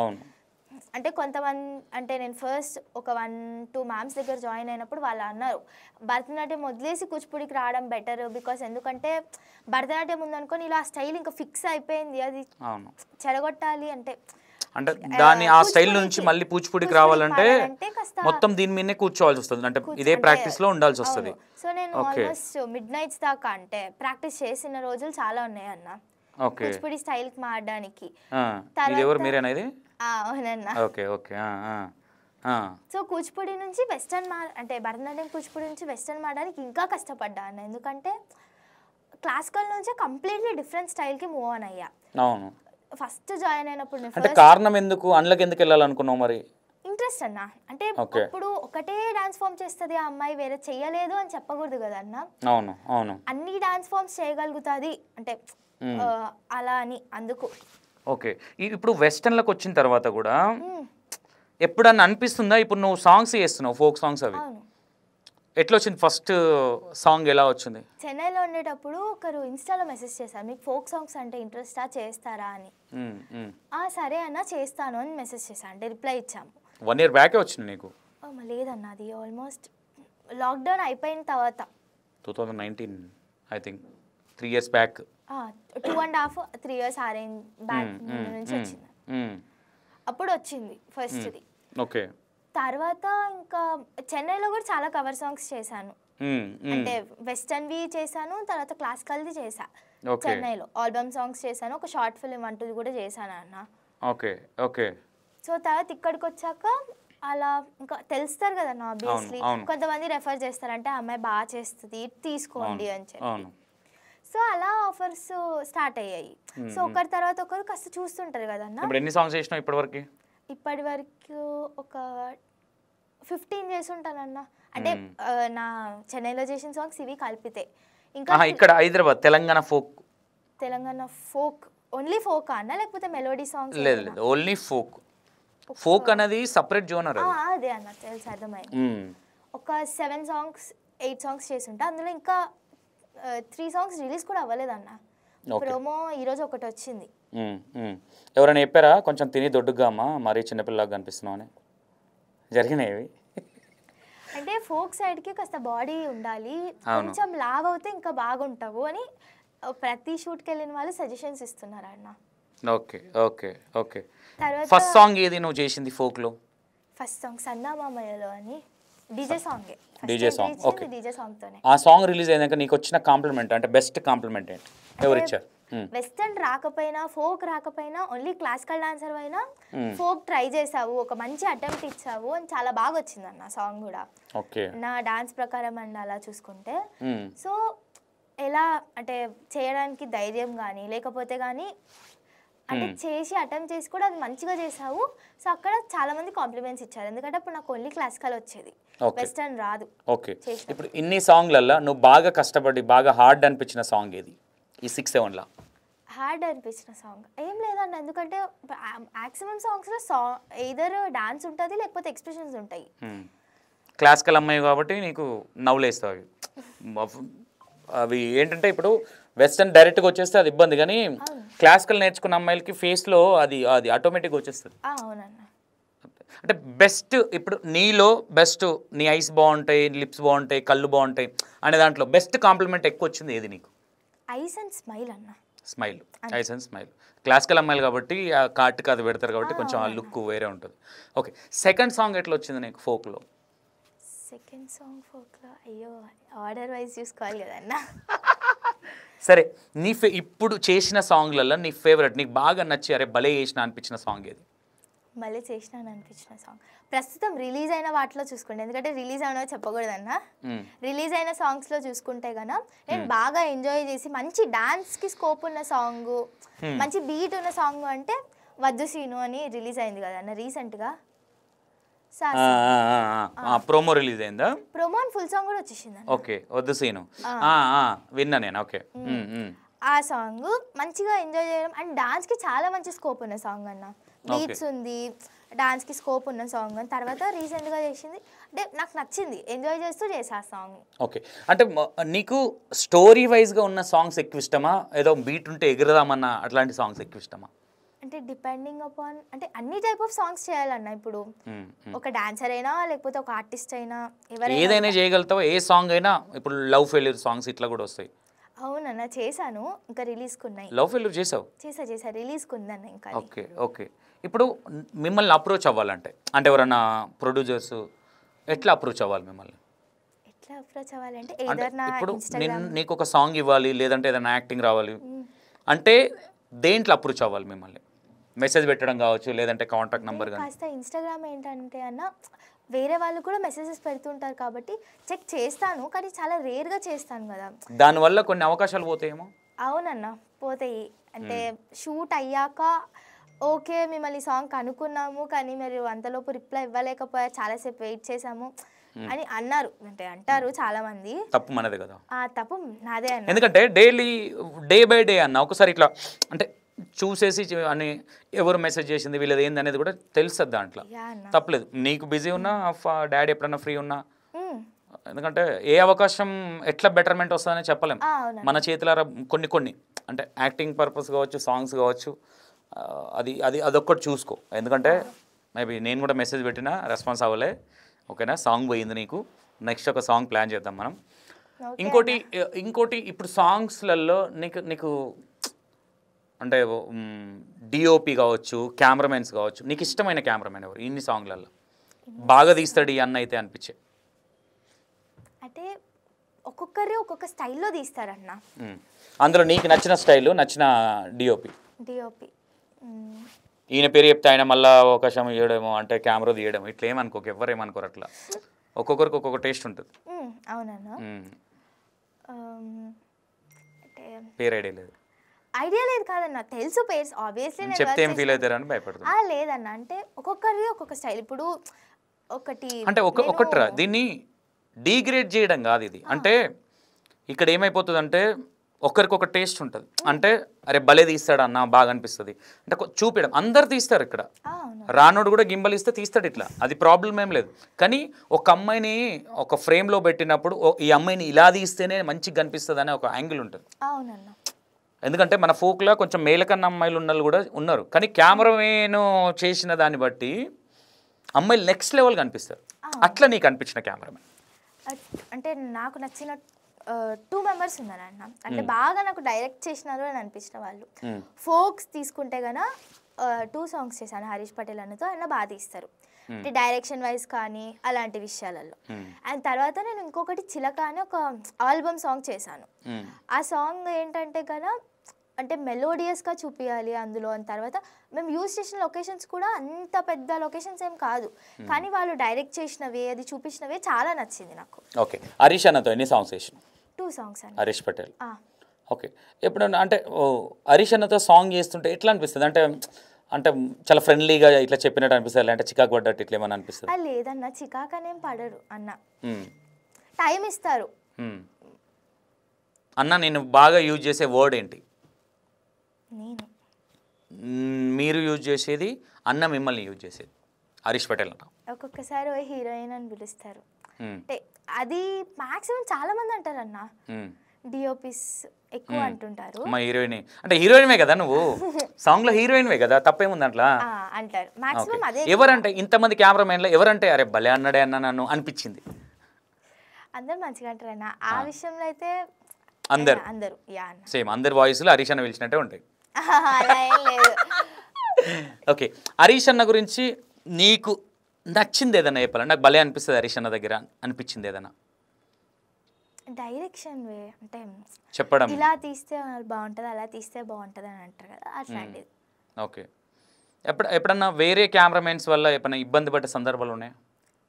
అంటే కొంతమంది అంటే నేను ఫస్ట్ ఒక 1-2 మ్యామ్స్ దగ్గర జాయిన్ అయినప్పుడు వాళ్ళు అన్నారు భరతనాట్యం వదిలేసి కూచిపూడికి రావడం బెటర్, బికాస్ ఎందుకంటే భరతనాట్యం ఉందనుకొని ఇలా స్టైల్ ఇంకా ఫిక్స్ అయిపోయింది, అది చెడగొట్టాలి అంటే దాన్ని ఆ స్టైల్ నుంచి మళ్ళీ కూచిపూడికి రావాలంటే మొత్తం దీని మీదనే కూర్చోవాల్సి వస్తుంది, అంటే ఇదే ప్రాక్టీస్ లో ఉండాల్సి వస్తుంది. సో నేను ఆల్మోస్ట్ మిడ్ నైట్స్ దాకా అంటే ప్రాక్టీస్ చేసిన రోజులు చాలా ఉన్నాయి అన్న కూచిపూడి స్టైల్ కి మారడానికి. సో కూచిపూడి నుంచి వెస్టర్న్ అంటే భరతనాట్యం కూచిపూడి నుంచి వెస్టర్న్ మారడానికి ఇంకా కష్టపడ్డా అన్న, ఎందుకంటే క్లాసికల్ నుంచి కంప్లీట్లీ డిఫరెంట్ స్టైల్ కి మూవ్ ఆన్ అయ్యా. ఫస్ట్ జాయిన్ అయినప్పుడు అంటే కారణం ఎందుకు అందులోకి ఎందుకు వెళ్ళాలనుకున్నావు మరి? ఇంట్రెస్ట్ అన్న, అంటే ఇప్పుడు ఒకటే డాన్స్ ఫామ్ చేస్తుంది ఆ అమ్మాయి, వేరే చెయ్యలేదు అని చెప్పకూడదు కదా అన్న. అవును అవును, అన్ని డాన్స్ ఫామ్స్ చేయగలుగుతుంది అంటే అలా అని అందుకు. ఓకే, ఇప్పుడు వెస్టర్న్లకు వచ్చిన తర్వాత కూడా ఎప్పుడన్నా అనిపిస్తుందా, ఇప్పుడు నువ్వు సాంగ్స్ చేస్తున్నావు ఫోక్ సాంగ్స్, అవి ఎట్లా వచ్చింది? ఫస్ట్ సాంగ్ ఎలా వచ్చింది? చెన్నైలో ఉండేటప్పుడు ఒకరు ఇన్స్టాలో మెసేజ్ చేశారు, మీకు ఫోక్ సాంగ్స్ అంటే ఇంట్రెస్టా, చేస్తారా అని. సరే అన్న చేస్తాను అని మెసేజ్ చేశాను, అంటే రిప్లై ఇచ్చాము. 1 year బ్యాకే వచ్చింది నీకు? లేదన్న, అది ఆల్మోస్ట్ లాక్డౌన్ అయిపోయిన తర్వాత 2019 I think 3 years back. 2.5-3 years arrange back నుంచి వచ్చింది, అప్పుడు వచ్చింది ఫస్ట్ది. ఓకే, తర్వాత ఇంకా చెన్నైలో కూడా చాలా కవర్ సాంగ్స్ చేశాను, అంటే వెస్టర్న్వి చేశాను, తర్వాత క్లాసికల్ది చేశా. చెన్నైలో ఆల్బమ్ సాంగ్స్ చేశాను, ఒక షార్ట్ ఫిల్మ్ అంటూ కూడా చేశాను అన్న. Okay okay. సో తర్వాత ఇక్కడికి వచ్చాక అలా ఇంకా తెలుస్తారు కదా ఆబ్వియస్లీ, కొంతమంది రెఫర్ చేస్తారంటే అమ్మాయి బాగా చేస్తుంది తీసుకోండి అని చెప్పి. సో అలా ఆఫర్స్ స్టార్ట్ అయ్యాయి. సో ఒకరి తర్వాత ఒకరు కాస్త చూస్తుంటారు కదన్నా. ఇప్పుడు ఎన్ని సాంగ్స్ చేసినావు ఇప్పటివరకు? ఇప్పటివరకు ఒక 15 చేసి ఉంటానన్న, అంటే నా చెన్నైలో చేసిన సాంగ్స్ ఇవి కలిపితే. ఇంకా ఇక్కడ Hyderabad Telangana folk only folk అన్న, లేకపోతే మెలోడీ సాంగ్స్? లేదు లేదు, ఓన్లీ ఫోక్. ఫోక్ అనేది సపరేట్ జోనర్. అదే అన్న, తెలుసు, అర్థమైంది. ఒక 7 సాంగ్స్ 8 సాంగ్స్ చేసి ఉంటా, అందులో ఇంకా 3 సాంగ్స్ రిలీజ్ కూడా అవ్వలేదన్న. ప్రోమో ఈరోజు ఒకటి వచ్చింది. ఎవరైనా చెప్పారా కొంచెం తిని దొడ్డుగా అమ్మా మరీ చిన్నపిల్లగా కనిపిస్తున్నావు అని? జరిగినాయి అంటే ఫోక్ సైడ్కి కాస్త బాడీ ఉండాలి, కొంచెం లావ్ అవుతే ఇంకా బాగుంటావు అని ప్రతి షూట్కి వెళ్ళిన వాళ్ళు సజెషన్స్ ఇస్తున్నారు అన్న. Okay okay okay. First song ఏది నువ్వు చేసింది ఫోక్ లో? ఫస్ట్ సాంగ్ సన్నామామయ్యలో అని DJ song. DJ song. Okay, DJ song తోనే. ఆ సాంగ్ రిలీజ్ అయినాక నీకు వచ్చిన కాంప్లిమెంట్ అంటే బెస్ట్ కాంప్లిమెంట్ ఏంటి, ఎవరు ఇచ్చారు? వెస్టర్న్ రాకపోయినా ఫోక్ రాకపోయినా ఓన్లీ క్లాసికల్ డాన్సర్ అయినా ఫోక్ ట్రై చేసావు, ఒక మంచి అటెంప్ట్ ఇచ్చావు అని చాలా బాగా వచ్చింది అన్న సాంగ్ కూడా. ఓకే, నా డాన్స్ ప్రకారం అండ్ అలా చూసుకుంటే. సో ఎలా అంటే చేయడానికి ధైర్యం కానీ లేకపోతే కానీ అంటే చేసి అటెంప్ట్ చేసి కూడా అది మంచిగా చేసావు. సో అక్కడ చాలా మంది కాంప్లిమెంట్స్ ఇచ్చారు, ఎందుకంటే అప్పుడు నాకు ఓన్లీ క్లాసికల్ వచ్చేది, వెస్టర్న్ రాదు. ఓకే, ఇప్పుడు ఇన్ని సాంగ్లలో నువ్వు బాగా కష్టపడి బాగా హార్డ్ అనిపించిన సాంగ్ ఏది ఈ 6-7లా? హార్డ్ అనిపించిన సాంగ్ ఏం లేదన్న, ఎందుకంటే మ్యాక్సిమం సాంగ్స్లో ఎయిదర్ డాన్స్ ఉంటుంది లేకపోతే ఎక్స్ప్రెషన్స్ ఉంటాయి. క్లాసికల్ అమ్మాయి కాబట్టి నీకు నవ్వులేస్తావు అవి. అవి ఏంటంటే ఇప్పుడు వెస్టర్న్ డైరెక్ట్గా వచ్చేస్తే అది ఇబ్బంది, కానీ క్లాసికల్ నేర్చుకున్న అమ్మాయిలకి ఫేస్లో అది అది ఆటోమేటిక్గా వచ్చేస్తుంది. అవునన్న, అంటే బెస్ట్ ఇప్పుడు నీలో బెస్ట్, నీ ఐస్ బాగుంటాయి, లిప్స్ బాగుంటాయి, కళ్ళు బాగుంటాయి అనే దాంట్లో బెస్ట్ కాంప్లిమెంట్ ఎక్కువ వచ్చింది ఏది నీకు? ఐస్ అండ్ స్మైల్ అన్న. Smile, ice and smile. Classical అమ్మాయిలు కాబట్టి ఆ కాటుకి అది పెడతారు కాబట్టి కొంచెం ఆ లుక్ వేరే ఉంటుంది. ఓకే, సెకండ్ సాంగ్ ఎట్లా వచ్చింది నీకు ఫోక్లో? సెకండ్ సాంగ్ ఫోక్లో అయ్యో ఆర్డర్ వైజ్ చూసుకోవాలి కదన్న. సరే, నీ ఇప్పుడు చేసిన సాంగ్లలో నీ ఫేవరెట్, నీకు బాగా నచ్చి అరే భలే చేసిన అనిపించిన సాంగ్ ఏది? భలే చేసిన అనిపించిన సాంగ్ ప్రస్తుతం రిలీజ్ అయిన వాటిలో చూసుకుంటే, ఎందుకంటే రిలీజ్ అయినా చెప్పకూడదన్న, రిలీజ్ అయిన సాంగ్స్లో చూసుకుంటే కన్నా నేను బాగా ఎంజాయ్ చేసి మంచి డాన్స్కి స్కోప్ ఉన్న సాంగ్, మంచి బీట్ ఉన్న సాంగ్ అంటే వద్దు సీను అని రిలీజ్ అయింది కదన్న రీసెంట్గా. ప్రోమో రిలీజ్ అయిందా? ప్రోమో ఫుల్ సాంగ్ కూడా వచ్చేసింది. ఓకే, వద్దు సీను విన్నా నేను. ఓకే, ఆ సాంగ్ మంచిగా ఎంజాయ్ చేయడం అండ్ డాన్స్కి చాలా మంచి స్కోప్ ఉన్న సాంగ్ అన్న. బీట్స్ ఉంది, డాన్స్కి స్కోప్ ఉన్న సాంగ్ అని. తర్వాత రీసెంట్గా చేసింది అంటే నాకు నచ్చింది, ఎంజాయ్ చేస్తూ చేసా ఆ సాంగ్. ఓకే, అంటే నీకు స్టోరీ వైజ్గా ఉన్న సాంగ్స్ ఎక్కువ ఇష్టమా, ఏదో బీట్ ఉంటే ఎగురదామన్న అట్లాంటి సాంగ్స్ ఎక్కువ ఇష్టమా? అంటే డిపెండింగ్ అపాన్ అంటే అన్ని టైప్ ఆఫ్ సాంగ్స్ చేయాలన్న. ఇప్పుడు ఒక డాన్సర్ అయినా లేకపోతే ఒక ఆర్టిస్ట్ అయినా ఏదైనా చేయగలుగుతావా? ఏ సాంగ్ అయినా ఇప్పుడు లవ్ ఫెయిల్యూర్ సాంగ్స్ ఇట్లా కూడా వస్తాయి. అవునన్న చేశాను, ఇంకా రిలీజ్కి ఉన్నాయి. లవ్ ఫెయిల్యూర్ చేసావు? చేసా రిలీజ్కి ఉందన్న ఇంకా. Okay okay. ఇప్పుడు మిమ్మల్ని అప్రోచ్ అవ్వాలంటే అంటే ఎవరన్నా ప్రొడ్యూసర్స్ ఎట్లా అప్రోచ్ అవ్వాలి మిమ్మల్ని? ఎట్లా అప్రోచ్ అవ్వాలంటే అంటే ఏదైనా ఇప్పుడు నీకు ఒక సాంగ్ ఇవ్వాలి లేదంటే ఏదైనా యాక్టింగ్ రావాలి అంటే దేంట్లో అప్రోచ్ అవ్వాలి మిమ్మల్ని? మెసేజ్ పెట్టడం కావచ్చు లేదంటే కాంటాక్ట్ నెంబర్ కానీ. కాస్త ఇన్స్టాగ్రామ్ ఏంటంటే అన్న వేరే వాళ్ళు కూడా మెసేజెస్ పెడుతుంటారు కాబట్టి చెక్ చేస్తాను, కానీ చాలా రేర్గా చేస్తాను కదా, దానివల్ల కొన్ని అవకాశాలు పోతాయేమో. అవునన్న పోతాయి. అంటే షూట్ అయ్యాక ఓకే మిమ్మల్ని సాంగ్ అనుకున్నాము కానీ మీరు అంతలోపు రిప్లై ఇవ్వలేకపోయారు, చాలాసేపు వెయిట్ చేసాము అని అన్నారు, అంటే అంటారు చాలా మంది. తప్పు మనదే కదా. తప్పు నాదే అన్న. ఎందుకంటే డైలీ డే బై డే అన్న ఒకసారి ఇట్లా అంటే చూసేసి అని ఎవరు మెసేజ్ చేసింది వీళ్ళది ఏంది అనేది కూడా తెలుస్తుంది దాంట్లో. తప్పలేదు, నీకు బిజీ ఉన్నా డాడీ ఎప్పుడన్నా ఫ్రీ ఉన్నా, ఎందుకంటే ఏ అవకాశం ఎట్లా బెటర్మెంట్ వస్తుందని చెప్పలేం మన చేతులారా. కొన్ని అంటే యాక్టింగ్ పర్పస్ కావచ్చు, సాంగ్స్ కావచ్చు, అదొక్కటి చూసుకో. ఎందుకంటే మేబీ నేను కూడా మెసేజ్ పెట్టినా రెస్పాన్స్ అవ్వలే. ఓకేనా, సాంగ్ పోయింది నీకు, నెక్స్ట్ ఒక సాంగ్ ప్లాన్ చేద్దాం మనం. ఇంకోటి ఇప్పుడు సాంగ్స్లలో నీకు అంటే డిఓపి కావచ్చు, కెమెరామెన్స్ కావచ్చు, నీకు ఇష్టమైన కెమెరామెన్ ఎవరు ఇన్ని సాంగ్లలో బాగా తీస్తాడు ఈ అన్న అయితే అనిపించే? అంటే ఒక్కొక్కరు ఒక్కొక్క స్టైల్లో తీస్తారన్న. అందులో నీకు నచ్చిన స్టైల్, నచ్చిన డిఓపి? ఈయన పేరు చెప్తే ఆయన మళ్ళీ అవకాశం ఇవ్వడమో అంటే కెమెరా తీయడము ఇట్లా ఏమనుకోక, ఎవరు ఏమనుకోరు అట్లా. ఒక్కొక్కరికి ఒక్కొక్క టేస్ట్ ఉంటుంది. అవునన్నా. పేరు ఐడియా లేదు కాదన్న, తెలుసు పేర్స్ ఆబ్వియస్లీ. చెప్తే ఏం ఫీల్ అవుతారని భయపడుతుంది. లేదన్న, అంటే ఒక్కొక్కరి ఒక్కొక్క స్టైల్. ఇప్పుడు ఒకటి అంటే ఒకటిరా దీన్ని డీగ్రేడ్ చేయడం కాదు ఇది. అంటే ఇక్కడ ఏమైపోతుందంటే ఒకరికొక టేస్ట్ ఉంటుంది. అంటే అరే భలే తీస్తాడు అన్న, బాగా అనిపిస్తుంది అంటే చూపించడం. అందరు తీస్తారు ఇక్కడ, రానోడు కూడా గింబల్ ఇస్తే తీస్తాడు ఇట్లా, అది ప్రాబ్లం ఏం లేదు. కానీ ఒక అమ్మాయిని ఒక ఫ్రేమ్లో పెట్టినప్పుడు ఈ అమ్మాయిని ఇలా తీస్తేనే మంచిగా కనిపిస్తుంది అనే ఒక యాంగిల్ ఉంటుంది. ఎందుకంటే మన ఫోక్లో కొంచెం మేలకన్న అమ్మాయిలు ఉన్నలు కూడా ఉన్నారు, కానీ కెమెరామెన్ చేసిన దాన్ని బట్టి అమ్మాయిలు నెక్స్ట్ లెవెల్ కనిపిస్తారు. అట్లా నీకు అనిపించిన కెమెరామెన్? అంటే నాకు నచ్చిన 2 మెంబర్స్ ఉన్నారన్న. అంటే బాగా నాకు డైరెక్ట్ చేసినారు అని అనిపించిన వాళ్ళు. ఫోక్స్ తీసుకుంటే గన 2 సాంగ్స్ చేశాను హరీష్ పటేల్ అన్నతో, ఆయన బాగా తీస్తారు అంటే డైరెక్షన్ వైజ్ కానీ అలాంటి విషయాలలో. అండ్ తర్వాత నేను ఇంకొకటి చిలక అని ఒక ఆల్బమ్ సాంగ్ చేశాను. ఆ సాంగ్ ఏంటంటే కదా అంటే మెలోడియస్గా చూపించాలి అందులో. అని తర్వాత మేము యూజ్ చేసిన లొకేషన్స్ కూడా అంత పెద్ద లొకేషన్స్ ఏం కాదు, కానీ వాళ్ళు డైరెక్ట్ చేసినవే, అది చూపించినవే చాలా నచ్చింది నాకు. ఓకే, హరీష్ అన్నతో ఎన్ని సాంగ్స్ చేసిన? 2 సాంగ్స్ అండి. హరీష్ పటేల్. ఓకే, ఎప్పుడన్నా అంటే హరీష్ అన్నతో సాంగ్ చేస్తుంటే ఎట్లా అనిపిస్తుంది? అంటే చాలా ఫ్రెండ్లీగా ఇట్లా చెప్పినట్టు అనిపిస్తుంది, అంటే చికాకు పడ్డట్టు ఇట్లా ఏమన్నా అనిపిస్తుంది? లేదన్న, చికాకు అనేం పడరు అన్న, టైం ఇస్తారు. అన్న నేను బాగా యూజ్ చేసే వర్డ్ ఏంటి? మీరు యూజ్ చేసేది, అన్న మిమ్మల్ని యూజ్ చేసేది? హరీష్ పటేల్ అన్న ఒక్కొక్కసారి హీరోయిన్ అని పిలుస్తారు, అంటే అది మాక్సిమం చాలా మంది అంటారు అన్న. డిఓపిస్ ఎక్కువ అంటుంటారు. మా హీరోయిన్ అంటే హీరోయిన్వే కదా నువ్వు, సాంగ్ లో హీరోయిన్వే కదా, తప్పేముంది అట్లా అంటారు మాక్సిమం. అదే ఎవరంటే ఇంతమంది కెమెరామెన్లో ఎవరంటే అరే భలే అన్నాడే అన్న నన్ను అనిపించింది? అందరు మంచిగా అంటారు అన్న. ఆ విషయంలో అయితే అందరు సేమ్, అందరి వాయిస్లో హరీష్ అన్న పిలిచినట్టే ఉంటాయి. ఓకే, హరీష్ అన్న గురించి నీకు నచ్చింది ఏదన్నా చెప్పాలి? నాకు భలే అనిపిస్తుంది హరీష్ అన్న దగ్గర అనిపించింది ఏదన్నా? డైరెక్షన్ వే, అంటే చెప్పడం ఇలా తీస్తే బాగుంటుంది, అలా తీస్తే బాగుంటుంది అని అంటారు కదా, అట్లాంటిది. ఓకే, ఎప్పుడన్నా వేరే కెమెరామెన్స్ వల్ల ఎప్పుడన్నా ఇబ్బంది పడ్డ సందర్భాలు ఉన్నాయా?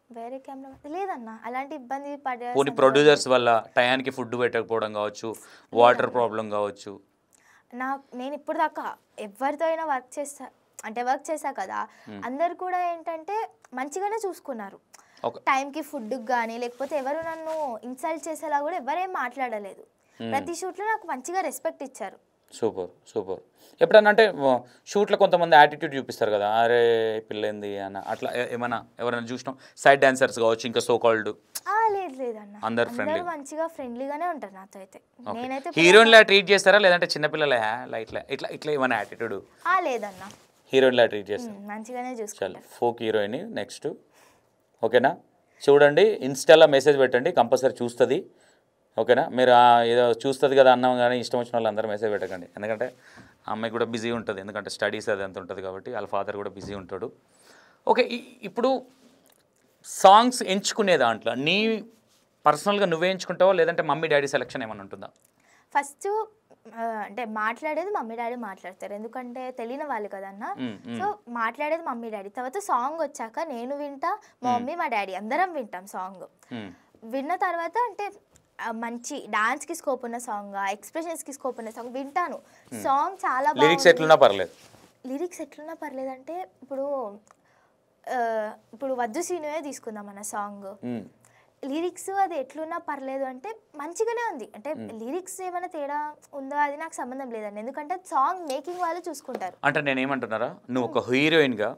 వేరే కెమెరా లేదన్న, అలాంటి ఇబ్బంది పడే. పోనీ ప్రొడ్యూసర్స్ వల్ల టయానికి ఫుడ్ పెట్టకపోవడం కావచ్చు, వాటర్ ప్రాబ్లం కావచ్చు? నేను ఇప్పుడు దాకా ఎవరితో అయినా వర్క్ చేసా కదా, అందరు కూడా ఏంటంటే మంచిగానే చూసుకున్నారు. టైంకి ఫుడ్కి కానీ లేకపోతే ఎవరు నన్ను ఇన్సల్ట్ చేసేలా కూడా ఎవరేం మాట్లాడలేదు. ప్రతి షూట్లో నాకు మంచిగా రెస్పెక్ట్ ఇచ్చారు. Super super. ఎప్పుడన్నా అంటే షూట్లో కొంతమంది యాటిట్యూడ్ చూపిస్తారు కదా, అరే పిల్లేంది అన్న, అట్లా ఏమైనా ఎవరైనా చూసినాం? సైడ్ డాన్సర్స్ కావచ్చు, ఇంకా సో కాల్డ్ లేదు లేదన్న, అందరు ఫ్రెండ్లీ, మంచిగా ఫ్రెండ్లీగానే ఉంటారు నాతో అయితే. నేనైతే హీరోయిన్లా ట్రీట్ చేస్తారా లేదంటే చిన్నపిల్లల ఇట్లా ఇట్లా ఇట్లా ఏమైనా యాటిట్యూడ్? లేదన్న, హీరోయిన్లా ట్రీట్ చేస్తారు, మంచిగానే చూసుకోవాలి. Folk heroine next. ఓకేనా, చూడండి, ఇన్స్టాలో మెసేజ్ పెట్టండి, కంపల్సరీ చూస్తుంది. ఓకేనా, మీరు ఏదో చూస్తుంది కదా అన్నాం కానీ ఇష్టం వచ్చిన వాళ్ళు అందరూ మెసేజ్ పెట్టకండి, ఎందుకంటే ఆ అమ్మాయి కూడా బిజీ ఉంటుంది, ఎందుకంటే స్టడీస్ అది అంత ఉంటుంది కాబట్టి, వాళ్ళ ఫాదర్ కూడా బిజీ ఉంటాడు. ఓకే, ఇప్పుడు సాంగ్స్ ఎంచుకునే దాంట్లో నీ పర్సనల్గా నువ్వే ఎంచుకుంటావా లేదంటే మమ్మీ డాడీ సెలెక్షన్ ఏమైనా ఉంటుందా? ఫస్ట్ అంటే మాట్లాడేది మమ్మీ డాడీ మాట్లాడతారు, ఎందుకంటే తెలియని వాళ్ళు కదన్న. సో మాట్లాడేది మమ్మీ డాడీ, తర్వాత సాంగ్ వచ్చాక నేను వింటా, మా మమ్మీ మా డాడీ అందరం వింటాం సాంగ్. విన్న తర్వాత అంటే మంచి డాన్స్కి స్కోప్ ఉన్న సాంగ్, ఎక్స్ప్రెషన్స్కి స్కోప్ ఉన్న సాంగ్ వింటాను. సాంగ్ చాలా లిరిక్స్ ఎట్లున్నా పర్లేదు, లిరిక్స్ ఎట్లున్నా పర్లేదు అంటే ఇప్పుడు వద్దు సీనువే తీసుకుందాం అన్న సాంగ్, లిరిక్స్ అది ఎట్లున్నా పర్లేదు అంటే మంచిగానే ఉంది. అంటే లిరిక్స్ ఏమైనా తేడా ఉందో అది నాకు సంబంధం లేదండి, ఎందుకంటే సాంగ్ మేకింగ్ వాళ్ళు చూసుకుంటారు. అంటే నేను ఏమంటున్నారా, నువ్వు ఒక హీరోయిన్గా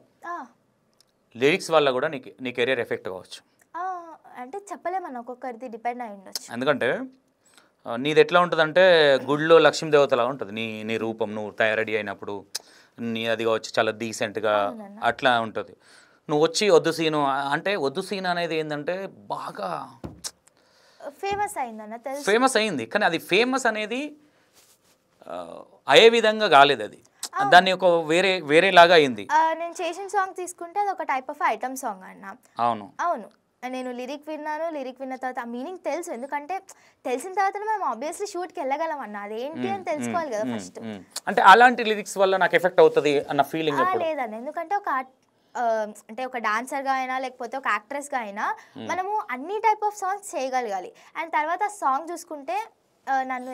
లిరిక్స్ వల్ల కూడా నీ కెరీర్ ఎఫెక్ట్ కావచ్చు అంటే చెప్పలేమన్నా, ఒక్కొక్కరిది డిపెండ్ అయి ఉండొచ్చు. ఎందుకంటే నీది ఎట్లా ఉంటుందంటే గుడిలో లక్ష్మీదేవతలా ఉంటుంది నీ రూపం, నువ్వు రెడీ అయినప్పుడు నీ అది కావచ్చు చాలా డీసెంట్గా అట్లా ఉంటుంది. నువ్వు వచ్చి వద్దు సీను అంటే, వద్దు సీన్ అనేది ఏంటంటే బాగా ఫేమస్ అయిందన్న, ఫేమస్ అయింది, కానీ అది ఫేమస్ అనేది అయ్యే విధంగా కాలేదు, అది దాన్ని ఒక వేరేలాగా అయింది. నేను చేసిన సాంగ్ తీసుకుంటే అది ఒక టైప్ ఆఫ్ ఐటమ్ సాంగ్ అన్న. అవును, నేను లిరిక్ విన్న తర్వాత ఆ మీనింగ్ తెలుసు, ఎందుకంటే తెలిసిన తర్వాత మనం ఆబ్వియస్లీ షూట్కి వెళ్ళగలం అన్న, అదేంటి అని తెలుసుకోవాలి కదా ఫస్ట్. అంటే అలాంటి లిరిక్స్ వల్ల నాకు ఎఫెక్ట్ అవుతుంది అన్న ఫీలింగ్ లేదన్న, ఎందుకంటే అంటే ఒక డాన్సర్గా అయినా లేకపోతే ఒక యాక్ట్రెస్గా అయినా మనము అన్ని టైప్ ఆఫ్ సాంగ్స్ చేయగలగాలి. అండ్ తర్వాత సాంగ్ చూసుకుంటే నన్ను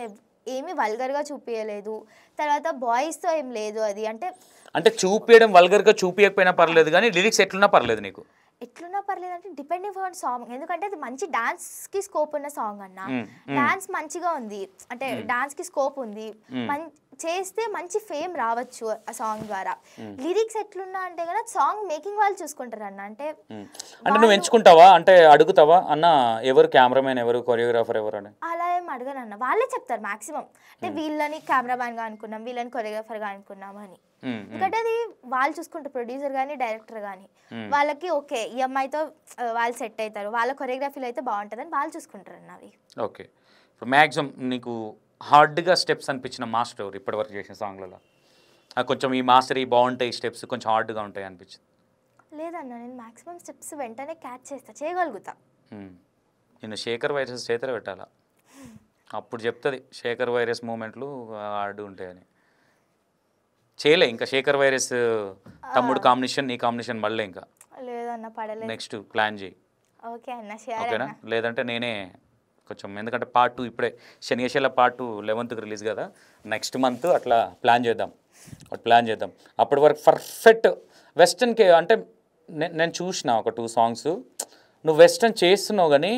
ఏమీ వల్గర్గా చూపించలేదు, తర్వాత బాయ్స్తో ఏం లేదు, అది అంటే చూపించడం వల్గర్గా చూపించకపోయినా పర్లేదు, కానీ లిరిక్స్ ఎట్లున్నా పర్లేదు, నీకు ఎట్లున్నా పర్లేదు అంటే డిపెండింగ్ ఆన్ సాంగ్, ఎందుకంటే అది మంచి డాన్స్కి స్కోప్ ఉన్న సాంగ్ అన్న. డాన్స్ మంచిగా ఉంది అంటే డాన్స్కి స్కోప్ ఉంది, చేస్తే మంచి ఫేమ్ రావచ్చు ఆ సాంగ్ ద్వారా. లిరిక్స్ ఎట్లున్నా అంటే కదా సాంగ్ మేకింగ్ వాళ్ళు చూసుకుంటారు అన్న. అంటే నువ్వు ఎంచుకుంటావా, అంటే అడుగుతావా అన్న ఎవరు కెమెరామెన్ ఎవరు కొరియోగ్రాఫర్ ఎవరు అని? అలా ఏం అడగను అన్న, వాళ్ళే చెప్తారు మాక్సిమం. అంటే వీళ్ళని కెమెరామ్యాన్గా అనుకున్నాం, వీళ్ళని కొరియోగ్రాఫర్గా అనుకున్నాం అని, ఎందుకంటే అది వాళ్ళు చూసుకుంటారు, ప్రొడ్యూసర్ కానీ డైరెక్టర్ కానీ. వాళ్ళకి ఓకే ఈ అమ్మాయితో వాళ్ళు సెట్ అవుతారు, వాళ్ళ కొరియోగ్రఫీలో అయితే బాగుంటుంది అని వాళ్ళు చూసుకుంటారు అన్న అవి. ఓకే, ఇప్పుడు మ్యాక్సిమం నీకు హార్డ్గా స్టెప్స్ అనిపించిన మాస్టర్ ఎవరు ఇప్పటివరకు చేసిన సాంగ్లలో? కొంచెం ఈ మాస్టర్ ఈ బాగుంటాయి స్టెప్స్ కొంచెం హార్డ్గా ఉంటాయి అనిపించింది? లేదన్న, నేను మాక్సిమం స్టెప్స్ వెంటనే క్యాచ్ చేయగలుగుతా. నేను శేఖర్ వైరస్ చేతర పెట్టాలా, అప్పుడు చెప్తుంది శేఖర్ వైరస్ మూమెంట్లు హార్డ్ ఉంటాయని. చేయలే ఇంకా శేఖర్ వైరస్ తమ్ముడు కాంబినేషన్, నీ కాంబినేషన్ మళ్ళీ ఇంకా లేదన్న పడలేదు, నెక్స్ట్ ప్లాన్ చేయి. ఓకే అన్న, ఓకేనా? లేదంటే నేనే కొంచెం, ఎందుకంటే పార్ట్ 2 ఇప్పుడే శనియేశ్వర పార్ట్ 2 11th రిలీజ్ కదా, నెక్స్ట్ మంత్ అట్లా ప్లాన్ చేద్దాం. అప్పటి వరకు పర్ఫెక్ట్ వెస్టర్న్కి అంటే నేను చూసిన ఒక 2 సాంగ్స్ నువ్వు వెస్టర్న్ చేస్తున్నావు, కానీ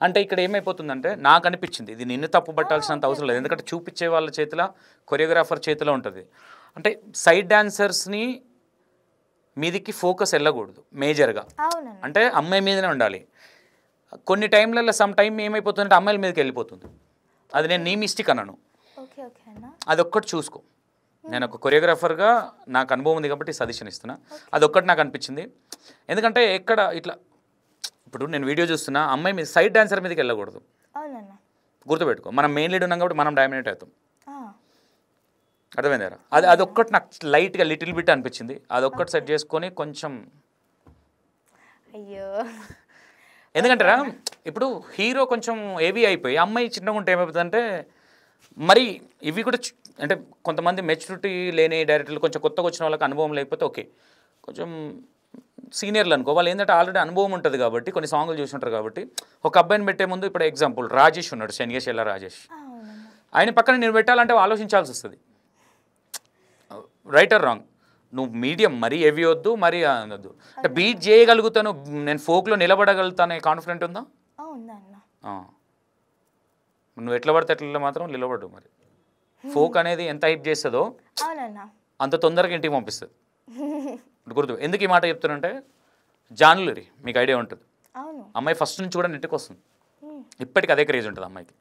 అంటే ఇక్కడ ఏమైపోతుందంటే నాకు అనిపించింది ఇది నిన్ను తప్పు పట్టాల్సినంత అవసరం లేదు, ఎందుకంటే చూపించే వాళ్ళ చేతిలో కొరియోగ్రాఫర్ చేతిలో ఉంటుంది. అంటే సైడ్ డాన్సర్స్ని మీదికి ఫోకస్ వెళ్ళకూడదు మేజర్గా, అంటే అమ్మాయి మీదనే ఉండాలి. కొన్ని టైంలలో సమ్ టైం ఏమైపోతుందంటే అమ్మాయిల మీదకి వెళ్ళిపోతుంది, అది నేను నీ మిస్టేక్ అన్నాను, అదొక్కటి చూసుకో. నేను ఒక కొరియోగ్రాఫర్గా నాకు అనుభవం ఉంది కాబట్టి సజెషన్ ఇస్తున్నా, అదొక్కటి నాకు అనిపించింది. ఎందుకంటే ఎక్కడ ఇట్లా ఇప్పుడు నేను వీడియో చూస్తున్నా, అమ్మాయి మీద సైడ్ డాన్సర్ మీదకి వెళ్ళకూడదు, గుర్తుపెట్టుకో. మనం మెయిన్ లీడ్ ఉన్నాం కాబట్టి మనం డామినేట్ అవుతాం, అర్థమైందా? అదొక్కటి నాకు లైట్గా లిటిల్ బిట్ అనిపించింది, అదొక్కటి సెట్ చేసుకొని కొంచెం. అయ్యో, ఎందుకంటారా ఇప్పుడు హీరో కొంచెం హెవీ అయిపోయి అమ్మాయి చిన్నగా ఉంటే ఏమైపోతుందంటే, మరి ఇవి కూడా అంటే కొంతమంది మెచ్యూరిటీ లేని డైరెక్టర్లు కొంచెం కొత్తగా వచ్చిన వాళ్ళకి అనుభవం లేకపోతే ఓకే, కొంచెం సీనియర్లు అనుకో, వాళ్ళు ఏంటంటే ఆల్రెడీ అనుభవం ఉంటుంది కాబట్టి కొన్ని సాంగ్లు చూసి ఉంటారు కాబట్టి. ఒక అబ్బాయిని పెట్టే ముందు ఇప్పుడు ఎగ్జాంపుల్ రాజేష్ ఉన్నాడు, శనియేశ్వర రాజేష్, ఆయన పక్కన నేను పెట్టాలంటే ఆలోచించాల్సి వస్తుంది, రైట్ ఆర్ రాంగ్. నువ్వు మీడియం మరీ హెవీ వద్దు, మరీ అనొద్దు, అంటే బీట్ చేయగలుగుతాను, నేను ఫోక్లో నిలబడగలుగుతానే కాన్ఫిడెంట్ ఉందా? ఉందన్న. నువ్వు ఎట్లా పడితే ఎట్లా మాత్రం నిలబడు మరి. ఫోక్ అనేది ఎంత హైప్ చేస్తుందో అవునన్నా అంత తొందరగా ఇంటికి పంపిస్తుంది. గుర్తు ఎందుకు ఈ మాట చెప్తానంటే జానులరీ మీకు ఐడియా ఉంటుంది. అవును అమ్మాయి ఫస్ట్ నుంచి కూడా ఇంటికి వస్తుంది. ఇప్పటికి అదే క్రేజ్ ఉంటుంది అమ్మాయికి.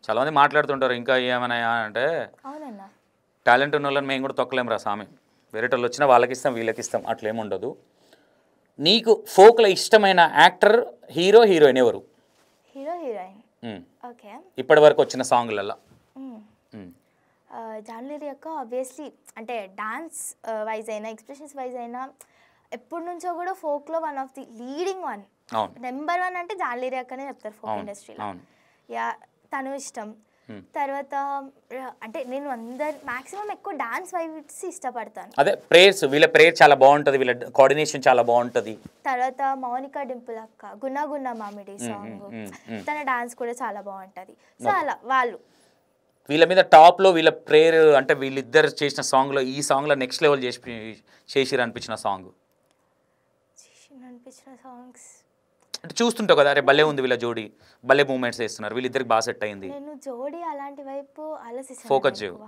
చాలామంది మాట్లాడుతుంటారు ఇంకా ఏమైనా అంటే అవునన్నా టాలెంట్ ఉన్న వాళ్ళని మేము కూడా తొక్కలేం రా స్వామి, వేరే వాళ్ళు వచ్చినా వాళ్ళకి ఇస్తాం వీళ్ళకి ఇస్తాం అట్లేముండదు. నీకు ఫోక్లో ఇష్టమైన యాక్టర్, హీరో, హీరోయిన్ ఎవరు? Hero heroine okay. ఇప్పటి వరకు వచ్చిన సాంగ్లలో జాన్లరీ యొక్క ఆబ్వియస్లీ అంటే డాన్స్ వైజ్ అయినా ఎక్స్ప్రెషన్స్ వైజ్ అయినా ఎప్పటి నుంచో కూడా ఫోక్లో one of the leading one, number 1 అంటే జాన్లరీ అక్కనే చెప్తారు ఫోక్ ఇండస్ట్రీలో. యా తను ఇష్టం. తర్వాత అంటే నేను అందరు మాక్సిమం ఎక్కువ డాన్స్ వైబ్స్ ఇష్టపడతాను. అదే ప్రేయర్స్, వీళ్ళ ప్రేయర్ చాలా బాగుంటుంది, వీళ్ళ కోఆర్డినేషన్ చాలా బాగుంటుంది. తర్వాత మౌనికా డింపుల్ అక్క గున్నా గున్నా మామిడి సాంగ్, తన డాన్స్ కూడా చాలా బాగుంటుంది. సో అలా వాళ్ళు వీళ్ళ మీద టాప్లో వీళ్ళ ప్రేయర్ అంటే వీళ్ళిద్దరు చేసిన సాంగ్లో ఈ సాంగ్లో నెక్స్ట్ లెవెల్ చేసిరు అనిపించిన సాంగ్ సాంగ్స్ అంటే చూస్తుంటావు కదా, అరే భలే ఉంది వీళ్ళ జోడీ, భలే మూమెంట్స్ చేస్తున్నారు, వీళ్ళిద్దరికి బాగా సెట్ అయింది. నేను జోడీ అలాంటి వైపు ఆలోచిస్తాను, ఫోకస్ చేయవు.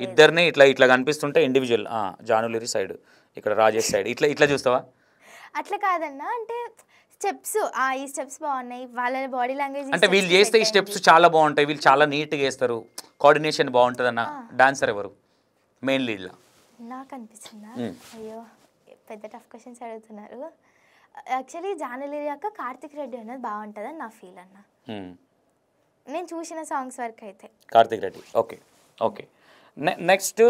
ఇద్దరిని ఇట్లా ఇట్లా కనిపిస్తుంటే ఇండివిజువల్ జానులరీ సైడ్, ఇక్కడ రాజేష్ సైడ్, ఇట్లా ఇట్లా చూస్తావా? అట్లా కాదన్నా, అంటే స్టెప్స్ ఈ స్టెప్స్ బాగున్నాయి, వాళ్ళ బాడీ లాంగ్వేజ్ అంటే వీళ్ళు చేస్తే ఈ స్టెప్స్ చాలా బాగుంటాయి, వీళ్ళు చాలా నీట్గా చేస్తారు, కోఆర్డినేషన్ బాగుంటుంది అన్న డాన్సర్ ఎవరు మెయిన్ లీడ్లో? నాకు అనిపిస్తుందా? అయ్యో పెద్ద టఫ్ క్వశ్చన్స్ అడుగుతున్నారు. యాక్చువల్లీ జానులరీ యొక్క కార్తిక్ రెడ్డి అనేది బాగుంటుందని నా ఫీల్ అన్న, నేను చూసిన సాంగ్స్ వరకు అయితే. Karthik Reddy okay okay. Next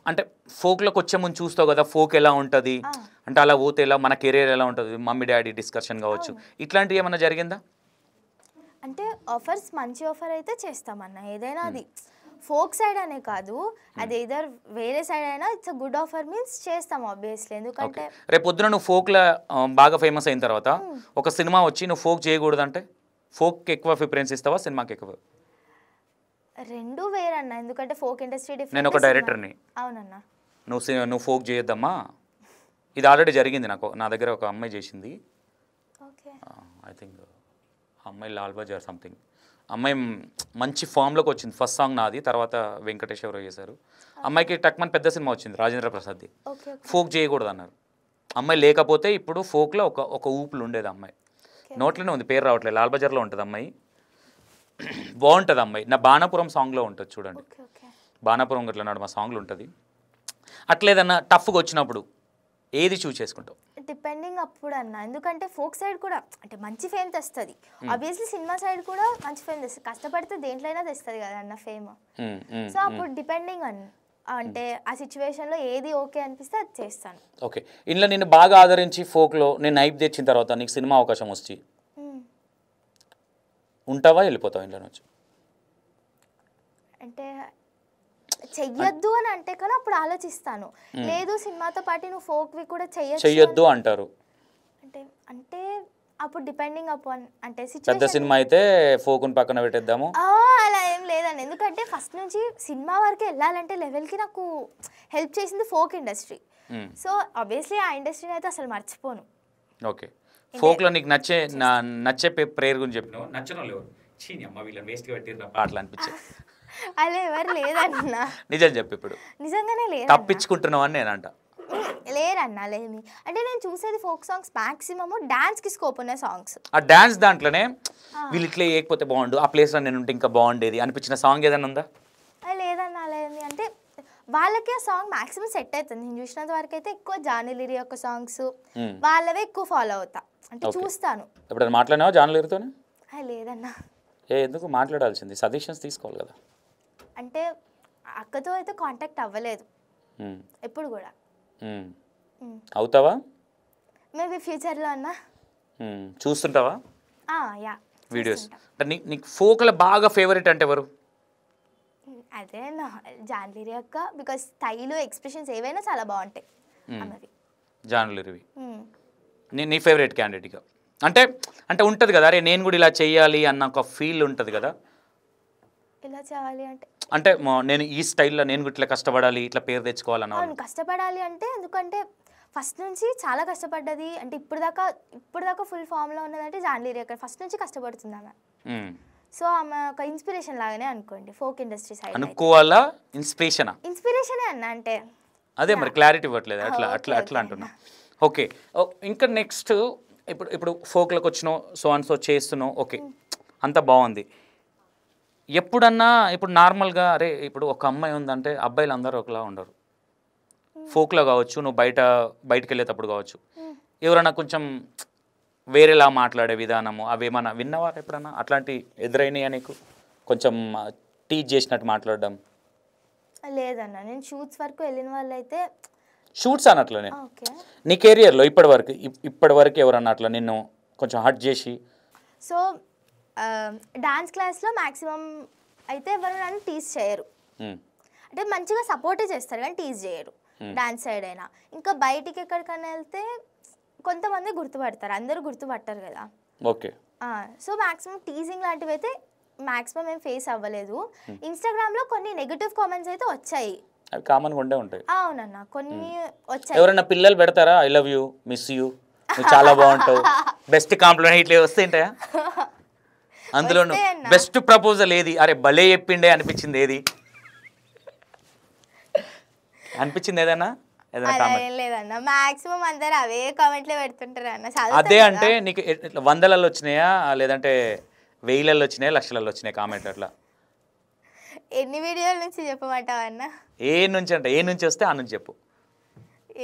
అంటే ఫోక్లోకి వచ్చే ముందు చూస్తావు కదా ఫోక్ ఎలా ఉంటుంది, అంటే అలా పోతే ఎలా మన కెరీర్ ఎలా ఉంటుంది, మమ్మీ డాడీ డిస్కషన్ కావచ్చు, ఇట్లాంటివి ఏమైనా జరిగిందా? అంటే ఆఫర్స్ మంచి ఆఫర్ అయితే చేస్తామన్న, ఏదైనా అది ఫోక్ సైడ్ అనే కాదు, అది ఏదర్ వేరే సైడ్ అయినా it's a good offer means చేస్తాం ఆబ్వియస్లీ. ఎందుకంటే రేపు పొద్దున నువ్వు ఫోక్లో బాగా ఫేమస్ అయిన తర్వాత ఒక సినిమా వచ్చి నువ్వు ఫోక్ చేయకూడదంటే ఫోక్కి ఎక్కువ ప్రిఫరెన్స్ ఇస్తావా సినిమాకి ఎక్కువ? రెండు వేరన్నా, ఎందుకంటే ఫోక్ ఇండస్ట్రీ డిఫరెంట్. నేను ఒక డైరెక్టర్ని. అవునన్నా. నువ్వు ఫోక్ చేయొద్దమ్మా, ఇది ఆల్రెడీ జరిగింది, నా దగ్గర ఒక అమ్మాయి చేసింది, ఐ థింక్ అమ్మాయి లాల్ బజార్ సంథింగ్, అమ్మాయి మంచి ఫామ్లోకి వచ్చింది, ఫస్ట్ సాంగ్ నాది, తర్వాత వెంకటేష్ ఎవరో చేశారు, అమ్మాయికి టక్మన్ పెద్ద సినిమా వచ్చింది రాజేంద్ర ప్రసాద్ది, ఫోక్ చేయకూడదు అన్నారు. అమ్మాయి లేకపోతే ఇప్పుడు ఫోక్లో ఒక ఊపులు ఉండేది, అమ్మాయి నోట్లోనే ఉంది, పేరు రావట్లేదు, లాల్ బజార్లో ఉంటుంది అమ్మాయి, బాగుంటుంది అమ్మాయి. నా బాణాపురం సాంగ్లో ఉంటుంది చూడండి, బాణాపురం గట్ల నాడు మా సాంగ్లో ఉంటుంది. అట్లేదన్నా టఫ్గా వచ్చినప్పుడు ఏది చూస్ చేసుకుంటావు? డిపెండింగ్ అప్పుడు అన్న, ఎందుకంటే ఫోక్ సైడ్ కూడా అంటే మంచి ఫేమ్ తెస్తుంది, ఆబ్వియస్లీ సినిమా సైడ్ కూడా మంచి ఫేమ్ తెస్తుంది, కష్టపడితే దేంట్లో అయినా తెస్తుంది కదా అన్న ఫేమ్. సో అప్పుడు డిపెండింగ్ అన్న, అంటే ఆ సిచ్యువేషన్లో ఏది ఓకే అనిపిస్తే అది చేస్తాను. ఓకే. ఇంట్లో నిన్ను బాగా ఆదరించి ఫోక్లో నేను నైప్ తెచ్చిన తర్వాత నీకు సినిమా అవకాశం వచ్చి ఉంటావా, వెళ్ళిపోతావు ఇంట్లో నుంచి? అంటే చెయ్యొద్దు అని అంటే కానీ అప్పుడు ఆలోచిస్తాను, లేదు సినిమాతో పాటు నువ్వు ఫోక్వి కూడా చెయ్యొద్దు అంటారు అంటే అంటే అప్పుడు డిపెండింగ్ అపాన్, అంటే పెద్ద సినిమా అయితే ఫోక్ని పక్కన పెట్టేద్దాము అలా ఏం లేదండి, ఎందుకంటే ఫస్ట్ నుంచి సినిమా వరకు వెళ్ళాలంటే లెవెల్కి నాకు హెల్ప్ చేసింది ఫోక్ ఇండస్ట్రీ. సో ఆబ్వియస్లీ ఆ ఇండస్ట్రీని అయితే అసలు మర్చిపోను. ఓకే. ఫోక్లో నీకు నచ్చే ప్రేయర్ గురించి చెప్పినావు, నచ్చిన వాళ్ళు అమ్మ వీళ్ళని వేస్ట్గా పెట్టిర్రా అట్లా అనిపించే అలా ఎవరు లేదన్నా, నిజం చెప్పు, ఇప్పుడు నిజంగానే లేదు, తప్పించుకుంటున్నావు అని నేనంట. లేరన్నా లేదు, అంటే నేను చూసేది ఫోక్ సాంగ్స్ మాక్సిమమ్ డాన్స్కి స్కోప్ ఉన్న సాంగ్స్. ఆ డాన్స్ దాంట్లోనే వీళ్ళు ఇట్లా వేయకపోతే బాగుండు, ఆ ప్లేస్లో నేను ఉంటే ఇంకా బాగుండేది అనిపించిన సాంగ్ ఏదైనా ఉందా? లేదన్నా లేదు, అంటే వాళ్ళకి ఆ సాంగ్ మాక్సిమం సెట్ అవుతుంది, నేను చూసినంత వరకు అయితే ఎక్కువ జానులరీ యొక్క సాంగ్స్ వాళ్ళవే ఎక్కువ ఫాలో అవుతా, అంటే చూస్తాను. ఎప్పుడైనా మాట్లాడినావా జానులరీతో? లేదన్నా. ఎందుకు మాట్లాడాల్సింది, సజెషన్స్ తీసుకోవాలి కదా. అంటే అక్కతో అయితే కాంటాక్ట్ అవ్వలేదు ఎప్పుడు కూడా. అవుతావా? మేబీ ఫ్యూచర్లో అన్నా. చూస్తుంటావా యా వీడియోస్? అంటే నీకు ఫోక్లో బాగా ఫేవరెట్ అంటే ఎవరు? అదే జానులరీ అక్క, బికాస్ స్టైల్ ఎక్స్ప్రెషన్స్ ఏవైనా చాలా బాగుంటాయి అన్నది. జానులరీవి నీ ఫేవరెట్ క్యాండిడేట్గా అంటే అంటే ఉంటుంది కదా, అరే నేను కూడా ఇలా చేయాలి అన్న ఒక ఫీల్ ఉంటుంది కదా. ఇలా చేయాలి అంటే నేను ఈ స్టైల్లో నేను ఇట్లా కష్టపడాలి, ఇట్లా పేరు తెచ్చుకోవాలన్న. అవును, కష్టపడాలి అంటే ఎందుకంటే ఫస్ట్ నుంచి చాలా కష్టపడ్డది, అంటే ఇప్పుడు దాకా ఫుల్ ఫామ్లో ఉన్నదంటే జానులరీ అక్కడ ఫస్ట్ నుంచి కష్టపడుతుంది ఆమె. సో ఆమె ఒక ఇన్స్పిరేషన్ లాగానే అనుకోండి ఫోక్ ఇండస్ట్రీ సైడ్. అనుకోవాలా ఇన్స్పిరేషనే అన్న అంటే అదే మరి క్లారిటీ ఇవ్వట్లేదు అట్లా అంటున్నా. ఓకే ఇంకా నెక్స్ట్ ఇప్పుడు ఫోక్లోకి వచ్చినావు సో అండ్ సో చేస్తున్నావు ఓకే అంత బాగుంది. ఎప్పుడన్నా ఇప్పుడు నార్మల్గా అరే ఇప్పుడు ఒక అమ్మాయి ఉందంటే అబ్బాయిలు అందరూ ఒకలా ఉండరు. ఫోక్లో కావచ్చు నువ్వు బయటకు వెళ్ళేటప్పుడు కావచ్చు ఎవరైనా కొంచెం వేరేలా మాట్లాడే విధానము అవి ఏమన్నా విన్నవారు ఎప్పుడన్నా అట్లాంటి ఎదురైనాయా నీకు? కొంచెం టీచ్ చేసినట్టు మాట్లాడడం? లేదన్న నేను షూట్స్ వరకు వెళ్ళిన వాళ్ళు అయితే షూట్స్ అన్నట్లనే నీ కెరియర్లో ఇప్పటి వరకు ఎవరన్నా అట్లా నిన్ను కొంచెం హర్ట్ చేసి? సో డాన్స్ క్లాస్లో మ్యాక్సిమం అయితే ఎవరు నన్ను టీజ్ చేయరు, అంటే మంచిగా సపోర్టే చేస్తారు కానీ టీజ్ చేయరు డాన్స్ సైడ్ అయినా. ఇంకా బయటికి ఎక్కడికైనా వెళ్తే కొంతమంది గుర్తుపడతారు, అందరూ గుర్తుపట్టారు కదా. ఓకే. సో మ్యాక్సిమం టీజింగ్ లాంటివి అయితే మ్యాక్సిమం ఏం ఫేస్ అవ్వలేదు. ఇన్స్టాగ్రామ్లో కొన్ని నెగటివ్ కామెంట్స్ అయితే వచ్చాయి, అవి కామన్గా ఉండే ఉంటాయి. అవునన్నా కొన్ని వచ్చాయి. ఎవరైనా పిల్లలు పెడతారా I love you miss you నువ్వు చాలా బాగుంటావు బెస్ట్ కాంప్లిమెంట్ ఇట్లా వస్తాయింటాయా? అందులో బెస్ట్ ప్రపోజల్ ఏది? అరే భలే చెప్పిండే అనిపించింది ఏది? అనిపించింది ఏదన్నా? లేదన్న మాక్సిమం అందరు అవే కామెంట్లే పెడుతుంటారు అన్న. అదే అంటే నీకు వందలలో వచ్చినాయా లేదంటే వెయ్యిలలో వచ్చినాయా లక్షలలో వచ్చినాయి కామెంట్? అట్లా ఎన్ని వీడియోల నుంచి చెప్పమంటావు అన్న? ఏ నుంచి అంటే ఏ నుంచి వస్తే ఆ నుంచి చెప్పు.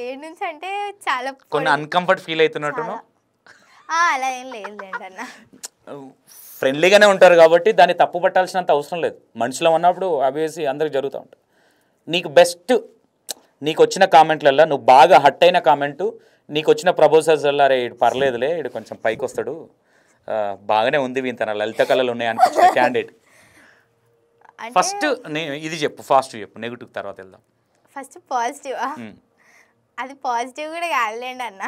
ఏ నుంచి అంటే చాలా కొన్ని అన్కంఫర్ట్ ఫీల్ అవుతున్నట్టు అలా ఏం లేదులేండి అన్న. ఫ్రెండ్లీగానే ఉంటారు కాబట్టి దాన్ని తప్పు పట్టాల్సినంత అవసరం లేదు. మనుషులు ఉన్నప్పుడు అబ్వియస్లీ అందరికి జరుగుతూ ఉంటుంది. నీకు బెస్ట్ నీకు వచ్చిన కామెంట్లల్లో నువ్వు బాగా హట్ అయిన కామెంటు, నీకు వచ్చిన ప్రపోజల్స్లో అరే ఇడు పర్లేదులే ఇడు కొంచెం పైకి వస్తాడు బాగానే ఉంది ఇంత లలిత కళలు ఉన్నాయి అనిపించిన క్యాండిడేట్ ఫస్ట్ ఇది చెప్పు, ఫాస్ట్ చెప్పు, నెగిటివ్ తర్వాత వెళ్దాం. ఫస్ట్ పాజిటివ్, అది పాజిటివ్ కూడా కాదులేండి అన్న.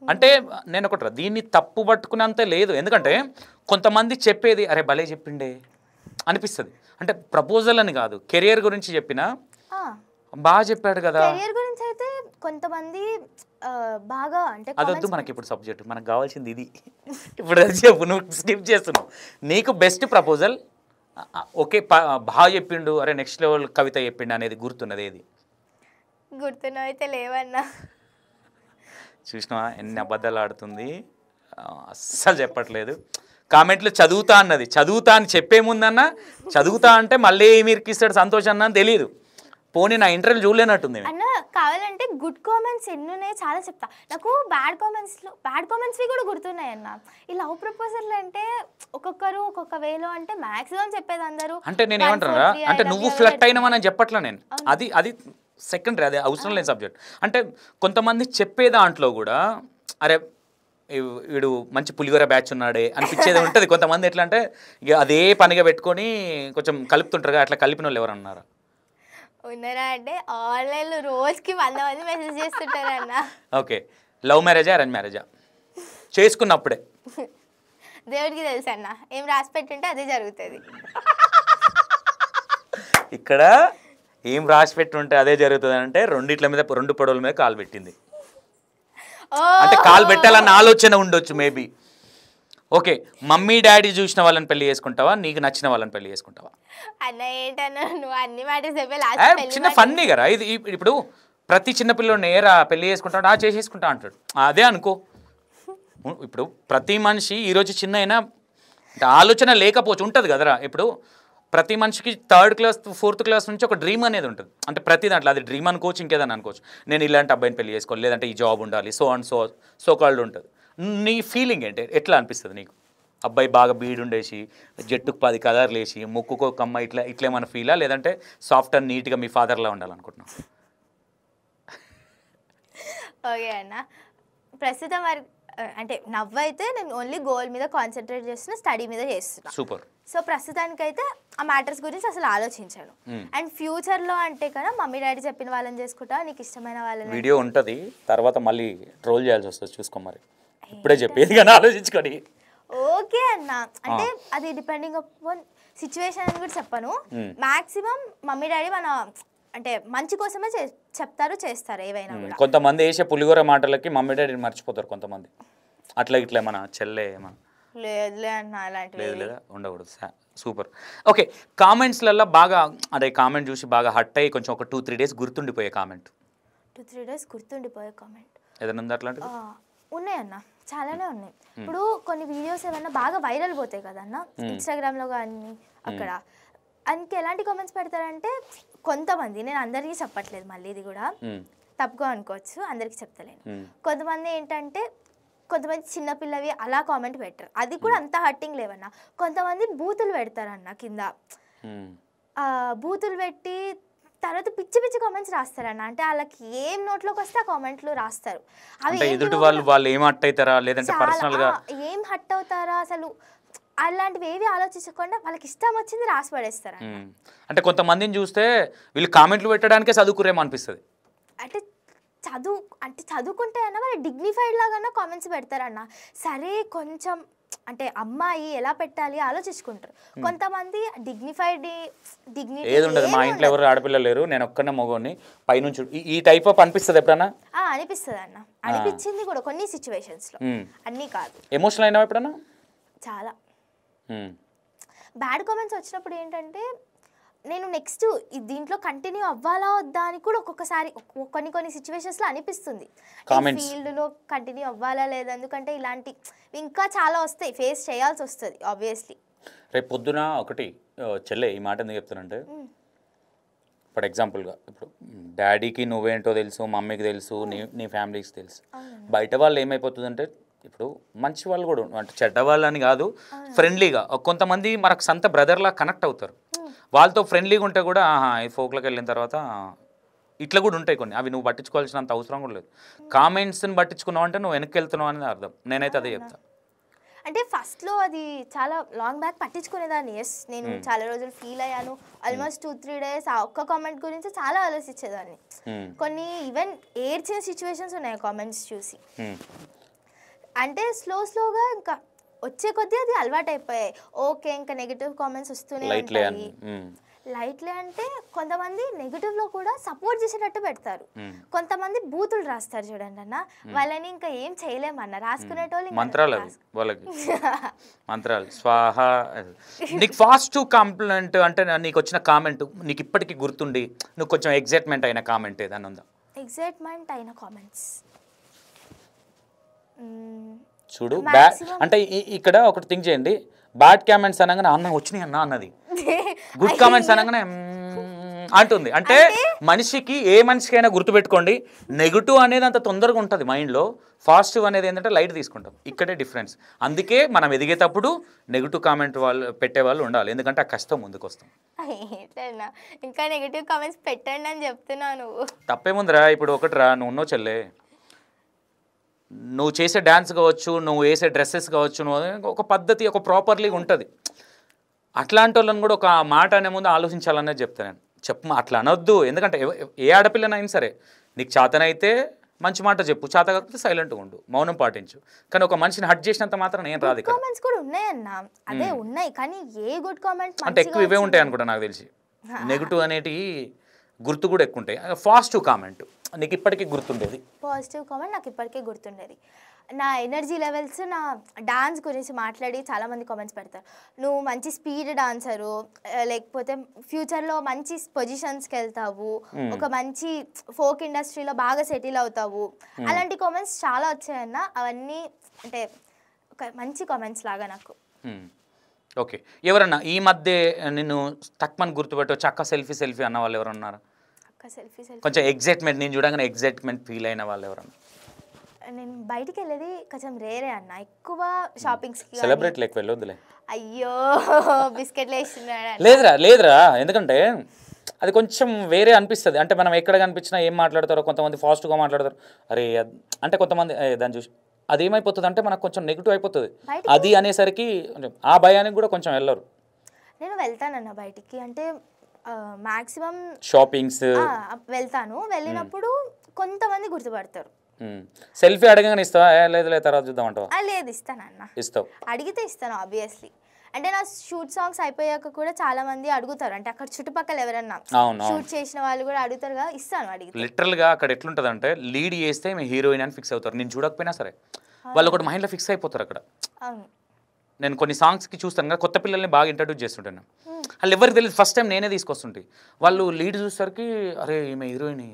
అంటే నేను ఒకటి దీన్ని తప్పు పట్టుకునేంత లేదు, ఎందుకంటే కొంతమంది చెప్పేది అరే భలే చెప్పిండే అనిపిస్తుంది. అంటే ప్రపోజల్ అని కాదు కెరియర్ గురించి చెప్పినా బాగా చెప్పాడు కదా. కెరియర్ గురించి అయితే కొంతమంది బాగా అంటే అదొద్దు మనకి ఇప్పుడు సబ్జెక్ట్, మనకు కావాల్సింది ఇది. ఇప్పుడు అది చెప్పు, నువ్వు స్కిప్ చేస్తున్నావు. నీకు బెస్ట్ ప్రపోజల్ ఓకే బాగా చెప్పిండు అరే నెక్స్ట్ లెవెల్ కవిత చెప్పిండు అనేది గుర్తున్నది ఏది? గుర్తున్నవి అయితే లేవన్నా. చూసినావా ఎన్ని అబద్ధాలు ఆడుతుంది, అస్సలు చెప్పట్లేదు. కామెంట్లు చదువుతా అన్నది, చదువుతా అని చెప్పే ముందన్నా చదువుతా అంటే మళ్ళీ మీరికి ఇస్తాడు సంతోష్ అన్న అని తెలియదు. పోనీ నా ఇంటర్వ్యూ చూడలేనట్టుంది అన్న. కావాలంటే గుడ్ కామెంట్స్ ఎన్ని ఉన్నాయి చాలా చెప్తా. నాకు బ్యాడ్ కామెంట్స్వి కూడా గుర్తున్నాయి అన్న. ఈ లవ్ ప్రపోజల్ అంటే ఒక్కొక్కరు ఒక్కొక్క వేలో అంటే మాక్సిమం చెప్పేది అందరూ. అంటే నేను ఏమంటారా అంటే నువ్వు ఫ్లట్ అయినావని చెప్పట్లా నేను, అది సెకండరీ, అది అవసరం లేని సబ్జెక్ట్. అంటే కొంతమంది చెప్పే దాంట్లో కూడా అరే వీడు మంచి పులిగోర బ్యాచ్ ఉన్నాడే అనిపించేది ఉంటుంది. కొంతమంది ఎట్లా అంటే ఇక అదే పనిగా పెట్టుకొని కొంచెం కలుపుతుంటారు, అట్లా కలిపిన వాళ్ళు ఎవరు అన్నారా? ఉన్నారా అంటే ఆన్లైన్లో రోజుకి 100 మంది మెసేజ్ చేస్తుంటారు అన్న. ఓకే. లవ్ మ్యారేజా అరేంజ్ మ్యారేజా? చేసుకున్నప్పుడే దేవుడికి తెలుసు అన్న, ఏం రాసి పెట్టుంటే అదే జరుగుతుంది. ఇక్కడ ఏం రాసి పెట్టుంటే అదే జరుగుతుంది అంటే రెండిట్ల మీద రెండు పొడవుల మీద కాలు పెట్టింది అంటే కాలు పెట్టాలన్న ఆలోచన ఉండొచ్చు మేబీ. ఓకే. మమ్మీ డాడీ చూసిన వాళ్ళని పెళ్లి చేసుకుంటావా నీకు నచ్చిన వాళ్ళని పెళ్లి చేసుకుంటావా? అన్న ఏంటన్నా నువ్వు అన్ని మాటలు చిన్న ఫన్నీ కదా ఇది. ఇప్పుడు ప్రతి చిన్నపిల్లని ఏరా పెళ్లి చేసుకుంటాడు చేసేసుకుంటా అంటాడు, అదే అనుకో. ఇప్పుడు ప్రతి మనిషి ఈరోజు చిన్న అయినా ఆలోచన లేకపోవచ్చు ఉంటుంది కదరా. ఇప్పుడు ప్రతి మనిషికి 3rd క్లాస్ 4th క్లాస్ నుంచి ఒక డ్రీమ్ అనేది ఉంటుంది. అంటే ప్రతి దాంట్లో అది డ్రీమ్ అనుకోవచ్చు, ఇంకేదని అనుకోవచ్చు. నేను ఇలాంటి అబ్బాయిని పెళ్లి చేసుకోవాలి, లేదంటే ఈ జాబ్ ఉండాలి, సో అండ్ సో కాల్డ్ ఉంటుంది. నీ ఫీలింగ్ ఏంటి? ఎట్లా అనిపిస్తుంది నీకు? అబ్బాయి బాగా బీడుండేసి జట్టుకు 10 కలర్లు వేసి ముక్కుకు ఒక అమ్మాయి ఇట్లా ఏమైనా ఫీలా, లేదంటే సాఫ్ట్ అండ్ నీట్గా మీ ఫాదర్లా ఉండాలనుకుంటున్నావు? ఓకే అన్న. ప్రస్తుతం అంటే నవ్వైతే నేను ఓన్లీ గోల్ మీద కాన్సన్ట్రేట్ చేస్తున్నా, స్టడీ మీద చేస్తున్నా. సూపర్. సో ప్రస్తుతానికైతే ఆ మ్యాటర్స్ గురించి అసలు ఆలోచించాను. అండ్ ఫ్యూచర్లో అంటే కదా మమ్మీ డాడీ చెప్పిన వాళ్ళని చేసుకుంటా, నీకు ఇష్టమైన వాళ్ళని. వీడియో ఉంటుంది తర్వాత మళ్ళీ ట్రోల్ చేయాల్సి వస్తుంది, చూసుకో. మరి ఇప్పుడే చెప్పేది కానీ ఆలోచించుకొని. ఓకే అన్న. అంటే అది డిపెండింగ్ అపాన్ సిచ్యువేషన్ అని కూడా చెప్పను. మాక్సిమం మమ్మీ డాడీ మన అంటే మంచి కోసమే చెప్తారు, చేస్తారు ఏవైనా కూడా. కొంతమంది వేసే పులిగోర మాటలకి మమ్మీ డాడీని మర్చిపోతారు కొంతమంది. అట్లా ఇట్లా మన చెల్లె లేదులే అన్న అలాంటివి లేదా ఉండకూడదు. సూపర్. ఓకే, కామెంట్స్లలో బాగా అదే కామెంట్ చూసి బాగా హట్ అయ్యి కొంచెం ఒక 2-3 డేస్ గుర్తుండిపోయే కామెంట్ 2-3 డేస్ గుర్తుండిపోయే కామెంట్ ఏదైనా ఉంది అట్లాంటిది? ఉన్నాయన్న, చాలానే ఉన్నాయి. ఇప్పుడు కొన్ని వీడియోస్ ఏమన్నా బాగా వైరల్ పోతాయి కదన్న ఇన్స్టాగ్రామ్లో కానీ అక్కడ, అందుకే ఎలాంటి కామెంట్స్ పెడతారంటే కొంతమంది, నేను అందరికీ చెప్పట్లేదు మళ్ళీ, ఇది కూడా తప్పుగా అనుకోవచ్చు, అందరికీ చెప్తలేను. కొంతమంది ఏంటంటే కొంతమంది చిన్నపిల్లవి అలా కామెంట్ పెట్టరు, అది కూడా అంత హర్టింగ్ లేవన్నా. కొంతమంది బూతులు పెడతారన్న కింద, బూతులు పెట్టి తర్వాత పిచ్చి పిచ్చి కామెంట్స్ రాస్తారన్న. అంటే వాళ్ళకి ఏం నోట్లోకి వస్తే ఆ కామెంట్లు రాస్తారు. అవి ఎదుటి వాళ్ళు ఏం హట్ అవుతారా, లేదంటే పర్సనల్ గా ఏం హట్ అవుతారా అసలు అలాంటివి ఏవి ఆలోచించకుండా వాళ్ళకి ఇష్టం వచ్చింది రాసి పడేస్తారు. అంటే కొంతమందిని చూస్తే వీళ్ళు కామెంట్లు పెట్టడానికే చదువుకురేమో అనిపిస్తుంది. అంటే చదువుకుంటే అన్న వాళ్ళు డిగ్నిఫైడ్ లాగా కామెంట్స్ పెడతారన్న. సరే కొంచెం అంటే అమ్మాయి ఎలా పెట్టాలి ఆలోచించుకుంటారు. కొంతమంది డిగ్నిటీ ఏది ఉండదు, మా ఇంట్లో ఎవరు ఆడపిల్లలు లేరు, నేను ఒక్కనే మగోని పైనుంచి ఈ టైప్ ఆఫ్ అనిపిస్తుంది ఎప్పుడన్నా? అనిపిస్తుంది అన్న, అనిపించింది కూడా కొన్ని సిచ్యువేషన్స్ లో, అన్నీ కాదు. ఎమోషనల్ అయినావా ఎప్పుడన్నా? చాలా బ్యాడ్ కామెంట్స్ వచ్చినప్పుడు ఏంటంటే నేను నెక్స్ట్ దీంట్లో కంటిన్యూ అవ్వాలా వద్దా అని కూడా ఒక్కొక్కసారి కొన్ని సిచ్యువేషన్స్లో అనిపిస్తుంది. ఫీల్డ్లో కంటిన్యూ అవ్వాలా లేదా, ఎందుకంటే ఇలాంటి ఇంకా చాలా వస్తాయి, ఫేస్ చేయాల్సి వస్తుంది ఆబ్వియస్లీ. రేపు పొద్దున ఒకటి చెల్లె, ఈ మాట ఎందుకు చెప్తానంటే, ఫర్ ఎగ్జాంపుల్గా ఇప్పుడు డాడీకి నువ్వేంటో తెలుసు, మమ్మీకి తెలుసు, నీ ఫ్యామిలీకి తెలుసు. బయట వాళ్ళు ఏమైపోతుందంటే, ఇప్పుడు మంచి వాళ్ళు కూడా అంటే చెడ్డవాళ్ళు అని కాదు, ఫ్రెండ్లీగా కొంతమంది మనకు సొంత బ్రదర్లా కనెక్ట్ అవుతారు. వాళ్ళతో ఫ్రెండ్లీగా ఉంటే కూడా ఈ ఫోక్లోకి వెళ్ళిన తర్వాత ఇట్లా కూడా ఉంటాయి కొన్ని, అవి నువ్వు పట్టించుకోవాల్సినంత అవసరం కూడా లేదు. కామెంట్స్ని పట్టించుకున్నావు అంటే నువ్వు వెనక్కి వెళ్తున్నావు అనేది అర్థం. నేనైతే అదే చెప్తాను. అంటే ఫస్ట్లో అది చాలా లాంగ్ బ్యాక్ పట్టించుకునేదాన్ని. ఎస్, నేను చాలా రోజులు ఫీల్ అయ్యాను. ఆల్మోస్ట్ 2-3 డేస్ ఆ ఒక్క కామెంట్ గురించి చాలా ఆలోచించేదాన్ని. కొన్ని ఈవెన్ ఏడ్చిన సిచ్యువేషన్స్ ఉన్నాయి కామెంట్స్ చూసి. అంటే స్లోగా ఇంకా వచ్చే కొద్దీ అది అలవాటు అయిపోయాయి. ఓకే, ఇంకా నెగిటివ్ కామెంట్స్ వస్తూనే ఉంటాయి. లైట్లీ అంటే కొంతమంది నెగిటివ్లో కూడా సపోర్ట్ చేసేటట్టు పెడతారు, కొంతమంది బూతులు రాస్తారు చూడండి అన్న, వాళ్ళని ఇంకా ఏం చేయలేమన్న, రాసుకునేటోళ్ళు మంత్రాలు వాళ్ళకి మంత్రాలు స్వాహ. నీకు ఫాస్ట్ కాంప్లిమెంట్ అంటే నీకు వచ్చిన కామెంట్ నీకు ఇప్పటికీ గుర్తుండి నువ్వు కొంచెం ఎగ్జైట్మెంట్ అయిన కామెంట్ ఏదైనా ఉందా? ఎగ్జైట్మెంట్ అయిన కామెంట్స్ చూడు, అంటే ఇక్కడ ఒకటి థింక్ చేయండి, బ్యాడ్ కామెంట్స్ అనగానే అన్న వచ్చినాయి అన్న అన్నది, గుడ్ కామెంట్స్ అనగానే అంటుంది. అంటే మనిషికి ఏ మనిషికైనా గుర్తుపెట్టుకోండి, నెగిటివ్ అనేది అంత తొందరగా ఉంటుంది మైండ్లో, పాజిటివ్ అనేది ఏంటంటే లైట్ తీసుకుంటాం. ఇక్కడే డిఫరెన్స్. అందుకే మనం ఎదిగేటప్పుడు నెగిటివ్ కామెంట్ వాళ్ళు పెట్టేవాళ్ళు ఉండాలి, ఎందుకంటే ఆ కష్టం ముందుకు వస్తాం. ఇంకా నెగిటివ్ కామెంట్స్ పెట్టండి అని చెప్తున్నాను. తప్పేముందిరా, ఇప్పుడు ఒకటిరా, నువ్వు ఉన్నావు చెల్లే, నువ్వు చేసే డ్యాన్స్ కావచ్చు, నువ్వు వేసే డ్రెస్సెస్ కావచ్చు, నువ్వు ఒక పద్ధతి ఒక ప్రాపర్లీగా ఉంటుంది. అట్లాంటి వాళ్ళని కూడా ఒక మాట అనే ముందు ఆలోచించాలనేది చెప్తాను నేను. అట్లా అనొద్దు, ఎందుకంటే ఏ ఆడపిల్లనైనా సరే నీకు చేతనైతే మంచి మాట చెప్పు, చేత కాకపోతే సైలెంట్గా ఉండు, మౌనం పాటించు. కానీ ఒక మనిషిని హట్ చేసినంత మాత్రం నేను రాదు. కామెంట్స్ కూడా ఉన్నాయన్న, అదే ఉన్నాయి, కానీ ఏ గుడ్ కామెంట్ అంటే ఎక్కువ ఇవే ఉంటాయి అనుకుంటా నాకు తెలిసి. నెగిటివ్ అనేటివి గుర్తు కూడా ఎక్కువ ఉంటాయి. పాజిటివ్ కామెంట్ నీకు ఇప్పటికీ గుర్తుండేది? పాజిటివ్ కామెంట్ నాకు ఇప్పటికీ గుర్తుండేది. నా ఎనర్జీ లెవెల్స్, నా డాన్స్ గురించి మాట్లాడి చాలామంది కామెంట్స్ పెడతారు, నువ్వు మంచి స్పీడ్ డాన్సరు, లేకపోతే ఫ్యూచర్లో మంచి పొజిషన్స్కి వెళ్తావు, ఒక మంచి ఫోక్ ఇండస్ట్రీలో బాగా సెటిల్ అవుతావు, అలాంటి కామెంట్స్ చాలా వచ్చాయన్న. అవన్నీ అంటే ఒక మంచి కామెంట్స్ లాగా నాకు. ఓకే, ఎవరన్నా ఈ మధ్య నిన్ను తక్కువని గుర్తుపెట్టవచ్చు, అక్క సెల్ఫీ అన్న వాళ్ళు ఎవరు ఉన్నారు? కొంచెం ఎగ్జైట్మెంట్, నేను చూడగానే ఎగ్జైట్మెంట్ ఫీల్ అయిన వాళ్ళు ఎవరన్నా? నేను బయటికి వెళ్ళేది కొంచెం రేరే అన్న, ఎక్కువ షాపింగ్స్కి. సెలబ్రేట్లు ఎక్కువ వెళ్ళొద్దులే. అయ్యో, బిస్కెట్లు వేస్తున్నాడు. లేదురా, ఎందుకంటే అది కొంచెం వేరే అనిపిస్తుంది. అంటే మనం ఎక్కడ కనిపించినా ఏం మాట్లాడతారో, కొంతమంది ఫాస్ట్గా మాట్లాడతారు, అరే అంటే కొంతమంది దాన్ని చూసి అదేమైపోతుంది అంటే మనకు కొంచెం నెగిటివ్ అయిపోతుంది. అది అనేసరికి ఆ భయానికి కూడా కొంచెం వెళ్ళరు. నేను వెళ్తానన్న బయటికి, అంటే మ్యాక్సిమం షాపింగ్స్ వెళ్తాను. వెళ్ళినప్పుడు కొంతమంది గుర్తుపడతారు. సెల్ఫీ అడగగానే ఇస్తావా? లేదు తర్వాత చూద్దాం అంటావా? లేదు, ఇస్తానన్న. ఇస్తావు? అడిగితే ఇస్తాను ఆబ్వియస్లీ. అంటే నా షూట్ సాంగ్స్ అయిపోయాక కూడా చాలా మంది అడుగుతారు, అంటే అక్కడ చుట్టుపక్కల ఎవరన్నా షూట్ చేసిన వాళ్ళు కూడా అడుగుతారు కదా, ఇస్తాను అడిగితే. లిటరల్గా అక్కడ ఎట్లుంటుంది అంటే, లీడ్ చేస్తే మీ హీరోయిన్ అని ఫిక్స్ అవుతారు, నేను చూడకపోయినా సరే వాళ్ళు ఒకటి మైండ్లో ఫిక్స్ అయిపోతారు అక్కడ. అవును, నేను కొన్ని సాంగ్స్కి చూస్తాను కదా, కొత్త పిల్లల్ని బాగా ఇంట్రడ్యూస్ చేస్తుంటాను. వాళ్ళు ఎవరికి తెలియదు, ఫస్ట్ టైం నేనే తీసుకొస్తుంటే వాళ్ళు లీడ్ చూసేసరికి అరే ఈమె హీరోయిన్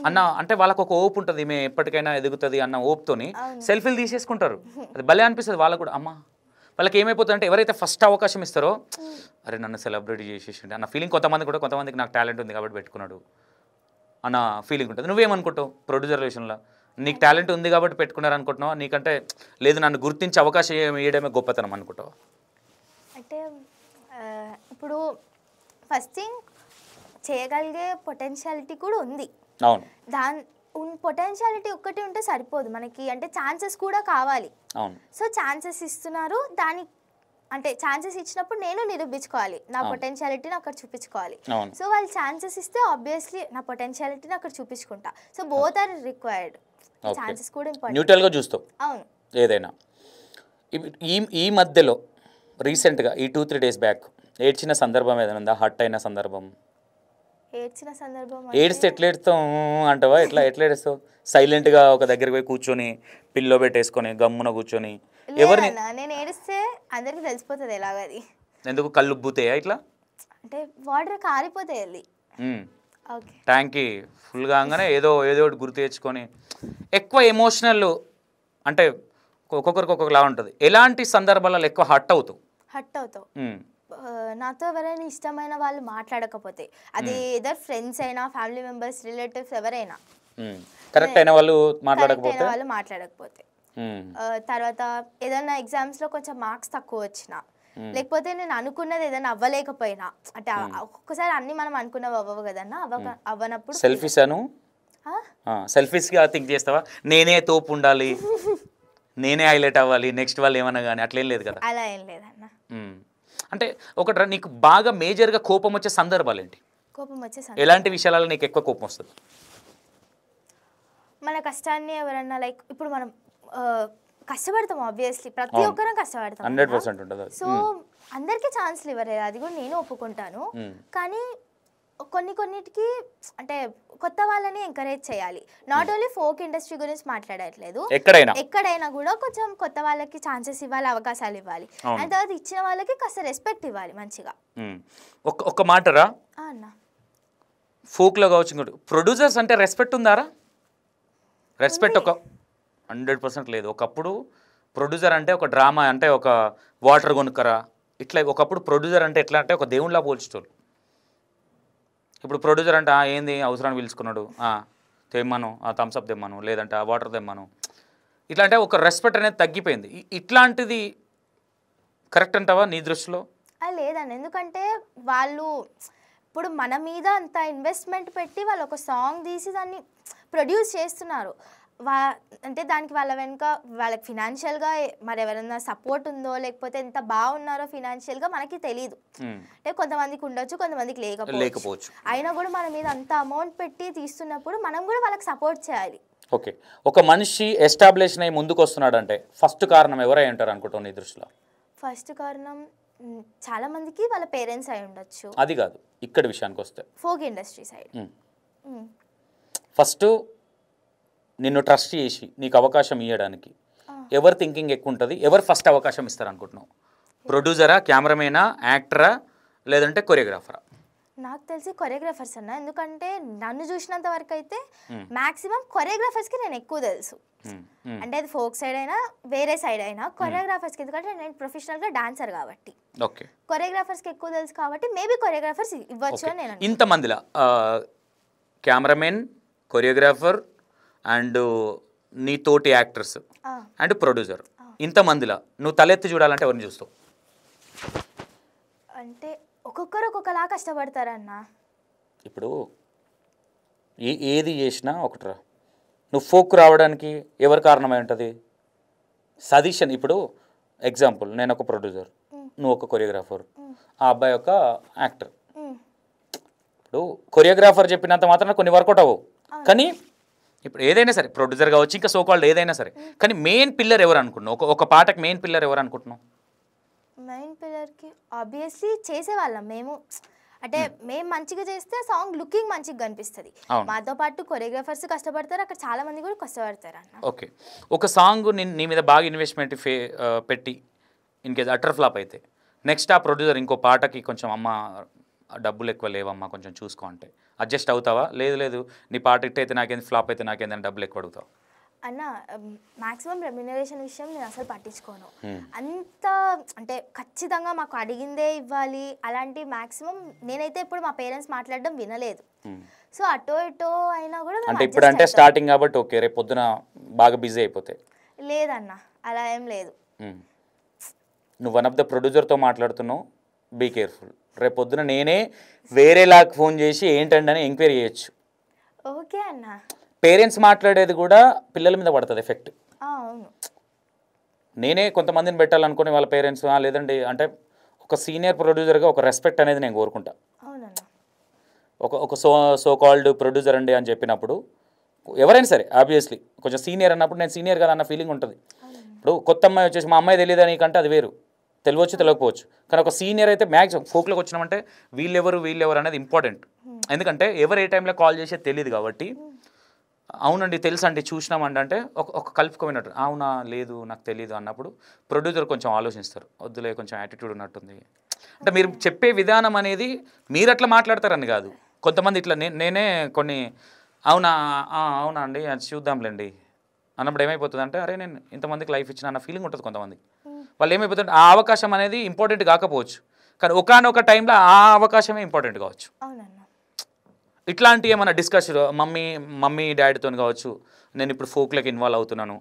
అన్న, అంటే వాళ్ళకు ఒక ఓపు ఉంటుంది, ఈమె ఎప్పటికైనా ఎదుగుతుంది అన్న ఓపుతోని సెల్ఫీలు తీసేసుకుంటారు. అది భలే అనిపిస్తుంది వాళ్ళకు కూడా. అమ్మ వాళ్ళకి ఏమైపోతుంది అంటే ఎవరైతే ఫస్ట్ అవకాశం ఇస్తారో అరే నన్ను సెలబ్రిటీ చేసేసిండే అన్న ఫీలింగ్ కొంతమందికి నాకు టాలెంట్ ఉంది కాబట్టి పెట్టుకున్నాడు అన్న ఫీలింగ్ ఉంటుంది. నువ్వేమనుకుంటావు ప్రొడ్యూసర్ విషయంలో? నీకు టాలెంట్ ఉంది కాబట్టి పెట్టుకున్నారు అనుకుంటున్నావా, నీకంటే లేదు నన్ను గుర్తించి అవకాశం ఇవ్వడమే గొప్పతనం అనుకుంటావా? అంటే ఇప్పుడు ఫస్ట్ థింగ్ చేయగలిగే పొటెన్షియాలిటీ కూడా ఉంది. అవును, పొటెన్షియాలిటీ ఒక్కటి ఉంటే సరిపోదు మనకి, అంటే ఛాన్సెస్ కూడా కావాలి. అవును. సో ఛాన్సెస్ ఇస్తున్నారు, దానికి అంటే ఛాన్సెస్ ఇచ్చినప్పుడు నేను నిరూపించుకోవాలి, నా పొటెన్షియాలిటీని అక్కడ చూపించుకోవాలి. సో వాళ్ళు ఛాన్సెస్ ఇస్తే ఆబ్వియస్లీ నా పొటెన్షియాలిటీని అక్కడ చూపించుకుంటా. So both are required, chances కూడా ఇంపార్టెంట్. న్యూట్రల్గా చూస్తావు అవును ఏదైనా. ఈ మధ్యలో రీసెంట్గా ఈ 2-3 days బ్యాక్ ఏడ్చిన సందర్భం ఏదైనా ఉందా? హర్ట్ అయిన సందర్భం? ఏడ్చిన సందర్భం ఏడిస్తే ఎట్లా ఏడుస్తావు అంటావా? ఎట్లా ఏడుస్తావు? సైలెంట్గా ఒక దగ్గరికి పోయి కూర్చొని పిల్లో పెట్టేసుకొని గమ్మున కూర్చొని ఎవరిని? నేను ఏడిస్తే అందరికి తెలిసిపోతుంది ఎలాగది. ఎందుకు కళ్ళు ఉబ్బుతాయా ఇట్లా? అంటే వాటర్ కారిపోతాయి వెళ్ళి. ఓకే, ట్యాంక్కి ఫుల్ కాగానే ఏదో ఒకటి గుర్తు తెచ్చుకొని ఎక్కువ ఎమోషనల్ అంటే ఒక్కొక్కరికి ఒక్కొక్కలా ఉంటుంది. ఎలాంటి సందర్భాలలో ఎక్కువ హర్ట్ అవుతావు? నాతో ఎవరైనా ఇష్టమైన వాళ్ళు మాట్లాడకపోతే, అది ఏదర్ ఫ్రెండ్స్ అయినా ఫ్యామిలీ మెంబర్స్ రిలేటివ్స్ ఎవరైనా కరెక్ట్ అయిన వాళ్ళు మాట్లాడకపోతే, తర్వాత ఏదైనా ఎగ్జామ్స్లో కొంచెం మార్క్స్ తక్కువ వచ్చినా, లేకపోతే నేను అనుకున్నది ఏదైనా అవ్వలేకపోయినా, అంటే ఒక్కొక్కసారి అన్ని మనం అనుకున్నవి అవ్వవు కదన్నా, అవ్వనప్పుడు సెల్ఫీస్గా థింక్ చేస్తావా? నేనే తోపు ఉండాలి, నేనే హైలైట్ అవ్వాలి, నెక్స్ట్ వాళ్ళు ఏమన్నా కానీ అట్లేం లేదు కదా? అలా ఏం లేదన్న. అంటే ఒకటి నీకు బాగా మేజర్గా కోపం వచ్చే సందర్భాలు ఏంటి? ఎలాంటి విషయాలలో నీకు ఎక్కువ కోపం వస్తుంది? మన కష్టాన్ని ఎవరన్నా లైక్ ఇప్పుడు మనం కష్టపడతాం, ఆబ్వియస్లీ ప్రతి ఒక్కరం కష్టపడతాం, 100% ఉంటుంది. సో అందరికీ ఛాన్స్లు ఇవ్వలేదు, అది కూడా నేను ఒప్పుకుంటాను. కానీ కొన్నిటికి అంటే కొత్త వాళ్ళని ఎంకరేజ్ చేయాలి. నాట్ ఓన్లీ ఫోక్ ఇండస్ట్రీ గురించి మాట్లాడట్లేదు, ఎక్కడైనా కూడా కొంచెం కొత్త వాళ్ళకి ఛాన్సెస్ ఇవ్వాలి, అవకాశాలు ఇవ్వాలి. అండ్ తర్వాత ఇచ్చిన వాళ్ళకి కాస్త రెస్పెక్ట్ ఇవ్వాలి మంచిగా. ఒక మాటరా అన్న, ఫోక్లో కావచ్చు ఇంకోటి, ప్రొడ్యూసర్స్ అంటే రెస్పెక్ట్ ఉందారా? రెస్పెక్ట్ 100% లేదు. ఒకప్పుడు ప్రొడ్యూసర్ అంటే ఒక డ్రామా అంటే ఒక వాటర్ కొనుక్కరా ఇట్లా, ఒకప్పుడు ప్రొడ్యూసర్ అంటే ఎట్లా అంటే ఒక దేవుళ్ళ పోల్చేటోళ్ళు. ఇప్పుడు ప్రొడ్యూసర్ అంటే ఏంది అవసరాన్ని పిలుచుకున్నాడు, తెమ్మను, థమ్స్అప్ తెమ్మను, లేదంటే ఆ వాటర్ తెమ్మను, ఇట్లా అంటే ఒక రెస్పెక్ట్ అనేది తగ్గిపోయింది. ఇట్లాంటిది కరెక్ట్ అంటావా నీ దృష్టిలో? లేదండి, ఎందుకంటే వాళ్ళు ఇప్పుడు మన మీద అంత ఇన్వెస్ట్మెంట్ పెట్టి వాళ్ళు ఒక సాంగ్ తీసి దాన్ని ప్రొడ్యూస్ చేస్తున్నారు. అంటే దానికి వాళ్ళ వెనుక వాళ్ళకి ఫినాన్షియల్గా మరి ఎవరైనా సపోర్ట్ ఉందో లేకపోతే ఎంత బాగున్నారో ఫినాన్షియల్గా మనకి తెలియదు. అంటే కొంతమందికి ఉండొచ్చు, కొంతమందికి లేకపోవచ్చు. అయినా కూడా మన మీద అంత అమౌంట్ పెట్టి తీస్తున్నప్పుడు మనం కూడా వాళ్ళకి సపోర్ట్ చేయాలి. ఓకే, ఒక మనిషి ఎస్టాబ్లిష్ అయ్యి ముందుకు వస్తున్నాడు అంటే ఫస్ట్ కారణం ఎవరై ఉంటారు అనుకుంటావు నీ దృష్టిలో? ఫస్ట్ కారణం చాలా మందికి వాళ్ళ పేరెంట్స్ అయి ఉండొచ్చు. అది కాదు, ఇక్కడ విషయానికి వస్తే ఫోక్ ఇండస్ట్రీ సైడ్ ఫస్ట్ నిన్ను ట్రస్ట్ చేసి నీకు అవకాశం ఇవ్వడానికి ఎవరు థింకింగ్ ఎక్కువ ఉంటుంది? ఎవరు ఫస్ట్ అవకాశం ఇస్తారు అనుకుంటున్నావు? ప్రొడ్యూసరా, కెమెరామేనా, యాక్టరా, లేదంటే కొరియోగ్రాఫరా? నాకు తెలిసి కొరియోగ్రాఫర్స్ అన్న, ఎందుకంటే నన్ను చూసినంత వరకు అయితే మాక్సిమం కొరియోగ్రాఫర్స్కి నేను ఎక్కువ తెలుసు. అంటే అది ఫోక్ సైడ్ అయినా వేరే సైడ్ అయినా కొరియోగ్రాఫర్స్కి, ఎందుకంటే నేను ప్రొఫెషనల్గా డాన్సర్ కాబట్టి కొరియోగ్రాఫర్స్కి ఎక్కువ తెలుసు కాబట్టి మేబీ కొరియోగ్రాఫర్స్ ఇవ్వచ్చు అని నేను. ఇంతమందిలో కెమెరామెన్, కొరియోగ్రాఫర్ అండ్ నీ తోటి యాక్టర్స్ అండ్ ప్రొడ్యూసర్, ఇంతమందిలో నువ్వు తలెత్తి చూడాలంటే ఎవరిని చూస్తావు? అంటే ఒక్కొక్కరు ఒక్కొక్కలా కష్టపడతారన్న. ఇప్పుడు ఏది చేసినా ఒకటిరా, నువ్వు ఫోక్ రావడానికి ఎవరు కారణమై ఉంటుంది? సజెషన్. ఇప్పుడు ఎగ్జాంపుల్, నేను ఒక ప్రొడ్యూసర్, నువ్వు ఒక కొరియోగ్రాఫర్, ఆ అబ్బాయి ఒక యాక్టర్. ఇప్పుడు కొరియోగ్రాఫర్ చెప్పినంత మాత్రం కొన్ని వర్కౌట్ అవ్వవు, కానీ ఇప్పుడు ఏదైనా సరే ప్రొడ్యూసర్ కావచ్చు, ఇంకా సో కాల్డ్ ఏదైనా సరే, కానీ మెయిన్ పిల్లర్ ఎవరు అనుకుంటున్నావు? ఒక పాటకి మెయిన్ పిల్లర్ ఎవరు అనుకుంటున్నావు? మెయిన్ పిల్లర్కి ఆబ్వియస్లీ చేసేవాళ్ళం మేము. అంటే మేము మంచిగా చేస్తే సాంగ్ లుకింగ్ మంచిగా కనిపిస్తుంది. మాతో పాటు కొరియోగ్రాఫర్స్ కష్టపడతారు, అక్కడ చాలా మంది కూడా కష్టపడతారు అన్న. ఓకే, ఒక సాంగ్ నీ మీద బాగా ఇన్వెస్ట్మెంట్ పెట్టి ఇన్ కేస్ అటర్ ఫ్లాప్ అయితే నెక్స్ట్ ఆ ప్రొడ్యూసర్ ఇంకో పాటకి కొంచెం అమ్మ డబ్బులు ఎక్కువ లేవమ్మా కొంచెం చూసుకో అంటే అడ్జస్ట్ అవుతావా? లేదు లేదు నీ పాట ఇట్ అయితే నాకేంది, ఫ్లాప్ అయితే నాకేందని డబ్బులు ఎక్కువ అడుగుతావు? అన్న మ్యాక్సిమం రెమ్యునరేషన్ విషయం నేను అసలు పట్టించుకోను. అంత అంటే ఖచ్చితంగా మాకు అడిగిందే ఇవ్వాలి అలాంటి మ్యాక్సిమం నేనైతే ఇప్పుడు మా పేరెంట్స్ మాట్లాడడం వినలేదు. సో అటో ఇటో అయినా కూడా అంటే ఇప్పుడు అంటే స్టార్టింగ్ కాబట్టి ఓకే, రేపు పొద్దున బాగా బిజీ అయిపోతే లేదన్న అలా ఏం లేదు. నువ్వు వన్ ఆఫ్ ద ప్రొడ్యూసర్తో మాట్లాడుతున్నావు, బీ కేర్ఫుల్. రేపు పొద్దున నేనే వేరేలాగా ఫోన్ చేసి ఏంటండి అని ఎంక్వైరీ చేయొచ్చు. ఓకే అన్న. పేరెంట్స్ మాట్లాడేది కూడా పిల్లల మీద పడుతుంది ఎఫెక్ట్. అవును. నేనే కొంతమందిని పెట్టాలనుకునే వాళ్ళ పేరెంట్స్ లేదండి అంటే ఒక సీనియర్ ప్రొడ్యూసర్గా ఒక రెస్పెక్ట్ అనేది నేను కోరుకుంటా. అవునన్న. ఒక సో కాల్డ్ ప్రొడ్యూసర్ అండి అని చెప్పినప్పుడు ఎవరైనా సరే ఆబ్వియస్లీ కొంచెం సీనియర్ అన్నప్పుడు నేను సీనియర్ కదా అన్న ఫీలింగ్ ఉంటుంది. ఇప్పుడు కొత్త అమ్మాయి వచ్చేసి మా అమ్మాయి తెలియదా నీకంటే అది వేరు, తెలియవచ్చు తెలియకపోవచ్చు. కానీ ఒక సీనియర్ అయితే మ్యాక్సిమం ఫోక్లోకి వచ్చినామంటే వీళ్ళెవరు అనేది ఇంపార్టెంట్. ఎందుకంటే ఎవరు ఏ టైంలో కాల్ చేసేది తెలియదు కాబట్టి అవునండి తెలుసు అండి చూసినామండి అంటే ఒక కలుపుకోమైనట్టు అవునా లేదు నాకు తెలియదు అన్నప్పుడు ప్రొడ్యూసర్ కొంచెం ఆలోచిస్తారు, వద్దులే కొంచెం యాటిట్యూడ్ ఉన్నట్టుంది. అంటే మీరు చెప్పే విధానం అనేది మీరు అట్లా మాట్లాడతారని కాదు, కొంతమంది ఇట్లా నేనే కొన్ని అవునా అవునా అండి అది చూద్దాంలేండి అన్నప్పుడు ఏమైపోతుంది అంటే అరే నేను ఇంతమందికి లైఫ్ ఇచ్చిన అన్న ఫీలింగ్ ఉంటుంది కొంతమందికి. వాళ్ళు ఏమైపోతుంది ఆ అవకాశం అనేది ఇంపార్టెంట్ కాకపోవచ్చు కానీ ఒకానొక టైంలో ఆ అవకాశమే ఇంపార్టెంట్ కావచ్చు. ఇట్లాంటి ఏమైనా డిస్కషన్ మమ్మీ డాడీతో కావచ్చు, నేను ఇప్పుడు ఫోక్లోకి ఇన్వాల్వ్ అవుతున్నాను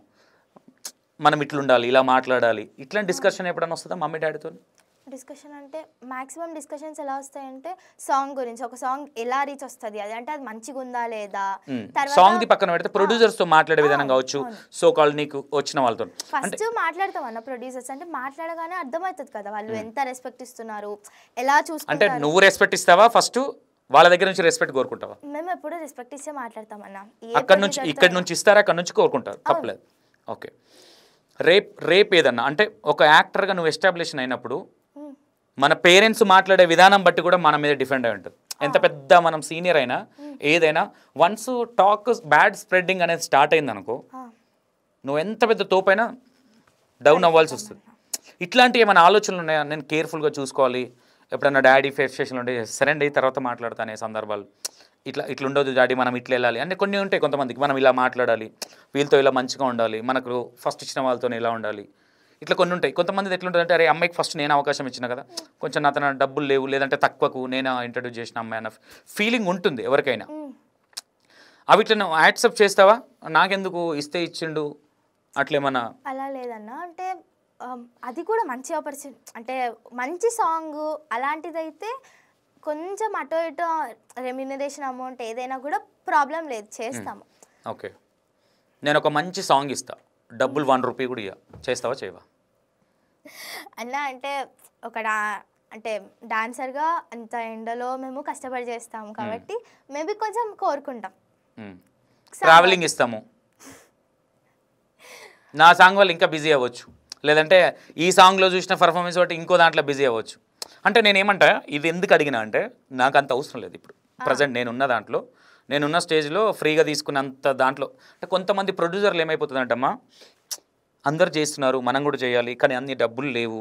మనం ఇట్లుండాలి ఇలా మాట్లాడాలి, ఇట్లాంటి డిస్కషన్ ఎప్పుడైనా వస్తుందా మమ్మీ డాడీతో? డిస్కషన్ అంటే మ్యాక్సిమం డిస్కషన్స్ ఎలా వస్తాయంటే సాంగ్ గురించి, ఒక సాంగ్ ఎలా రీచ్ వస్తుంది అది అంటే అది మంచిగా ఉందా లేదా. సాంగ్ ది పక్కన పెడితే ప్రొడ్యూసర్స్ తో మాట్లాడే విధానం కావచ్చు, సో కాల్ నీకు వచ్చిన వాళ్ళతో ఫస్ట్ మాట్లాడతాం అన్న. ప్రొడ్యూసర్స్ అంటే మాట్లాడగానే అర్థమవుతుంది కదా వాళ్ళు ఎంత రెస్పెక్ట్ ఇస్తున్నారు ఎలా చూసుకుంటారు. అంటే నువ్వు రెస్పెక్ట్ ఇస్తావా ఫస్ట్ వాళ్ళ దగ్గర నుంచి రెస్పెక్ట్ కోరుకుంటావా? మేము ఎప్పుడు రెస్పెక్ట్ ఇచ్చే మాట్లాడతాం అన్న. అక్కడ నుంచి ఇక్కడ నుంచి ఇస్తారా, అక్కడ నుంచి కోరుకుంటారు, తప్పలేదు. ఓకే, రేప్ ఏదన్నా అంటే ఒక యాక్టర్గా నువ్వు ఎస్టాబ్లిషన్ అయినప్పుడు మన పేరెంట్స్ మాట్లాడే విధానం బట్టి కూడా మన మీద డిఫెండ్ అయి ఉంటుంది. ఎంత పెద్ద మనం సీనియర్ అయినా ఏదైనా వన్స్ టాక్ బ్యాడ్ స్ప్రెడ్డింగ్ అనేది స్టార్ట్ అయింది అనుకో, నువ్వు ఎంత పెద్ద తోపైనా డౌన్ అవ్వాల్సి వస్తుంది. ఇట్లాంటి ఏమైనా ఆలోచనలు ఉన్నాయా? నేను కేర్ఫుల్గా చూసుకోవాలి, ఎప్పుడన్నా డాడీ ఫేస్ స్టేషన్లో ఉంటే సరే అండి తర్వాత మాట్లాడతానే సందర్భాలు, ఇట్లా ఉండదు డాడీ మనం ఇట్లా వెళ్ళాలి అంటే కొన్ని ఉంటాయి కొంతమందికి, మనం ఇలా మాట్లాడాలి వీళ్ళతో ఇలా మంచిగా ఉండాలి, మనకు ఫస్ట్ ఇచ్చిన వాళ్ళతో ఇలా ఉండాలి, ఇట్లా కొన్ని ఉంటాయి. కొంతమంది ఎట్లుంటుంది అంటే అరే అమ్మాయికి ఫస్ట్ నేను అవకాశం ఇచ్చిన కదా, కొంచెం నా తన డబ్బులు లేవు లేదంటే తక్కువకు నేను ఇంట్రడ్యూస్ చేసిన అమ్మాయి అన్న ఫీలింగ్ ఉంటుంది ఎవరికైనా. అవి ఇట్లా నువ్వు యాక్సెప్ట్ చేస్తావా? నాకెందుకు ఇస్తే ఇచ్చిండు అట్లేమన్నా? అలా లేదన్నా, అంటే అది కూడా మంచి ఆపర్చునిటీ అంటే మంచి సాంగ్ అలాంటిదైతే కొంచెం అటో ఇటో రెమ్యునరేషన్ అమౌంట్ ఏదైనా కూడా ప్రాబ్లం లేదు, చేస్తాము. ఓకే, నేను ఒక మంచి సాంగ్ ఇస్తా, డబ్బులు 1 రూపీ కూడా ఇవ్వ, చేస్తావా చేయవా? అన్న అంటే అంటే డాన్సర్గా అంత ఎండలో మేము కష్టపడి చేస్తాము కాబట్టి మేబీ కొంచెం కోరుకుంటాం. ట్రావెలింగ్ ఇస్తాము, నా సాంగ్ వల్ల ఇంకా బిజీ అవ్వచ్చు, లేదంటే ఈ సాంగ్లో చూసిన పర్ఫార్మెన్స్ బట్టి ఇంకో దాంట్లో బిజీ అవ్వచ్చు. అంటే నేనేమంటా ఇది ఎందుకు అడిగినా అంటే నాకు అంత అవసరం లేదు ఇప్పుడు ప్రజెంట్ నేనున్న దాంట్లో, నేనున్న స్టేజ్లో ఫ్రీగా తీసుకున్నంత దాంట్లో. అంటే కొంతమంది ప్రొడ్యూసర్లు ఏమైపోతుందంటమ్మా అందరు చేస్తున్నారు మనం కూడా చేయాలి కానీ అన్ని డబ్బులు లేవు,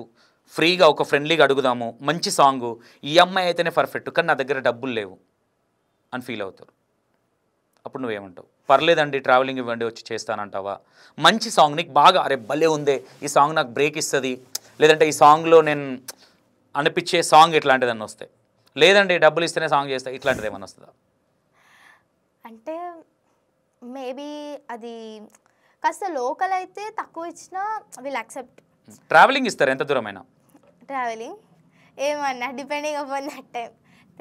ఫ్రీగా ఒక ఫ్రెండ్లీగా అడుగుదాము మంచి సాంగు ఈ అమ్మాయి అయితేనే పర్ఫెక్ట్ కానీ నా దగ్గర డబ్బులు లేవు అని ఫీల్ అవుతారు. అప్పుడు నువ్వేమంటావు? పర్లేదండి ట్రావెలింగ్ ఇవ్వండి వచ్చి చేస్తానంటావా? మంచి సాంగ్ నీకు బాగా అరే భలే ఉందే ఈ సాంగ్ నాకు బ్రేక్ ఇస్తుంది, లేదంటే ఈ సాంగ్లో నేను అనిపించే సాంగ్ ఇట్లాంటిదన్నీ వస్తాయి, లేదండి డబ్బులు ఇస్తేనే సాంగ్ చేస్తా, ఇట్లాంటిది ఏమన్నా వస్తుందా? అంటే మేబీ అది కాస్త లోకల్ అయితే తక్కువ ఇచ్చినా విల్ యాక్సెప్ట్. ట్రావెలింగ్ ఇస్తారు ఎంత దూరమైనా? ట్రావెలింగ్ ఏమన్నా డిపెండింగ్ అపాన్ దట్ టైం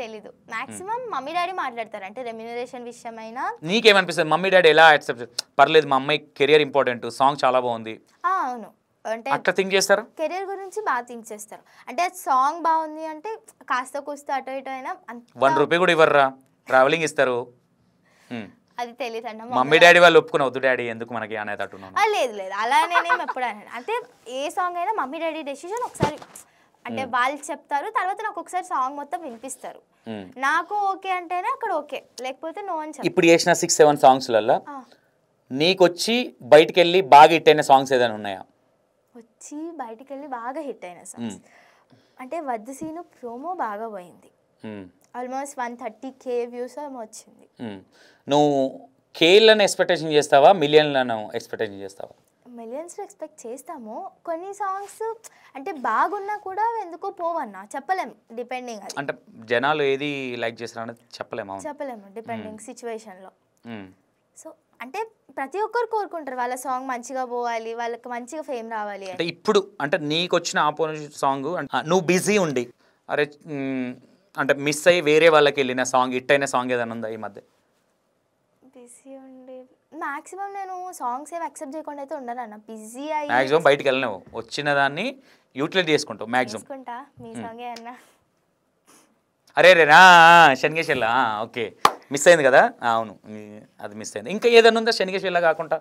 తెలీదు. మ్యాక్సిమం మమ్మీ డాడీ మాట్లాడతారు అంటే రెమ్యునరేషన్ విషయమైనా. నీకేమనిపిస్తుంది మమ్మీ డాడీ ఎలా యాక్సెప్ట్? పర్లేదు మా అమ్మాయి కెరియర్ ఇంపార్టెంట్, సాంగ్ చాలా బాగుంది అవును అంటే అట్లా థింక్ చేస్తారు, కెరీర్ గురించి బాగా థింక్ చేస్తారు. అంటే సాంగ్ బాగుంది అంటే కాస్త కూస్త అటో ఇటో అయినా 1 రూపీ కూడా ఇవ్వర్రా ట్రావెలింగ్ ఇస్తారు. అది తెలియదు అన్న, మమ్మీ డాడీ వాళ్ళు ఒప్పుకునవద్దు డాడీ ఎందుకు మనకి అనేది అంటున్నాను. లేదు లేదు అలా నేనేం ఎప్పుడు అన్నాను. అంటే ఏ సాంగ్ అయినా మమ్మీ డాడీ డెసిషన్ ఒకసారి అంటే వాళ్ళు చెప్తారు, తర్వాత నాకు ఒకసారి సాంగ్ మొత్తం వినిపిస్తారు, నాకు ఓకే అంటేనే అక్కడ ఓకే, లేకపోతే నో అని చెప్పి. ఇప్పుడు చేసిన 6-7 సాంగ్స్లలో నీకు వచ్చి బయటికి వెళ్ళి బాగా హిట్ అయిన సాంగ్స్ ఏదైనా ఉన్నాయా? వచ్చి బయటికి వెళ్ళి బాగా హిట్ అయిన సాంగ్స్ అంటే వద్దు సీను ప్రోమో బాగా పోయింది, ఆల్మోస్ట్ 130K వ్యూస్ ఏమో వచ్చింది. నువ్వు కేలను ఎక్స్పెక్టేషన్ చేస్తావా, మిలియన్లను ఎక్స్పెక్టేషన్ చేస్తావా? మిలియన్స్లో ఎక్స్పెక్ట్ చేస్తాము. కొన్ని సాంగ్స్ అంటే బాగున్నా కూడా ఎందుకో పోవన్నా చెప్పలేము, డిపెండింగ్ అది అంటే జనాలు ఏది లైక్ చేస్తారనేది చెప్పలేము డిపెండింగ్ సిచ్యువేషన్లో. సో అంటే ప్రతి ఒక్కరు కోరుకుంటారు వాళ్ళ సాంగ్ మంచిగా పోవాలి, వాళ్ళకి మంచిగా ఫేమ్ రావాలి అంటే ఇప్పుడు అంటే నీకు వచ్చిన ఆపోజిట్ సాంగ్ నువ్వు బిజీ ఉండి అరే అంటే మిస్ అయ్యి వేరే వాళ్ళకి వెళ్ళిన సాంగ్ హిట్ అయిన సాంగ్ ఏదైనా ఉందా ఈ మధ్య? బిజీ ఉండి మాక్సిమం నేను సాంగ్స్ ఏవి యాక్సెప్ట్ చేయకుండా అయితే ఉండను అన్న. బిజీ అయ్యి మాక్సిమం బయటికి వెళ్ళినావు, వచ్చిన దాన్ని యూటిలైజ్ చేసుకుంటావు మాక్సిమం. చేసుకుంటా మీ సాంగే అన్న. అరే రేనా శనిగేశ్వర ఓకే మిస్ అయింది కదా, అవును అది మిస్ అయింది. ఇంకా ఏదైనా ఉందా శనిగేశ్వర కాకుండా?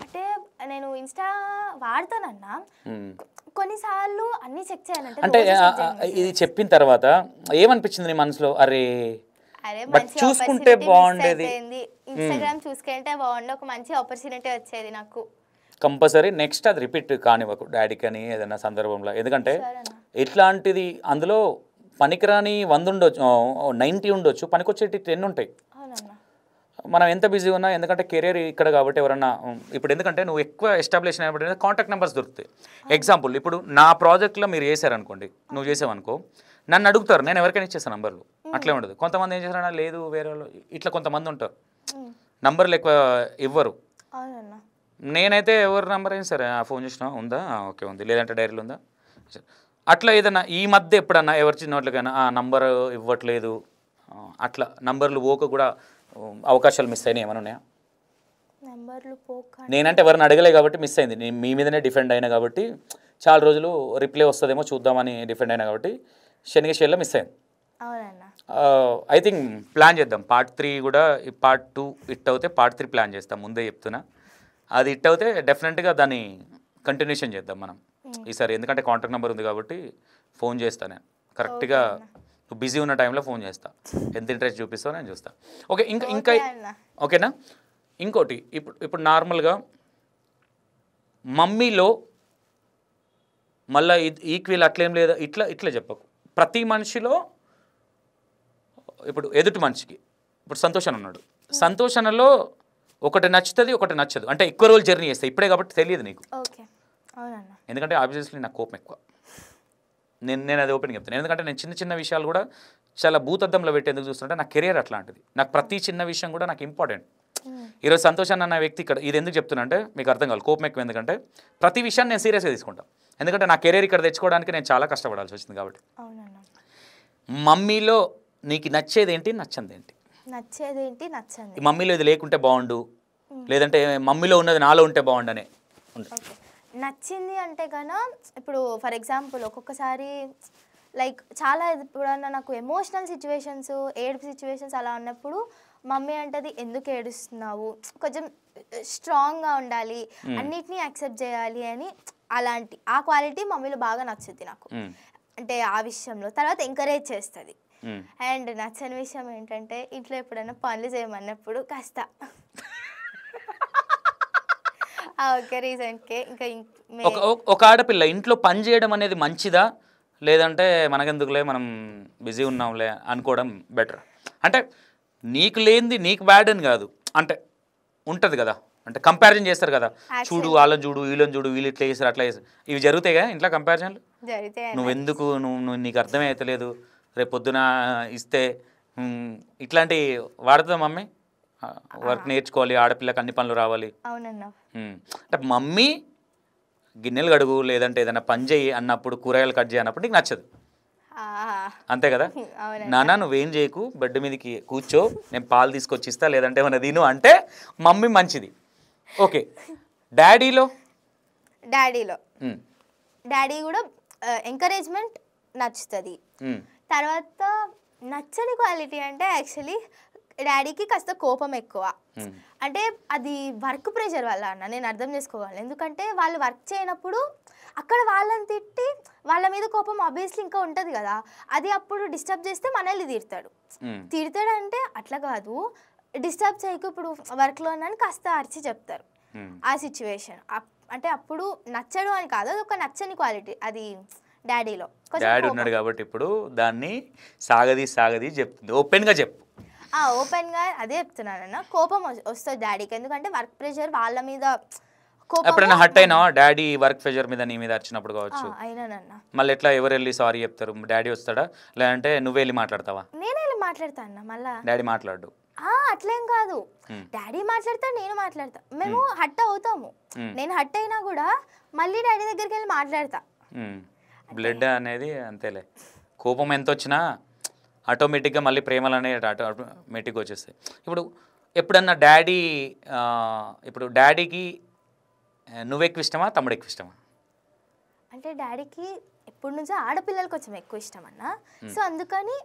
అంటే నేను ఇన్స్టా వాడతానన్నా, కొన్నిసార్లు అన్ని చెక్ చేయాలంటే అంటే ఇది చెప్పిన తర్వాత ఏమనిపించింది నీ మనసులో? అరే బట్ చూసుకుంటే బాగుండేది, ఇన్స్టాగ్రామ్ చూసుకుంటే బాగుండే, ఒక మంచి ఆపర్చునిటీ వచ్చేది నాకు. కంపల్సరీ నెక్స్ట్ అది రిపీట్ కానివ్వకు డాడీకి అని ఏదైనా సందర్భంలో. ఎందుకంటే ఇట్లాంటిది అందులో పనికిరాని 100 ఉండొచ్చు, 90 ఉండొచ్చు, పనికొచ్చేటి 10 ఉంటాయి. మనం ఎంత బిజీ ఉన్నా, ఎందుకంటే కెరీర్ ఇక్కడ కాబట్టి ఎవరన్నా ఇప్పుడు ఎందుకంటే నువ్వు ఎక్కువ ఎస్టాబ్లిష్ అయినప్పుడు కాంటాక్ట్ నెంబర్స్ దొరుకుతాయి. ఎగ్జాంపుల్ ఇప్పుడు నా ప్రాజెక్ట్లో మీరు చేశారనుకోండి, నువ్వు చేసావనుకో నన్ను అడుగుతారు, నేను ఎవరికైనా ఇచ్చేస్తాను నంబర్లు, అట్లే ఉండదు. కొంతమంది ఏం చేస్తారన్నా లేదు వేరే వాళ్ళు ఇట్లా కొంతమంది ఉంటారు నంబర్లు ఎక్కువ ఇవ్వరు. నేనైతే ఎవరి నెంబర్ అయినా సరే ఫోన్ చేసినా ఉందా, ఓకే ఉంది, లేదంటే డైరీలో ఉందా, అట్లా ఏదన్నా ఈ మధ్య ఎప్పుడన్నా ఎవరి చిన్నట్లకైనా నంబర్ ఇవ్వట్లేదు అట్లా నంబర్లు పోక కూడా అవకాశాలు మిస్ అయినాయి ఏమైనా ఉన్నాయా? నేనంటే ఎవరిని అడగలే కాబట్టి మిస్ అయింది, నేను మీ మీదనే డిఫెండ్ అయినా కాబట్టి చాలా రోజులు రిప్లై వస్తుందేమో చూద్దామని డిఫెండ్ అయినా కాబట్టి శనిగేశ్వర్లో మిస్ అయింది. ఐ థింక్ ప్లాన్ చేద్దాం పార్ట్ 3 కూడా, పార్ట్ 2 హిట్ అవుతే పార్ట్ 3 ప్లాన్ చేస్తాం, ముందే చెప్తున్నా. అది హిట్ అవుతే డెఫినెట్గా దాన్ని కంటిన్యూషన్ చేద్దాం మనం ఈసారి, ఎందుకంటే కాంటాక్ట్ నెంబర్ ఉంది కాబట్టి ఫోన్ చేస్తాను నేను కరెక్ట్గా. నువ్వు బిజీ ఉన్న టైంలో ఫోన్ చేస్తా, ఎంత ఇంట్రెస్ట్ చూపిస్తావు నేను చూస్తా. ఓకే ఇంకా ఓకేనా? ఇంకోటి ఇప్పుడు నార్మల్గా మమ్మీలో మళ్ళీ ఈక్వల్ అట్లేం లేదా, ఇట్లా చెప్పకు. ప్రతి మనిషిలో ఇప్పుడు ఎదుటి మనిషికి ఇప్పుడు సంతోషం ఉన్నాడు, సంతోషంలో ఒకటి నచ్చుతుంది ఒకటి నచ్చదు, అంటే ఎక్కువ రోజులు జర్నీ చేస్తాయి ఇప్పుడే కాబట్టి తెలియదు నీకు. ఎందుకంటే ఆబ్వియస్లీ నాకు కోపం ఎక్కువ, నేను అది ఓపెన్గా చెప్తాను. ఎందుకంటే నేను చిన్న విషయాలు కూడా చాలా భూతద్దంలో పెట్టి ఎందుకు చూస్తుంటే నా కెరీర్ అట్లాంటిది, నాకు ప్రతి చిన్న విషయం కూడా నాకు ఇంపార్టెంట్. ఈరోజు సంతోషాన్ని అన్న వ్యక్తి ఇక్కడ ఇది ఎందుకు చెప్తున్నా అంటే మీకు అర్థం కాదు, కోపం ఎక్కువ. ఎందుకంటే ప్రతి విషయాన్ని నేను సీరియస్గా తీసుకుంటాను, ఎందుకంటే నా కెరీర్ ఇక్కడ తెచ్చుకోవడానికి నేను చాలా కష్టపడాల్సి వచ్చింది కాబట్టి. మమ్మీలో నీకు నచ్చేది ఏంటి, నచ్చంది ఏంటి? మమ్మీలో ఇది లేకుంటే బాగుండు, లేదంటే మమ్మీలో ఉన్నది నాలో ఉంటే బాగుండు అనే నచ్చింది అంటే కన్నా, ఇప్పుడు ఫర్ ఎగ్జాంపుల్ ఒక్కొక్కసారి లైక్ చాలా ఎప్పుడన్నా నాకు ఎమోషనల్ సిచ్యువేషన్స్, ఏడుపు సిచ్యువేషన్స్ అలా ఉన్నప్పుడు మమ్మీ అంటది ఎందుకు ఏడుస్తున్నావు, కొంచెం స్ట్రాంగ్గా ఉండాలి, అన్నిటినీ యాక్సెప్ట్ చేయాలి అని, అలాంటి ఆ క్వాలిటీ మమ్మీలో బాగా నచ్చుద్ది నాకు. అంటే ఆ విషయంలో తర్వాత ఎంకరేజ్ చేస్తుంది. అండ్ నచ్చని విషయం ఏంటంటే ఇంట్లో ఎప్పుడైనా పనులు చేయమన్నప్పుడు కాస్త ఓకే రీజన్కే ఇంకా ఒక ఆడపిల్ల ఇంట్లో పని చేయడం అనేది మంచిదా, లేదంటే మనకెందుకులే మనం బిజీ ఉన్నాంలే అనుకోవడం బెటర్? అంటే నీకు లేనిది నీకు బ్యాడ్ అని కాదు, అంటే ఉంటుంది కదా, అంటే కంపారిజన్ చేస్తారు కదా, చూడు వాళ్ళని చూడు వీళ్ళని చూడు, వీళ్ళు ఇట్లా చేస్తారు అట్లా చేస్తారు, ఇవి జరుగుతాయి కదా ఇంట్లో కంపారిజన్లు. నువ్వెందుకు నీకు అర్థమే అవుతలేదు, రేపు పొద్దున ఇస్తే ఇట్లాంటి వాడుతుందా మమ్మీ? వర్క్ నేర్చుకోవాలి, ఆడపిల్లకి అన్ని పనులు రావాలి. అంటే మమ్మీ గిన్నెలు కడుగు లేదంటే ఏదైనా పని చేయి అన్నప్పుడు, కూరగాయలు కట్ చేయి అన్నప్పుడు నీకు నచ్చదు, అంతే కదా? నాన్న నువ్వేం చేయకు, బెడ్ మీదకి కూర్చో, నేను పాలు తీసుకొచ్చి ఇస్తా, లేదంటే ఏమైనా తిను అంటే మమ్మీ మంచిది. ఓకే, డాడీ కూడా ఎంకరేజ్మెంట్ నచ్చుతుంది. తర్వాత నచ్చని క్వాలిటీ అంటే యాక్చువల్లీ డాడీకి కాస్త కోపం ఎక్కువ. అంటే అది వర్క్ ప్రెషర్ వల్ల అన్న, నేను అర్థం చేసుకోవాలి. ఎందుకంటే వాళ్ళు వర్క్ చేయనప్పుడు అక్కడ వాళ్ళని తిట్టి వాళ్ళ మీద కోపం ఆబ్వియస్లీ ఇంకా ఉంటుంది కదా, అది అప్పుడు డిస్టర్బ్ చేస్తే మనల్ని తిడతాడంటే అట్లా కాదు, డిస్టర్బ్ చేయకు ఇప్పుడు వర్క్లో ఉన్నాను కాస్త అరిచి చెప్తారు. ఆ సిచ్యువేషన్ అంటే అప్పుడు నచ్చడు అని కాదు, అది ఒక నచ్చని క్వాలిటీ అది డాడీలో. డాడీ ఉన్నాడు కాబట్టి ఇప్పుడు దాన్ని సాగది చెప్తుంది, ఓపెన్గా చెప్పు. ఓపెన్గా అదే చెప్తున్నానన్న, కోపం వస్తుంది డాడీకి, ఎందుకంటే వర్క్ ప్రెషర్ వాళ్ళ మీద. ఎప్పుడైనా హట్ అయినా డాడీ వర్క్ ప్రెషర్ మీద నీ మీద వచ్చినప్పుడు కావచ్చు? అయినానన్న. మళ్ళీ ఎట్లా, ఎవరు వెళ్ళి సారీ చెప్తారు? డాడీ వస్తాడా లేదంటే నువ్వు వెళ్ళి మాట్లాడతావా? నేనే వెళ్ళి మాట్లాడతా అన్న. మళ్ళా డాడీ మాట్లాడు? అట్లేం కాదు, డాడీ మాట్లాడతా, నేను మాట్లాడతా, మేము హట్ అవుతాము. నేను హట్ అయినా కూడా మళ్ళీ డాడీ దగ్గరికి వెళ్ళి మాట్లాడతా. బ్లడ్ అనేది అంతేలే, కోపం ఎంత వచ్చినా ఆటోమేటిక్గా మళ్ళీ ప్రేమలు అనేవి ఆటోమేటిక్గా వచ్చేస్తాయి. ఇప్పుడు ఎప్పుడన్నా ఇప్పుడు డాడీకి నువ్వు ఎక్కువ ఇష్టమా, తమ్ముడు ఎక్కువ ఇష్టమా? అంటే డాడీకి ఎప్పటి నుంచో ఆడపిల్లలు కొంచెం ఎక్కువ ఇష్టం అన్న. సో అందుకని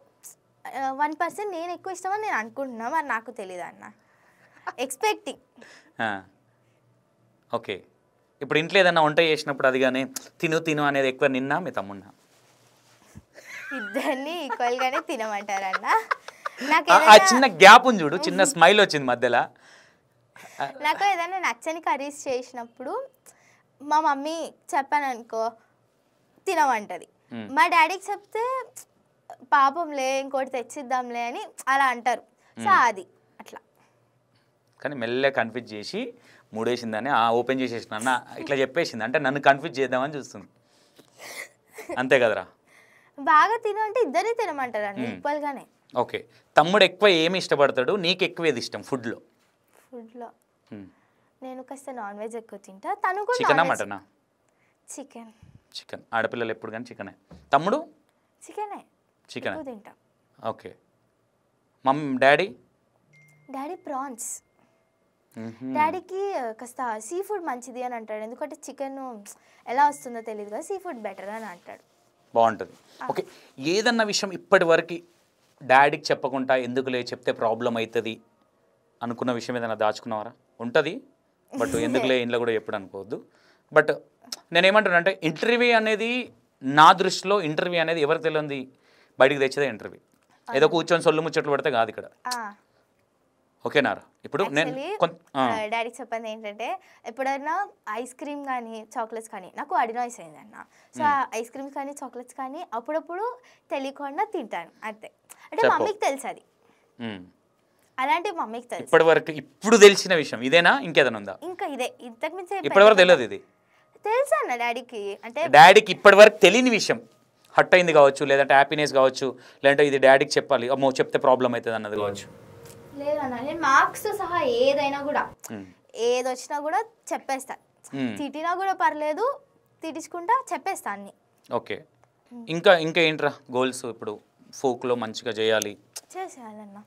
1% నేను ఎక్కువ ఇష్టమని నేను అనుకుంటున్నా, మరి నాకు తెలియదు అన్న. ఎక్స్పెక్టింగ్. ఓకే, ఇప్పుడు ఇంట్లో ఏదైనా వంట చేసినప్పుడు అది కానీ తిను అనేది ఎక్కువ నిన్నా మీ తమ్మున్నా? ఇద్దరిని ఈక్వల్గానే తినమంటారన్న. ఆ చిన్న గ్యాప్ ఉంది చూడు, చిన్న స్మైల్ వచ్చింది మధ్యలో. నాకు ఏదైనా నచ్చని కర్రీస్ చేసినప్పుడు మా మమ్మీ చెప్పాను అనుకో తినమంటది, మా డాడీకి చెప్తే పాపంలే ఇంకోటి తెచ్చిద్దాంలే అని అలా అంటారు. సో అది అట్లా. కానీ మెల్లగా కన్ఫ్యూజ్ చేసి మూడేసిందని ఓపెన్ చేసేసిన అన్న ఇట్లా చెప్పేసింది అంటే నన్ను కన్ఫ్యూజ్ చేద్దామని చూస్తుంది, అంతే కదరా? బాగా తిను అంటే ఇద్దరే తినమంటారు అండి ఈక్వల్గానే. ఓకే, తమ్ముడు ఎక్కువ ఏమి ఇష్టపడతాడు, నీకు ఎక్కువ ఏది ఇష్టం ఫుడ్లో? నేను కాస్త నాన్ వెజ్ ఎక్కువ తింటా, తను కూడా చికెనా మటనా? చికెన్. ఆడపిల్లలు ఎప్పుడు కానీ చికెనే. తమ్ముడు? చికెన్ తింటా. ఓకే. Daddy prawns. డాడీకి కాస్త సీ ఫుడ్ మంచిది అని అంటాడు, ఎందుకంటే చికెన్ ఎలా వస్తుందో తెలియదు కదా, సీ ఫుడ్ బెటర్ అని అంటాడు. బాగుంటుంది. ఓకే, ఏదన్న విషయం ఇప్పటి వరకు డాడీకి చెప్పకుండా ఎందుకులే చెప్తే ప్రాబ్లం అవుతుంది అనుకున్న విషయం ఏదైనా దాచుకున్నావారా? ఉంటుంది, బట్ ఎందుకులే ఇంట్లో కూడా ఎప్పుడు అనుకోవద్దు. బట్ నేనేమంటానంటే ఇంటర్వ్యూ అనేది, నా దృష్టిలో ఇంటర్వ్యూ అనేది ఎవరికి తెలియంది బయటికి తెచ్చేదే ఇంటర్వ్యూ. ఏదో కూర్చొని సొల్లు ముచ్చట్లు పడితే కాదు ఇక్కడ. ఓకేనారా? ఇప్పుడు నేను డాడీకి చెప్పండి ఏంటంటే, ఎప్పుడైనా ఐస్ క్రీమ్ కానీ చాక్లెట్స్ కానీ నాకు అడినాయిస్ అయిందన్న. సో ఐస్ క్రీమ్స్ కానీ చాక్లెట్స్ కానీ అప్పుడప్పుడు తెలియకుండా తింటాను అంతే. అంటే మమ్మీకి తెలుసు అది, అలాంటి మమ్మీకి తెలుసు. ఇప్పటి వరకు ఇప్పుడు తెలిసిన విషయం ఇదేనా, ఇంకేదైనా ఉందా? ఇంకా ఇదే, ఇంతకు మించి ఇప్పటి వరకు తెలియదు. ఇది తెలుసా అన్న డాడీకి? అంటే డాడీకి ఇప్పటి వరకు తెలియని విషయం, హట్ అయింది కావచ్చు, లేదంటే హ్యాపీనెస్ కావచ్చు, లేదంటే ఇది డాడీకి చెప్పాలి, అమ్మో చెప్తే ప్రాబ్లం అవుతుంది అన్నది కావచ్చు. లేదన్న, నేను మార్క్స్ సహా ఏదైనా కూడా ఏదొచ్చినా కూడా చెప్పేస్తా, తిట్టినా కూడా పర్లేదు, తిట్టించుకుంటా చెప్పేస్తా అన్ని. ఓకే, ఇంకా ఏంట్రా గోల్స్? ఇప్పుడు ఫోక్లో మంచిగా చేయాలన్న.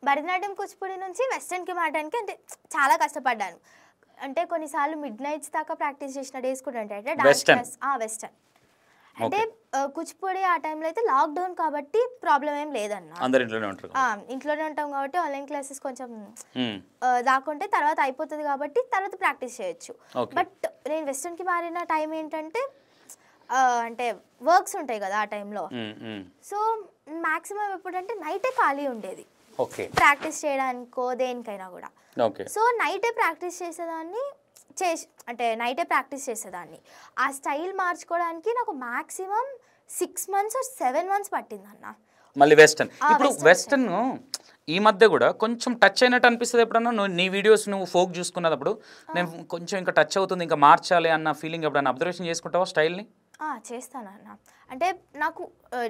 భరతనాట్యం కూచిపూడి నుంచి వెస్టర్న్కి మారడానికి అంటే చాలా కష్టపడ్డాను. అంటే కొన్నిసార్లు మిడ్ నైట్స్ దాకా ప్రాక్టీస్ చేసిన డేస్ కూడా ఉంటాయి. అంటే డాన్స్ క్లాస్ వెస్టర్న్ అంటే కూచిపూడి ఆ టైంలో అయితే లాక్డౌన్ కాబట్టి ప్రాబ్లం ఏం లేదన్న, ఇంట్లోనే ఉంటాం కాబట్టి ఆన్లైన్ క్లాసెస్ కొంచెం దాకుంటే తర్వాత అయిపోతుంది కాబట్టి తర్వాత ప్రాక్టీస్ చేయొచ్చు. బట్ నేను వెస్టర్న్కి మారిన టైం ఏంటంటే అంటే వర్క్స్ ఉంటాయి కదా ఆ టైంలో, సో మ్యాక్సిమం ఎప్పుడంటే నైటే ఖాళీ ఉండేది ప్రాక్టీస్ చేయడానికో దేనికైనా కూడా. సో నైటే ప్రాక్టీస్ చేసేదాన్ని, అంటే నైటే ప్రాక్టీస్ చేసేదాన్ని. ఆ స్టైల్ మార్చుకోవడానికి నాకు మ్యాక్సిమం 6 months or 7 months పట్టిందన్న. మళ్ళీ వెస్టర్న్, ఇప్పుడు వెస్టర్న్ ఈ మధ్య కూడా కొంచెం టచ్ అయినట్టు అనిపిస్తుంది. ఎప్పుడన్నా నీ వీడియోస్ నువ్వు ఫోక్ చూసుకున్నప్పుడు నేను కొంచెం ఇంకా టచ్ అవుతుంది, ఇంకా మార్చాలి అన్న ఫీలింగ్ ఎప్పుడన్నా అబ్జర్వేషన్ చేసుకుంటావా స్టైల్ని? చేస్తానన్న. అంటే నాకు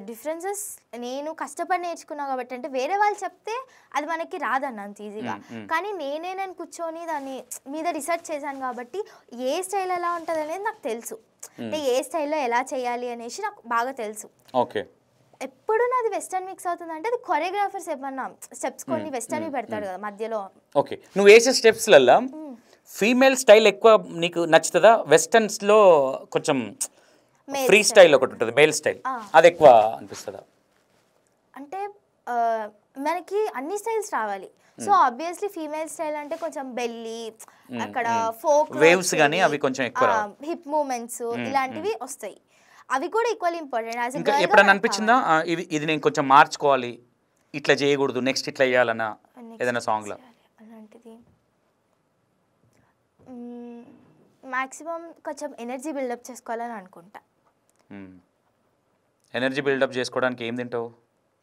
డిఫరెన్సెస్ నేను కష్టపడి నేర్చుకున్నా కాబట్టి, అంటే వేరే వాళ్ళు చెప్తే అది మనకి రాదన్న అంత ఈజీగా, కానీ నేను కూర్చొని దాన్ని మీద రీసెర్చ్ చేశాను కాబట్టి ఏ స్టైల్ ఎలా ఉంటుంది అనేది నాకు తెలుసు. అంటే ఏ స్టైల్లో ఎలా చేయాలి అనేసి నాకు బాగా తెలుసు. ఓకే, ఎప్పుడు నాది వెస్టర్న్ మిక్స్ అవుతుంది అంటే అది కొరియోగ్రాఫర్స్ ఏమన్నా స్టెప్స్ కొన్ని వెస్టర్న్ పెడతాడు కదా మధ్యలో. ఓకే, నువ్వు వేసే స్టెప్స్లలో ఫీమేల్ స్టైల్ ఎక్కువ నీకు నచ్చుతుందా? వెస్టర్న్స్లో కొంచెం ఫ్రీ స్టైల్ ఒకటి ఉంటుంది, మేల్ స్టైల్, అది ఎక్కువ అనిపిస్తుందా? అంటే మనకి అన్ని స్టైల్స్ రావాలి. సో ఆబ్వియస్లీ ఫీమేల్ స్టైల్ అంటే కొంచెం బెల్లీ, అక్కడ ఫోక్ వేవ్స్ కానీ అవి కొంచెం ఎక్కువ, హిప్ మూమెంట్స్ ఇలాంటివి వస్తాయి, అవి కూడా ఈక్వల్లీ ఇంపార్టెంట్. ఇంకా ఎప్పుడన్నా అనిపించిందా ఇది నేను కొంచెం మార్చుకోవాలి, ఇట్లా చేయకూడదు, నెక్స్ట్ ఇట్లా చేయాలన్నా ఏదైనా సాంగ్లో? అలాంటిది మాక్సిమం కొంచెం ఎనర్జీ బిల్డప్ చేసుకోవాలని అనుకుంటా. ఎనర్జీ బిల్డప్ చేసుకోవడానికి ఏం తింటావు?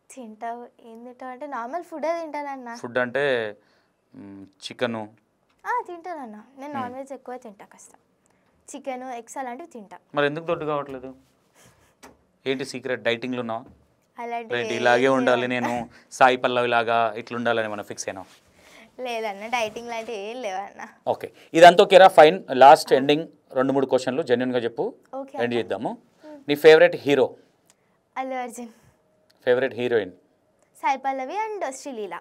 ఏం తింటావు అంటే నార్మల్ ఫుడే తింటానన్నా. ఫుడ్ అంటే చికెను తింటానన్నా. నేను నాన్ వెజ్ ఎక్కువ తింటా, కాస్త చికెన్ ఎగ్స్ అలాంటివి తింటా. మరి ఎందుకు దొడ్డు కావట్లేదు? ఏంటి సీక్రెట్? డైటింగ్లో ఉన్నావా? అలాంటి ఇలాగే ఉండాలి, నేను సాయి పల్లవి లాగా ఇట్లా ఉండాలని మనం ఫిక్స్ అయినా? లేదన్న, డైటింగ్ లాంటివి ఏం లేవన్న. ఓకే, ఇదంతా ఓకేరా, ఫైన్. లాస్ట్ ఎండింగ్ 2-3 క్వశ్చన్లు జెన్యున్గా చెప్పు, ఎండ్ చేద్దాము. నీ favourite hero? Allu Arjun. Favourite heroine? Sai Pallavi and Sreeleela.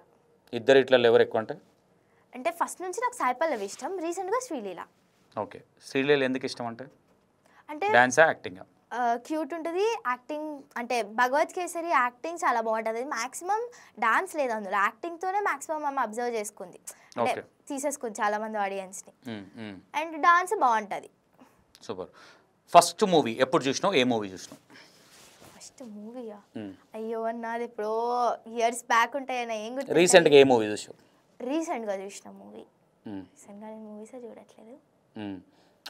ఇద్దరు ఇట్లా ఎవరు ఎక్కువ అంటే ఫస్ట్ నుంచి నాకు సాయి పల్లవి ఇష్టం, రీసెంట్గా శ్రీలీల. ఓకే, శ్రీలీల ఎందుకు ఇష్టం అంటే డాన్సా, యాక్టింగా? క్యూట్ ఉంటుంది, యాక్టింగ్ అంటే భగవత్ కేసరి యాక్టింగ్ చాలా బాగుంటుంది. మ్యాక్సిమం డాన్స్ లేదు అందులో, యాక్టింగ్తోనే మ్యాక్సిమం ఆమె అబ్జర్వ్ చేసుకుంది, అంటే తీసేసుకుంది చాలా మంది ఆడియన్స్ని. అండ్ డాన్స్ బాగుంటుంది. సూపర్. ఫస్ట్ మూవీ ఎప్పుడు చూసినావు? ఏ మూవీ చూసినావు? ఫస్ట్ మూవీయా? అయ్యో అన్నది ఎప్పుడో ఇయర్స్ బ్యాక్ ఉంటాయన్నా. ఏం గుర్తు? రీసెంట్గా ఏ మూవీ చూసావు? రీసెంట్గా చూసిన మూవీ, రీసెంట్గా నేను మూవీసే చూడట్లేదు.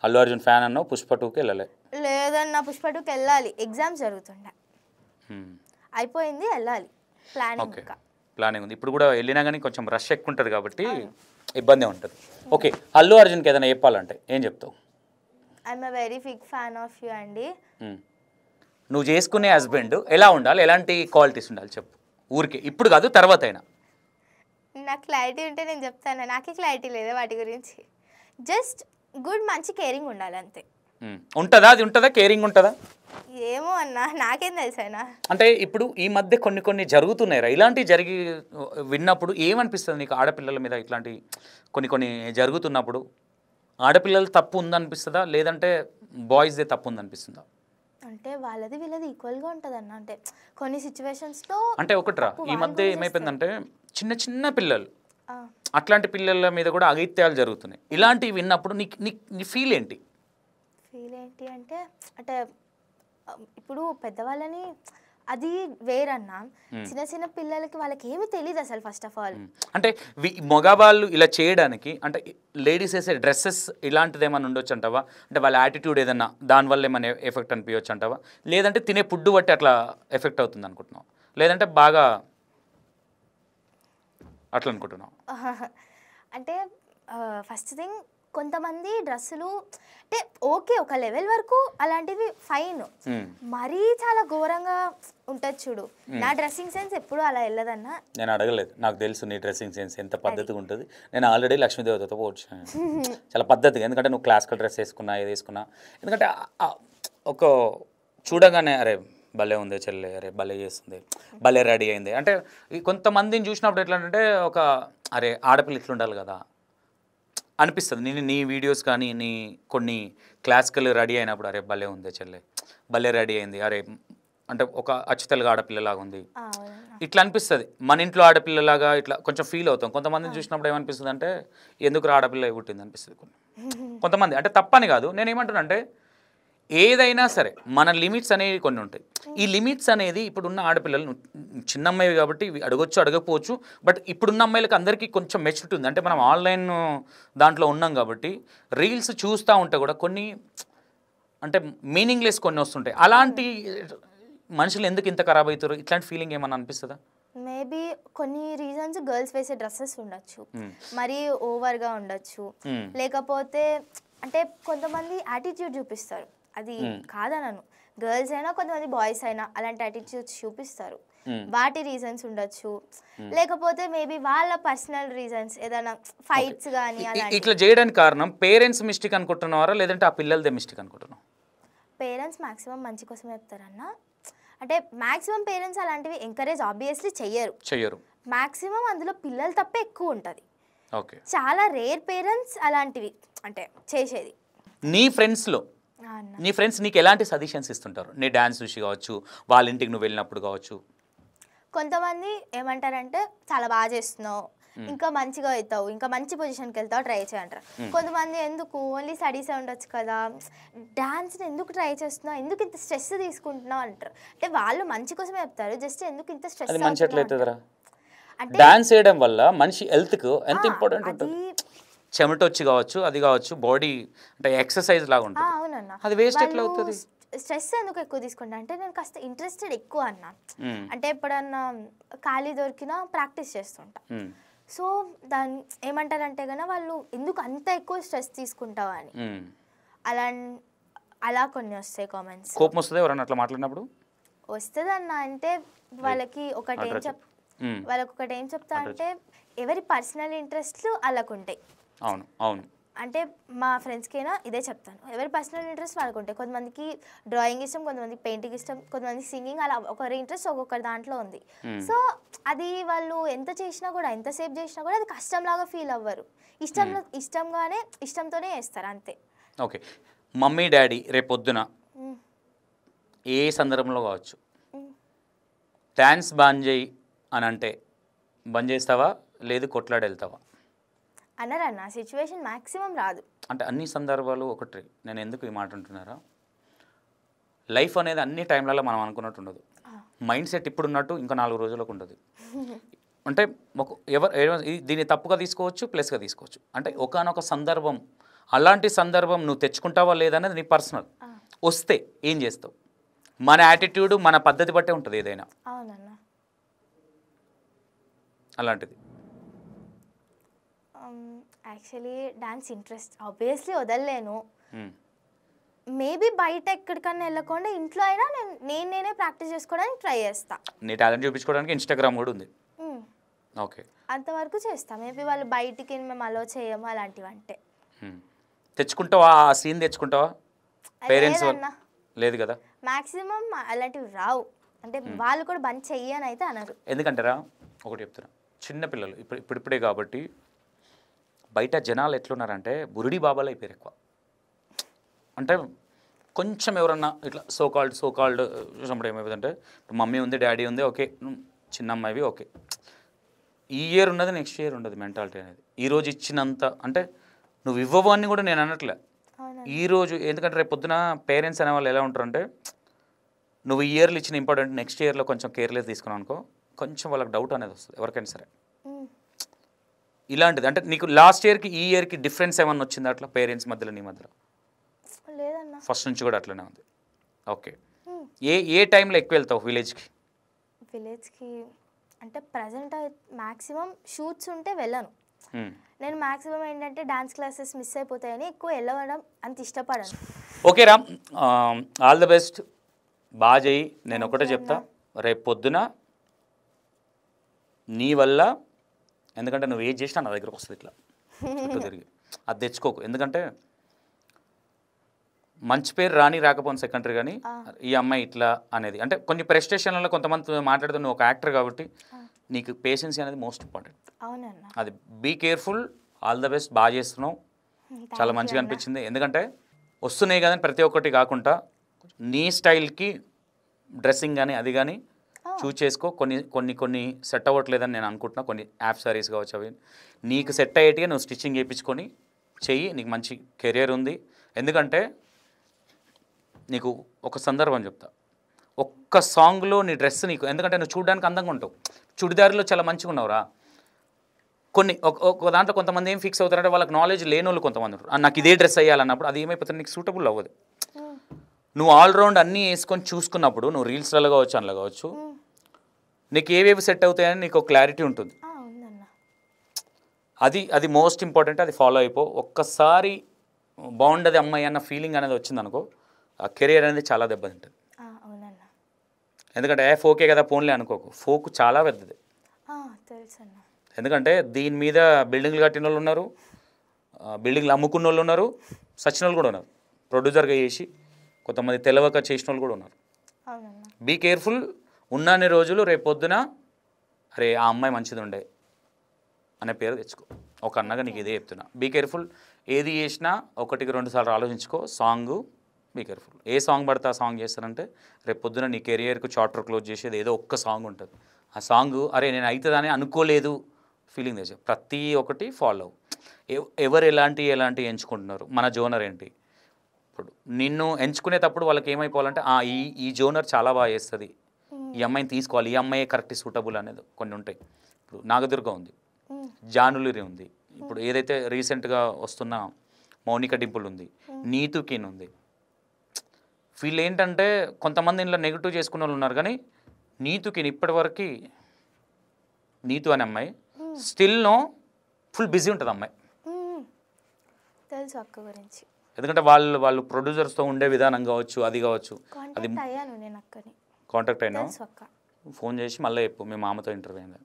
అల్లు అర్జున్ ఫ్యాన్ అన్నావు, పుష్ప 2కి వెళ్ళలే? లేదన్నా, పుష్ప 2కి వెళ్ళాలి, ఎగ్జామ్స్ జరుగుతుండే, అయిపోయింది, వెళ్ళాలి, ప్లానింగ్ ఉంది. ఇప్పుడు కూడా వెళ్ళినా కానీ కొంచెం రష్ ఎక్కువ ఉంటుంది కాబట్టి ఇబ్బంది ఉంటుంది. ఓకే, అల్లు అర్జున్కి ఏదైనా చెప్పాలంటే ఏం చెప్తావు? I'm a very big fan of you అండి. నువ్వు చేసుకునే హస్బెండ్ ఎలా ఉండాలి, ఎలాంటి క్వాలిటీస్ ఉండాలి చెప్పు, ఊరికే ఇప్పుడు కాదు తర్వాత అయినా. నాకు క్లారిటీ ఉంటే నేను చెప్తాను, నాకే క్లారిటీ లేదు వాటి గురించి. జస్ట్ గుడ్, మంచి కేరింగ్ ఉండాలి అంతే. ఉంటుందా? అది ఉంటుందా? కేరింగ్ ఉంటుందా? ఏమో అన్నా, నాకేం తెలుసైనా. అంటే ఇప్పుడు ఈ మధ్య కొన్ని జరుగుతున్నాయిరా, ఇలాంటివి జరిగి విన్నప్పుడు ఏమనిపిస్తుంది నీకు? ఆడపిల్లల మీద ఇట్లాంటి కొన్ని జరుగుతున్నప్పుడు ఆడపిల్లలు తప్పు ఉందనిపిస్తుందా, లేదంటే బాయ్స్దే తప్పు ఉందనిపిస్తుందా? అంటే వాళ్ళది వీళ్ళది ఈక్వల్గా ఉంటుంది అన్న. అంటే కొన్ని సిచ్యువేషన్స్లో అంటే ఒకట్రా, ఈ మధ్య ఏమైపోయిందంటే చిన్న పిల్లలు, అట్లాంటి పిల్లల మీద కూడా అఘాయిత్యాలు జరుగుతున్నాయి. ఇలాంటివి విన్నప్పుడు నీ ఫీల్ ఏంటి? అంటే ఇప్పుడు పెద్దవాళ్ళని అది వేరన్నా, చిన్న పిల్లలకి వాళ్ళకి ఏమి తెలియదు అసలు. ఫస్ట్ ఆఫ్ ఆల్ అంటే మగవాళ్ళు ఇలా చేయడానికి అంటే లేడీస్ వేసే డ్రెస్సెస్ ఇలాంటిది ఏమైనా ఉండొచ్చు అంటావా? అంటే వాళ్ళ యాటిట్యూడ్ ఏదన్నా దానివల్ల ఏమైనా ఎఫెక్ట్ అనిపించవచ్చు అంటావా? లేదంటే తినే ఫుడ్ బట్టి అట్లా ఎఫెక్ట్ అవుతుంది అనుకుంటున్నావు, లేదంటే బాగా అట్లా అనుకుంటున్నావు? అంటే ఫస్ట్ థింగ్, కొంతమంది డ్రెస్సులు అంటే ఓకే, ఒక లెవెల్ వరకు అలాంటివి ఫైన్, మరీ చాలా ఘోరంగా ఉంటుంది చూడు. నా డ్రెస్సింగ్ సెన్స్ ఎప్పుడు అలా వెళ్ళదన్నా. నేను అడగలేదు, నాకు తెలుసు నీ డ్రెస్సింగ్ సెన్స్ ఎంత పద్ధతిగా ఉంటుంది. నేను ఆల్రెడీ లక్ష్మీదేవతతో వచ్చాను, చాలా పద్ధతిగా. ఎందుకంటే నువ్వు క్లాసికల్ డ్రెస్ వేసుకున్నా, ఏది వేసుకున్నా, ఎందుకంటే ఒక చూడగానే అరే భలే ఉంది చెల్లె, అరే భలే చేస్తుంది, భలే రెడీ అయింది అంటే. కొంతమందిని చూసినప్పుడు ఎట్లా అంటే ఒక అరే ఆడపిల్ల ఇట్లా ఉండాలి కదా అనిపిస్తుంది. నీ వీడియోస్ కానీ నీ కొన్ని క్లాసికల్ రెడీ అయినప్పుడు అరే భలే ఉంది చెల్లె, భలే రెడీ అయింది, అరే అంటే ఒక అచ్చుతలుగా ఆడపిల్లలాగా ఉంది ఇట్లా అనిపిస్తుంది. మన ఇంట్లో ఆడపిల్లలాగా ఇట్లా కొంచెం ఫీల్ అవుతాం. కొంతమందిని చూసినప్పుడు ఏమనిపిస్తుంది అంటే ఎందుకు ఆడపిల్ల పుట్టింది అనిపిస్తుంది కొంతమంది. అంటే తప్పని కాదు, నేను ఏమంటున్నా అంటే ఏదైనా సరే మన లిమిట్స్ అనేవి కొన్ని ఉంటాయి. ఈ లిమిట్స్ అనేది ఇప్పుడున్న ఆడపిల్లలు, చిన్న అమ్మాయి కాబట్టి అడగొచ్చు అడగకపోవచ్చు, బట్ ఇప్పుడున్న అమ్మాయిలకు అందరికీ కొంచెం మెచ్యూరిటీ ఉంది. అంటే మనం ఆన్లైన్ దాంట్లో ఉన్నాం కాబట్టి రీల్స్ చూస్తూ ఉంటే కూడా కొన్ని అంటే మీనింగ్లెస్ కొన్ని వస్తుంటాయి. అలాంటి మనుషులు ఎందుకు ఇంత ఖరాబ్ అవుతారు? ఇట్లాంటి ఫీలింగ్ ఏమన్నా అనిపిస్తుందా? మేబీ కొన్ని రీజన్స్, గర్ల్స్ వేసే డ్రెస్సెస్ ఉండొచ్చు, మరీ ఓవర్గా ఉండొచ్చు, లేకపోతే అంటే కొంతమంది యాటిట్యూడ్ చూపిస్తారు, అది కాదనను. గర్ల్స్ అయినా కొంతమంది బాయ్స్ అయినా అలాంటి యాటిట్యూడ్స్ చూపిస్తారు, వాటి రీజన్స్ ఉండొచ్చు. లేకపోతే మేబీ వాళ్ళ పర్సనల్ రీజన్స్, ఏదైనా ఫైట్స్ కానీ అలాంటి. ఇట్లా చేయడానికి కారణం పేరెంట్స్ మిస్టేక్ అనుకుంటున్నారా, లేదంటే ఆ పిల్లలదే మిస్టేక్ అనుకుంటున్నావు? పేరెంట్స్ మాక్సిమం మంచి కోసం చెప్తారన్న. అంటే మాక్సిమం పేరెంట్స్ అలాంటివి ఎంకరేజ్ ఆబ్వియస్లీ చెయ్యరు. మాక్సిమం అందులో పిల్లల తప్పే ఎక్కువ ఉంటుంది. ఓకే, చాలా రేర్ పేరెంట్స్ అలాంటివి అంటే చేసేది. నీ ఫ్రెండ్స్ నీకు ఎలాంటి సజెషన్స్ ఇస్తుంటారు? నీ డ్యాన్స్ చూసి కావచ్చు, వాళ్ళ ఇంటికి నువ్వు వెళ్ళినప్పుడు కావచ్చు. కొంతమంది ఏమంటారంటే చాలా బాగా చేస్తున్నావు, ఇంకా మంచిగా అవుతావు, ఇంకా మంచి పొజిషన్కి వెళ్తావు, ట్రై చేయంటారు. కొంతమంది ఎందుకు ఓన్లీ స్టడీసే ఉండొచ్చు కదా, డాన్స్ని ఎందుకు ట్రై చేస్తున్నావు, ఎందుకు ఇంత స్ట్రెస్ తీసుకుంటున్నావు అంటారు. అంటే వాళ్ళు మంచి కోసమే చెప్తారు, జస్ట్ ఎందుకు ఇంత స్ట్రెస్. మంచి ఎట్లయితుందిరా? డాన్స్ చేయడం వల్ల మనిషి హెల్త్కు ఎంత ఇంపార్టెంట్ ఉంటుంది. చెమటొచ్చి కావచ్చు, అది కావచ్చు, బాడీ అంటే ఎక్సర్సైజ్ లాగా ఉంటుంది. అవునన్నా. అది వేస్ట్ ఎట్లా అవుతుంది? స్ట్రెస్ ఎందుకు ఎక్కువ తీసుకుంటా అంటే నేను కాస్త ఇంట్రెస్టెడ్ ఎక్కువ అన్నా. అంటే ఎప్పుడన్నా ఖాళీ దొరికినా ప్రాక్టీస్ చేస్తుంటా. సో దాన్ని ఏమంటారంటే కన్నా వాళ్ళు ఎందుకు అంత ఎక్కువ స్ట్రెస్ తీసుకుంటావా అని అలా అలా కొన్ని వస్తాయి కామెంట్స్. కోపం వస్తుంది ఎవరన్నా అట్లా మాట్లాడినప్పుడు? వస్తుంది అన్న. అంటే వాళ్ళకి ఒకటి ఏం చెప్తా అంటే ఎవరి పర్సనల్ ఇంట్రెస్ట్లు వాళ్ళకు ఉంటాయి. అవును అవును. అంటే మా ఫ్రెండ్స్కైనా ఇదే చెప్తాను, ఎవరి పర్సనల్ ఇంట్రెస్ట్ వాళ్ళకు ఉంటాయి. కొంతమందికి డ్రాయింగ్ ఇష్టం, కొంతమందికి పెయింటింగ్ ఇష్టం, కొంతమందికి సింగింగ్, అలా ఒకరి ఇంట్రెస్ట్ ఒక్కొక్కరి దాంట్లో ఉంది. సో అది వాళ్ళు ఎంత చేసినా కూడా, ఎంతసేపు చేసినా కూడా అది కష్టంలాగా ఫీల్ అవ్వరు. ఇష్టంతోనే చేస్తారు అంతే. ఓకే. మమ్మీ డాడీ రేపొద్దున ఏ సందర్భంలో కావచ్చు డ్యాన్స్ బంద్ చేయి అని అంటే బంద్ చేస్తావా, లేదు కొట్లాడి వెళ్తావా? అనరన్న, సిచ్యువేషన్ మ్యాక్సిమం రాదు. అంటే అన్ని సందర్భాలు ఒకటి. నేను ఎందుకు ఈ మాట అంటున్నారా, లైఫ్ అనేది అన్ని టైంలలో మనం అనుకున్నట్టు ఉండదు. మైండ్ సెట్ ఇప్పుడు ఉన్నట్టు ఇంకా 4 రోజులకు ఉండదు. అంటే దీన్ని తప్పుగా తీసుకోవచ్చు, ప్లస్గా తీసుకోవచ్చు. అంటే ఒకానొక సందర్భం, అలాంటి సందర్భం నువ్వు తెచ్చుకుంటావా లేదనేది నీ పర్సనల్. వస్తే ఏం చేస్తావు? మన యాటిట్యూడ్, మన పద్ధతి బట్టే ఉంటుంది ఏదైనా. అవునన్నా. అలాంటిది యాక్చువల్లీ డాన్స్ ఇంట్రెస్ట్ ఆబ్వియస్లీ వదలలేను. మేబీ బయట ఎక్కడికన్నా వెళ్ళకుండా ఇంట్లో అయినా నేనే ప్రాక్టీస్ చేసుకోవడానికి ట్రై చేస్తా. నీ టాలెంట్ చూపించుకోవడానికి ఇన్స్టాగ్రామ్ కూడా ఉంది. ఓకే, అంతవరకు చేస్తా. మేబీ వాళ్ళు బయటికి మేము అలో చేయము అలాంటివి అంటే. తెచ్చుకుంటావా? ఆ సీన్ తెచ్చుకుంటావా? పేరెంట్స్ లేదు కదా మ్యాక్సిమం అలాంటివి రావు. అంటే వాళ్ళు కూడా బంద్ చెయ్యని అయితే అనరు. ఎందుకంటారా, ఒకటి చెప్తున్నా, చిన్నపిల్లలు ఇప్పుడిప్పుడే కాబట్టి బయట జనాలు ఎట్లున్నారంటే బురుడి బాబాలు అయిపోయారు ఎక్కువ. అంటే కొంచెం ఎవరన్నా ఇట్లా సోకాల్డ్ చూసినప్పుడు ఏమైపోతుందంటే, మమ్మీ ఉంది, డాడీ ఉంది, ఓకే, చిన్న అమ్మాయివి, ఓకే, ఈ ఇయర్ ఉన్నది నెక్స్ట్ ఇయర్ ఉండదు మెంటాలిటీ అనేది. ఈరోజు ఇచ్చినంత అంటే నువ్వు ఇవ్వవు అని కూడా నేను అనట్లే. ఈరోజు ఎందుకంటే రేపు పొద్దున పేరెంట్స్ అనేవాళ్ళు ఎలా ఉంటారంటే, నువ్వు ఈ ఇయర్లో ఇచ్చిన ఇంపార్టెంట్ నెక్స్ట్ ఇయర్లో కొంచెం కేర్లెస్ తీసుకున్నావు అనుకో, కొంచెం వాళ్ళకి డౌట్ అనేది వస్తుంది ఎవరికైనా సరే. ఇలాంటిది అంటే నీకు లాస్ట్ ఇయర్కి ఈ ఇయర్కి డిఫరెన్స్ ఏమన్నా వచ్చిందా అట్లా పేరెంట్స్ మధ్యలో నీ మధ్యలో? లేదన్నా, ఫస్ట్ నుంచి కూడా అట్లనే ఉంది. ఓకే, ఏ టైంలో ఎక్కువ వెళ్తావు విలేజ్కి అంటే ప్రజెంట్ మ్యాక్సిమం షూట్స్ ఉంటే వెళ్ళను. నేను మ్యాక్సిమం ఏంటంటే డాన్స్ క్లాసెస్ మిస్ అయిపోతాయని ఎక్కువ వెళ్ళడం అంత ఇష్టపడను. ఓకే రా, ఆల్ ది బెస్ట్, బాగా చెయ్యి. నేను ఒకటే చెప్తా, రేపు పొద్దున నీ వల్ల, ఎందుకంటే నువ్వు ఏది చేసినా నా దగ్గరకు వస్తుంది ఇట్లా చుట్టూ తిరిగి, అది తెచ్చుకోకు. ఎందుకంటే మంచి పేరు రాకపోయిన సెకండరీ, కానీ ఈ అమ్మాయి ఇట్లా అనేది అంటే కొన్ని ప్రెస్టేషన్లలో కొంతమంది మాట్లాడుతూ, నువ్వు ఒక యాక్టర్ కాబట్టి నీకు పేషెన్సీ అనేది మోస్ట్ ఇంపార్టెంట్. అది be careful. All the best, బాగా చేస్తున్నావు, చాలా మంచిగా అనిపించింది. ఎందుకంటే వస్తున్నాయి కదా ప్రతి ఒక్కటి కాకుండా నీ స్టైల్కి డ్రెస్సింగ్ కానీ అది కానీ చూస్ చేసుకో. కొన్ని సెట్ అవ్వట్లేదని నేను అనుకుంటున్నా. కొన్ని యాప్ సారీస్ కావచ్చు, అవి నీకు సెట్ అయ్యేటిగా నువ్వు స్టిచ్చింగ్ చేయించుకొని చెయ్యి, నీకు మంచి కెరియర్ ఉంది. ఎందుకంటే నీకు ఒక సందర్భం చెప్తా, ఒక్క సాంగ్లో నీ డ్రెస్ నీకు, ఎందుకంటే నువ్వు చూడడానికి అందంగా ఉంటావు, చుడిదారిలో చాలా మంచిగా ఉన్నావురా. ఒక దాంట్లో కొంతమంది ఏం ఫిక్స్ అవుతారంటే వాళ్ళకి నాలెడ్జ్ లేని వాళ్ళు కొంతమంది ఉంటారు, నాకు ఇదే డ్రెస్ వేయాలన్నప్పుడు అది ఏమైపోతుంది, నీకు సూటబుల్ అవ్వదు. నువ్వు ఆల్రౌండ్ అన్నీ వేసుకొని చూసుకున్నప్పుడు నువ్వు రీల్స్లలో కావచ్చు, అందులో కావచ్చు, నీకు ఏవేవి సెట్ అవుతాయని నీకు ఒక క్లారిటీ ఉంటుంది. అది మోస్ట్ ఇంపార్టెంట్. అది ఫాలో అయిపో. ఒక్కసారి బాగుండదు అమ్మాయి అన్న ఫీలింగ్ అనేది వచ్చిందనుకో, ఆ కెరియర్ అనేది చాలా దెబ్బతింటుంది. ఎందుకంటే ఓకే కదా ఫోన్లే అనుకోకు, ఫోక్ చాలా పెద్దది. ఎందుకంటే దీని మీద బిల్డింగ్లు కట్టిన వాళ్ళు ఉన్నారు, బిల్డింగ్లు అమ్ముకున్న వాళ్ళు ఉన్నారు, సచిన వాళ్ళు కూడా ఉన్నారు, ప్రొడ్యూసర్గా చేసి కొంతమంది తెలవక చేసిన వాళ్ళు కూడా ఉన్నారు. Be careful. ఉన్నన్ని రోజులు రేపు పొద్దున అరే ఆ అమ్మాయి మంచిది ఉండే అనే పేరు తెచ్చుకో. ఒక అన్నగా నీకు ఇదే చెప్తున్నా, బీ కేర్ఫుల్. ఏది చేసినా 1-2 సార్లు ఆలోచించుకో. Song be careful. ఏ సాంగ్ పడితే ఆ సాంగ్ చేస్తారంటే రేపు పొద్దున నీ కెరియర్కు చాప్టర్ క్లోజ్ చేసేది ఏదో ఒక్క సాంగ్ ఉంటుంది. ఆ సాంగ్ అరే నేను అవుతుందని అనుకోలేదు ఫీలింగ్ తెచ్చు. ప్రతి ఒక్కటి ఫాలో. ఎవరు ఎలాంటి ఎంచుకుంటున్నారు, మన జోనర్ ఏంటి. ఇప్పుడు నిన్ను ఎంచుకునేటప్పుడు వాళ్ళకి ఏమైపోవాలంటే ఈ జోనర్ చాలా బాగా చేస్తుంది, ఈ అమ్మాయిని తీసుకోవాలి, ఈ అమ్మాయి కరెక్ట్ సూటబుల్ అనేది కొన్ని ఉంటాయి. ఇప్పుడు నాగదుర్గ ఉంది, జానులిరి ఉంది, ఇప్పుడు ఏదైతే రీసెంట్గా వస్తున్న మౌనిక డింపుల్ ఉంది, నీతు కిన్ ఉంది, వీళ్ళు ఏంటంటే కొంతమంది ఇంట్లో నెగిటివ్ చేసుకున్న వాళ్ళు ఉన్నారు, కానీ నీతుకి ఇప్పటివరకు నీతు అనే అమ్మాయి స్టిల్ నో ఫుల్ బిజీ ఉంటుంది అమ్మాయి. తెలుసు అక్క గురించి, ఎందుకంటే వాళ్ళు ప్రొడ్యూసర్స్తో ఉండే విధానం కావచ్చు, అది కావచ్చు. అది అయ్యాను నేను అక్కని కాంటాక్ట్ అయినా అక్క. ఫోన్ చేసి మళ్ళీ చెప్పు మీ మామతో ఇంటర్వ్యూ అయింది.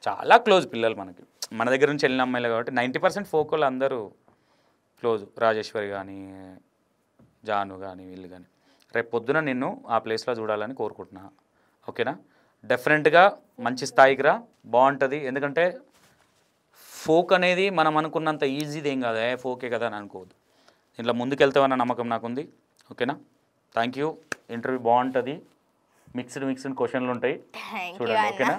చాలా క్లోజ్ పిల్లలు మనకి, మన దగ్గర నుంచి వెళ్ళిన అమ్మాయిలు కాబట్టి 90% ఫోకోలు అందరూ క్లోజ్. రాజేశ్వరి కానీ, జాను కానీ, వీళ్ళు కానీ. రేపు పొద్దున నిన్ను ఆ ప్లేస్లో చూడాలని కోరుకుంటున్నా. ఓకేనా? డెఫినెట్గా మంచి స్థాయికి రా, బాగుంటుంది. ఎందుకంటే ఫోక్ అనేది మనం అనుకున్నంత ఈజీది ఏం కాదు, ఫోకే కదా అని అనుకోవద్దు. దీంట్లో ముందుకెళ్తామన్న నమ్మకం నాకుంది. ఓకేనా? Thank you. ఇంటర్వ్యూ బాగుంటుంది, మిక్స్డ్ క్వశ్చన్లు ఉంటాయి చూడండి. ఓకేనా?